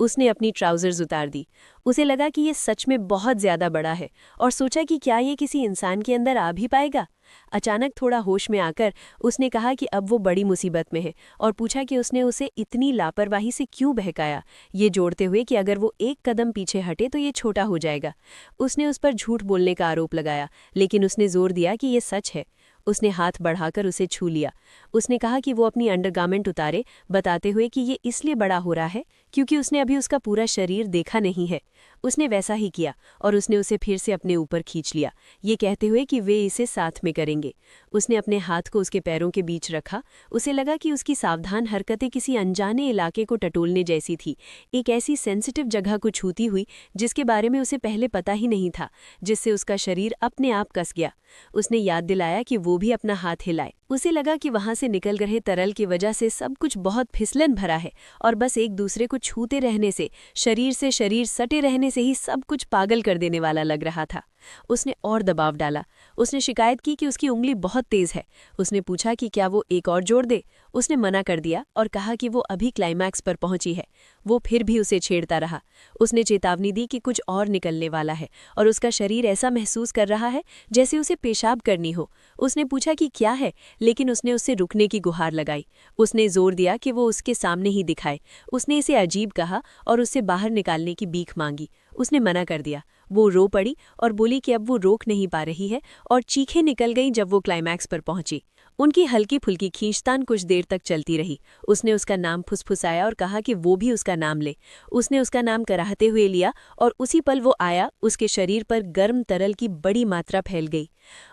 उसने अपनी ट्राउजर्स उतार दी। उसे लगा कि ये सच में बहुत ज़्यादा बड़ा है और सोचा कि क्या ये किसी इंसान के अंदर आ भी पाएगा। अचानक थोड़ा होश में आकर उसने कहा कि अब वो बड़ी मुसीबत में है और पूछा कि उसने उसे इतनी लापरवाही से क्यों बहकाया, ये जोड़ते हुए कि अगर वो एक कदम पीछे हटे तो ये छोटा हो जाएगा। उसने उस पर झूठ बोलने का आरोप लगाया लेकिन उसने जोर दिया कि ये सच है। उसने हाथ बढ़ाकर उसे छू लिया। उसने कहा कि वो अपनी अंडरगारमेंट उतारे, बताते हुए कि ये इसलिए बड़ा हो रहा है क्योंकि उसने अभी उसका पूरा शरीर देखा नहीं है। उसने वैसा ही किया और उसने उसे फिर से अपने ऊपर खींच लिया, ये कहते हुए कि वे इसे साथ में करेंगे। उसने अपने हाथ को उसके पैरों के बीच रखा। उसे लगा कि उसकी सावधान हरकतें किसी अनजाने इलाके को टटोलने जैसी थी, एक ऐसी सेंसिटिव जगह को छूती हुई जिसके बारे में उसे पहले पता ही नहीं था, जिससे उसका शरीर अपने आप कस गया। उसने याद दिलाया कि वो भी अपना हाथ हिलाए। उसे लगा कि वहां से निकल रहे तरल की वजह से सब कुछ बहुत फिसलन भरा है और बस एक दूसरे को छूते रहने से शरीर सटे रहने से ही सब कुछ पागल कर देने वाला लग रहा था। उसने और दबाव डाला। उसने शिकायत की कि उसकी उंगली बहुत तेज है। उसने पूछा कि क्या वो एक और जोड़ दे। उसने मना कर दिया और कहा कि वो अभी क्लाइमैक्स पर पहुंची है। वो फिर भी उसे छेड़ता रहा। उसने चेतावनी दी कि कुछ और निकलने वाला है और उसका शरीर ऐसा महसूस कर रहा है जैसे उसे पेशाब करनी हो। उसने पूछा कि क्या है, लेकिन उसने उससे रुकने की गुहार लगाई। उसने जोर दिया कि वो उसके सामने ही दिखाए। उसने इसे अजीब कहा और उससे बाहर निकालने की भीख मांगी। उसने मना कर दिया। वो रो पड़ी और बोली कि अब वो रोक नहीं पा रही है और चीखें निकल गईं जब वो क्लाइमैक्स पर पहुंची। उनकी हल्की फुल्की खींचतान कुछ देर तक चलती रही। उसने उसका नाम फुसफुसाया और कहा कि वो भी उसका नाम ले। उसने उसका नाम कराहते हुए लिया और उसी पल वो आया। उसके शरीर पर गर्म तरल की बड़ी मात्रा फैल गई।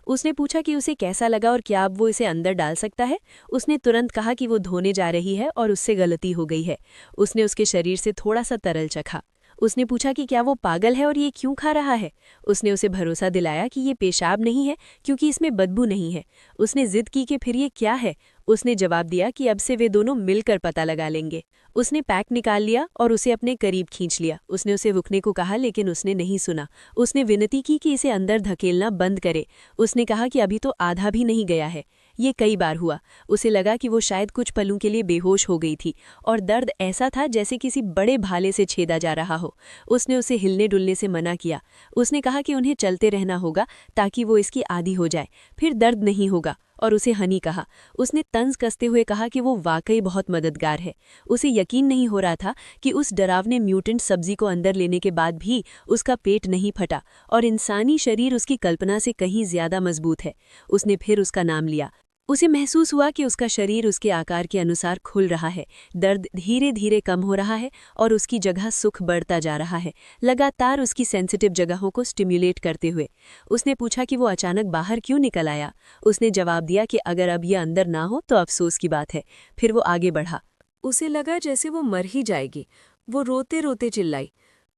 उसने पूछा कि उसे कैसा लगा और क्या अब वो इसे अंदर डाल सकता है। उसने तुरंत कहा कि वो धोने जा रही है और उससे गलती हो गई है। उसने उसके शरीर से थोड़ा सा तरल चखा। उसने पूछा कि क्या वो पागल है और ये क्यों खा रहा है। उसने उसे भरोसा दिलाया कि ये पेशाब नहीं है क्योंकि इसमें बदबू नहीं है। उसने जिद की कि फिर ये क्या है। उसने जवाब दिया कि अब से वे दोनों मिलकर पता लगा लेंगे। उसने पैक निकाल लिया और उसे अपने करीब खींच लिया। उसने उसे रुकने को कहा लेकिन उसने नहीं सुना। उसने विनती की कि इसे अंदर धकेलना बंद करे। उसने कहा कि अभी तो आधा भी नहीं गया है। ये कई बार हुआ। उसे लगा कि वो शायद कुछ पलों के लिए बेहोश हो गई थी और दर्द ऐसा था जैसे किसी बड़े भाले से छेदा जा रहा हो। उसने उसे हिलने डुलने से मना किया। उसने कहा कि उन्हें चलते रहना होगा ताकि वो इसकी आदी हो जाए, फिर दर्द नहीं होगा। और उसे हनी कहा। उसने तंज कसते हुए कहा कि वो वाकई बहुत मददगार है। उसे यकीन नहीं हो रहा था कि उस डरावने म्यूटेंट सब्जी को अंदर लेने के बाद भी उसका पेट नहीं फटा और इंसानी शरीर उसकी कल्पना से कहीं ज्यादा मजबूत है। उसने फिर उसका नाम लिया। उसे महसूस हुआ कि उसका शरीर उसके आकार के अनुसार खुल रहा है। दर्द धीरे धीरे कम हो रहा है और उसकी जगह सुख बढ़ता जा रहा है, लगातार उसकी सेंसिटिव जगहों को स्टिम्युलेट करते हुए। उसने पूछा कि वो अचानक बाहर क्यों निकल आया। उसने जवाब दिया कि अगर अब ये अंदर ना हो तो अफसोस की बात है। फिर वो आगे बढ़ा। उसे लगा जैसे वो मर ही जाएगी। वो रोते रोते चिल्लाई।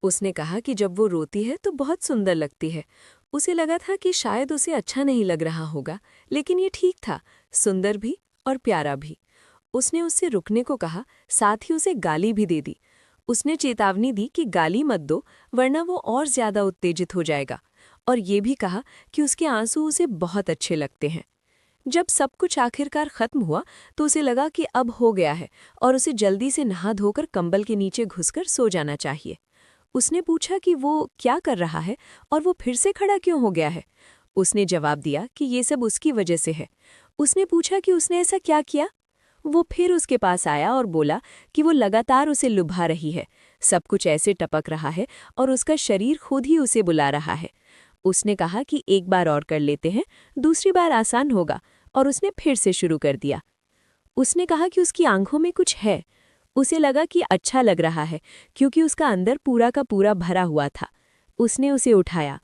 उसने कहा कि जब वो रोती है तो बहुत सुंदर लगती है। उसे लगा था कि शायद उसे अच्छा नहीं लग रहा होगा, लेकिन ये ठीक था, सुंदर भी और प्यारा भी। उसने उससे रुकने को कहा, साथ ही उसे गाली भी दे दी। उसने चेतावनी दी कि गाली मत दो वरना वो और ज्यादा उत्तेजित हो जाएगा, और ये भी कहा कि उसके आंसू उसे बहुत अच्छे लगते हैं। जब सब कुछ आखिरकार खत्म हुआ तो उसे लगा कि अब हो गया है और उसे जल्दी से नहा धोकर कंबल के नीचे घुसकर सो जाना चाहिए। उसने पूछा कि वो क्या कर रहा है और वो फिर से खड़ा क्यों हो गया है। उसने जवाब दिया कि ये सब उसकी वजह से है। उसने पूछा कि उसने ऐसा क्या किया। वो फिर उसके पास आया और बोला कि वो लगातार उसे लुभा रही है, सब कुछ ऐसे टपक रहा है और उसका शरीर खुद ही उसे बुला रहा है। उसने कहा कि एक बार और कर लेते हैं, दूसरी बार आसान होगा, और उसने फिर से शुरू कर दिया। उसने कहा कि उसकी आंखों में कुछ है। उसे लगा कि अच्छा लग रहा है क्योंकि उसका अंदर पूरा का पूरा भरा हुआ था। उसने उसे उठाया।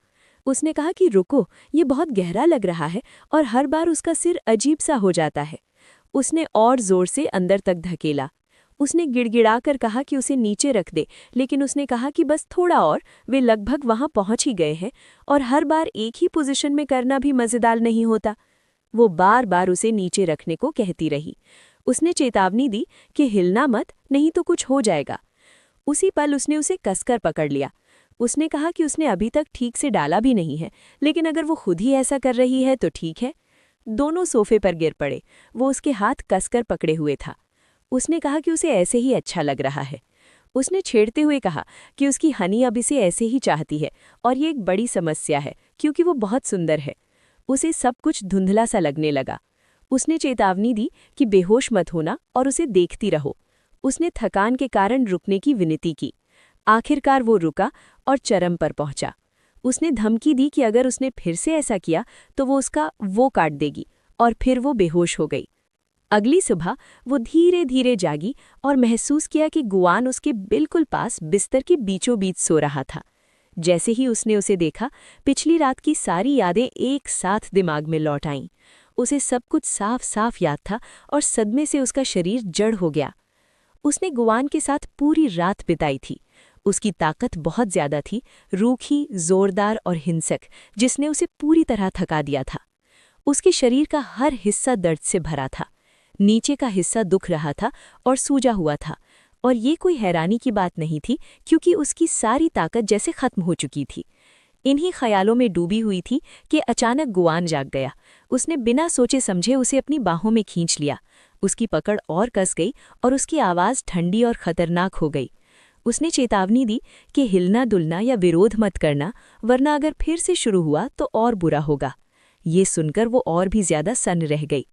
उसने कहा कि रुको, ये बहुत गहरा लग रहा है और हर बार उसका सिर अजीब सा हो जाता है। उसने और जोर से अंदर तक धकेला। उसने गिड़गिड़ाकर कहा कि उसे नीचे रख दे, लेकिन उसने कहा कि बस थोड़ा और, वे लगभग वहां पहुंच ही गए हैं और हर बार एक ही पोजीशन में करना भी मजेदार नहीं होता। वो बार बार उसे नीचे रखने को कहती रही। उसने चेतावनी दी कि हिलना मत, नहीं तो कुछ हो जाएगा। उसी पल उसने उसे कसकर पकड़ लिया। उसने कहा कि उसने अभी तक ठीक से डाला भी नहीं है, लेकिन अगर वो खुद ही ऐसा कर रही है तो ठीक है। दोनों सोफे पर गिर पड़े। वो उसके हाथ कसकर पकड़े हुए था। उसने कहा कि उसे ऐसे ही अच्छा लग रहा है। उसने छेड़ते हुए कहा कि उसकी हनी अब इसे ऐसे ही चाहती है और ये एक बड़ी समस्या है क्योंकि वो बहुत सुंदर है। उसे सब कुछ धुंधला सा लगने लगा। उसने चेतावनी दी कि बेहोश मत होना और उसे देखती रहो। उसने थकान के कारण रुकने की विनती की। आखिरकार वो रुका और चरम पर पहुंचा। उसने धमकी दी कि अगर उसने फिर से ऐसा किया तो वो उसका वो काट देगी, और फिर वो बेहोश हो गई। अगली सुबह वो धीरे धीरे जागी और महसूस किया कि गुआन उसके बिल्कुल पास बिस्तर के बीचों बीच सो रहा था। जैसे ही उसने उसे देखा, पिछली रात की सारी यादें एक साथ दिमाग में लौट आईं। उसे सब कुछ साफ साफ याद था और सदमे से उसका शरीर जड़ हो गया। उसने गुआन के साथ पूरी रात बिताई थी। उसकी ताकत बहुत ज्यादा थी, रूखी, जोरदार और हिंसक, जिसने उसे पूरी तरह थका दिया था। उसके शरीर का हर हिस्सा दर्द से भरा था। नीचे का हिस्सा दुख रहा था और सूजा हुआ था, और ये कोई हैरानी की बात नहीं थी क्योंकि उसकी सारी ताकत जैसे खत्म हो चुकी थी। इन्हीं ख्यालों में डूबी हुई थी कि अचानक गुआन जाग गया। उसने बिना सोचे समझे उसे अपनी बाहों में खींच लिया। उसकी पकड़ और कस गई और उसकी आवाज़ ठंडी और खतरनाक हो गई। उसने चेतावनी दी कि हिलना डुलना या विरोध मत करना, वरना अगर फिर से शुरू हुआ तो और बुरा होगा। ये सुनकर वो और भी ज्यादा सन्न रह गई।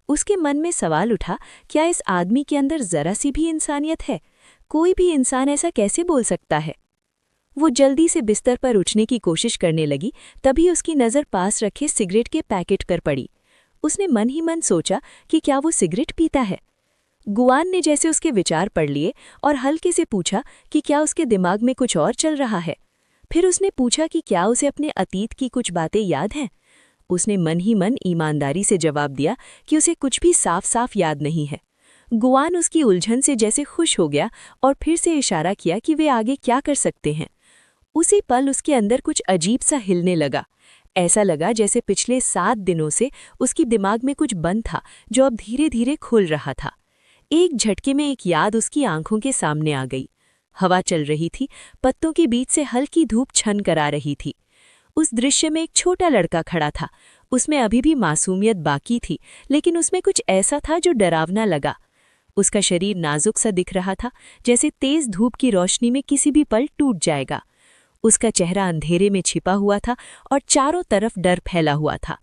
उसके मन में सवाल उठा, क्या इस आदमी के अंदर जरा सी भी इंसानियत है? कोई भी इंसान ऐसा कैसे बोल सकता है? वो जल्दी से बिस्तर पर उठने की कोशिश करने लगी, तभी उसकी नज़र पास रखे सिगरेट के पैकेट पर पड़ी। उसने मन ही मन सोचा कि क्या वो सिगरेट पीता है। गुआन ने जैसे उसके विचार पढ़ लिए और हल्के से पूछा कि क्या उसके दिमाग में कुछ और चल रहा है। फिर उसने पूछा कि क्या उसे अपने अतीत की कुछ बातें याद हैं। उसने मन ही मन ईमानदारी से जवाब दिया कि उसे कुछ भी साफ साफ याद नहीं है। गुआन उसकी उलझन से जैसे खुश हो गया और फिर से इशारा किया कि वे आगे क्या कर सकते हैं। उसी पल उसके अंदर कुछ अजीब सा हिलने लगा। ऐसा लगा जैसे पिछले 7 दिनों से उसकी दिमाग में कुछ बंद था जो अब धीरे धीरे खुल रहा था। एक झटके में एक याद उसकी आंखों के सामने आ गई। हवा चल रही थी, पत्तों के बीच से हल्की धूप छन कर आ रही थी। उस दृश्य में एक छोटा लड़का खड़ा था। उसमें अभी भी मासूमियत बाकी थी, लेकिन उसमें कुछ ऐसा था जो डरावना लगा। उसका शरीर नाजुक सा दिख रहा था, जैसे तेज धूप की रोशनी में किसी भी पल टूट जाएगा। उसका चेहरा अंधेरे में छिपा हुआ था और चारों तरफ डर फैला हुआ था।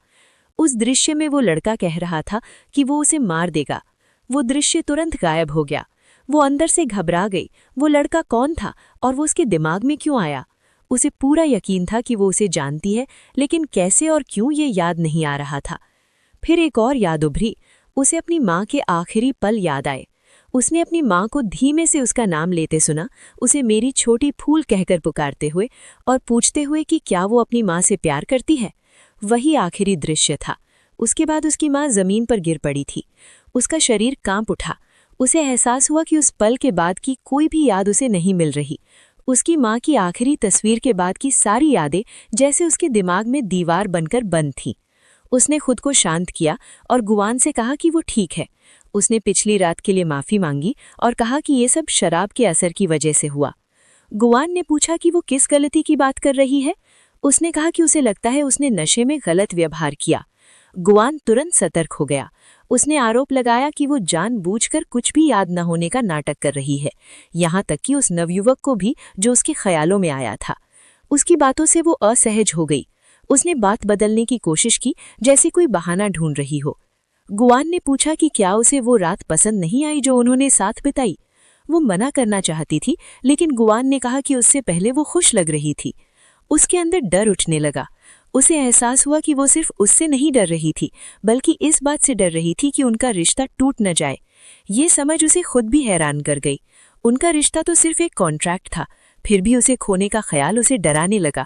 उस दृश्य में वो लड़का कह रहा था कि वो उसे मार देगा। वो दृश्य तुरंत गायब हो गया। वो अंदर से घबरा गई। वो लड़का कौन था और वो उसके दिमाग में क्यों आया? उसे पूरा यकीन था कि वो उसे जानती है, लेकिन कैसे और क्यों ये याद नहीं आ रहा था। फिर एक और याद उभरी। उसे अपनी माँ के आखिरी पल याद आए। उसने अपनी माँ को धीमे से उसका नाम लेते सुना, उसे मेरी छोटी फूल कहकर पुकारते हुए और पूछते हुए कि क्या वो अपनी माँ से प्यार करती है। वही आखिरी दृश्य था। उसके बाद उसकी माँ जमीन पर गिर पड़ी थी। उसका शरीर कांप उठा। उसे एहसास हुआ कि उस पल के बाद की कोई भी याद उसे नहीं मिल रही। उसकी माँ की आखिरी तस्वीर के बाद की सारी यादें जैसे उसके दिमाग में दीवार बनकर बंद थीं। उसने खुद को शांत किया और गुआन से कहा कि वो ठीक है। उसने पिछली रात के लिए माफ़ी मांगी और कहा कि ये सब शराब के असर की वजह से हुआ। गुआन ने पूछा कि वो किस गलती की बात कर रही है। उसने कहा कि उसे लगता है उसने नशे में गलत व्यवहार किया। गुआन तुरंत सतर्क हो गया। उसने आरोप लगाया कि वो जानबूझकर कुछ भी याद न होने का नाटक कर रही है, यहाँ तक कि उस नवयुवक को भी जो उसके ख्यालों में आया था। उसकी बातों से वो असहज हो गई। उसने बात बदलने की कोशिश की, जैसे कोई बहाना ढूंढ रही हो। गुआन ने पूछा कि क्या उसे वो रात पसंद नहीं आई जो उन्होंने साथ बिताई। वो मना करना चाहती थी, लेकिन गुआन ने कहा कि उससे पहले वो खुश लग रही थी। उसके अंदर डर उठने लगा। उसे एहसास हुआ कि वो सिर्फ उससे नहीं डर रही थी, बल्कि इस बात से डर रही थी कि उनका रिश्ता टूट न जाए। ये समझ उसे खुद भी हैरान कर गई। उनका रिश्ता तो सिर्फ एक कॉन्ट्रैक्ट था, फिर भी उसे खोने का ख्याल उसे डराने लगा।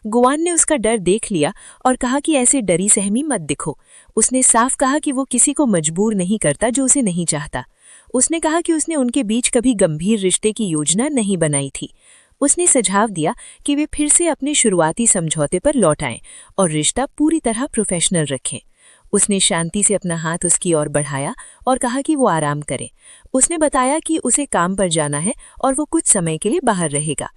गुआन ने उसका डर देख लिया और कहा कि ऐसे डरी सहमी मत दिखो। उसने साफ कहा कि वो किसी को मजबूर नहीं करता जो उसे नहीं चाहता। उसने कहा कि उसने उनके बीच कभी गंभीर रिश्ते की योजना नहीं बनाई थी। उसने सुझाव दिया कि वे फिर से अपने शुरुआती समझौते पर लौट आएं और रिश्ता पूरी तरह प्रोफेशनल रखें। उसने शांति से अपना हाथ उसकी ओर बढ़ाया और कहा कि वो आराम करे। उसने बताया कि उसे काम पर जाना है और वो कुछ समय के लिए बाहर रहेगा।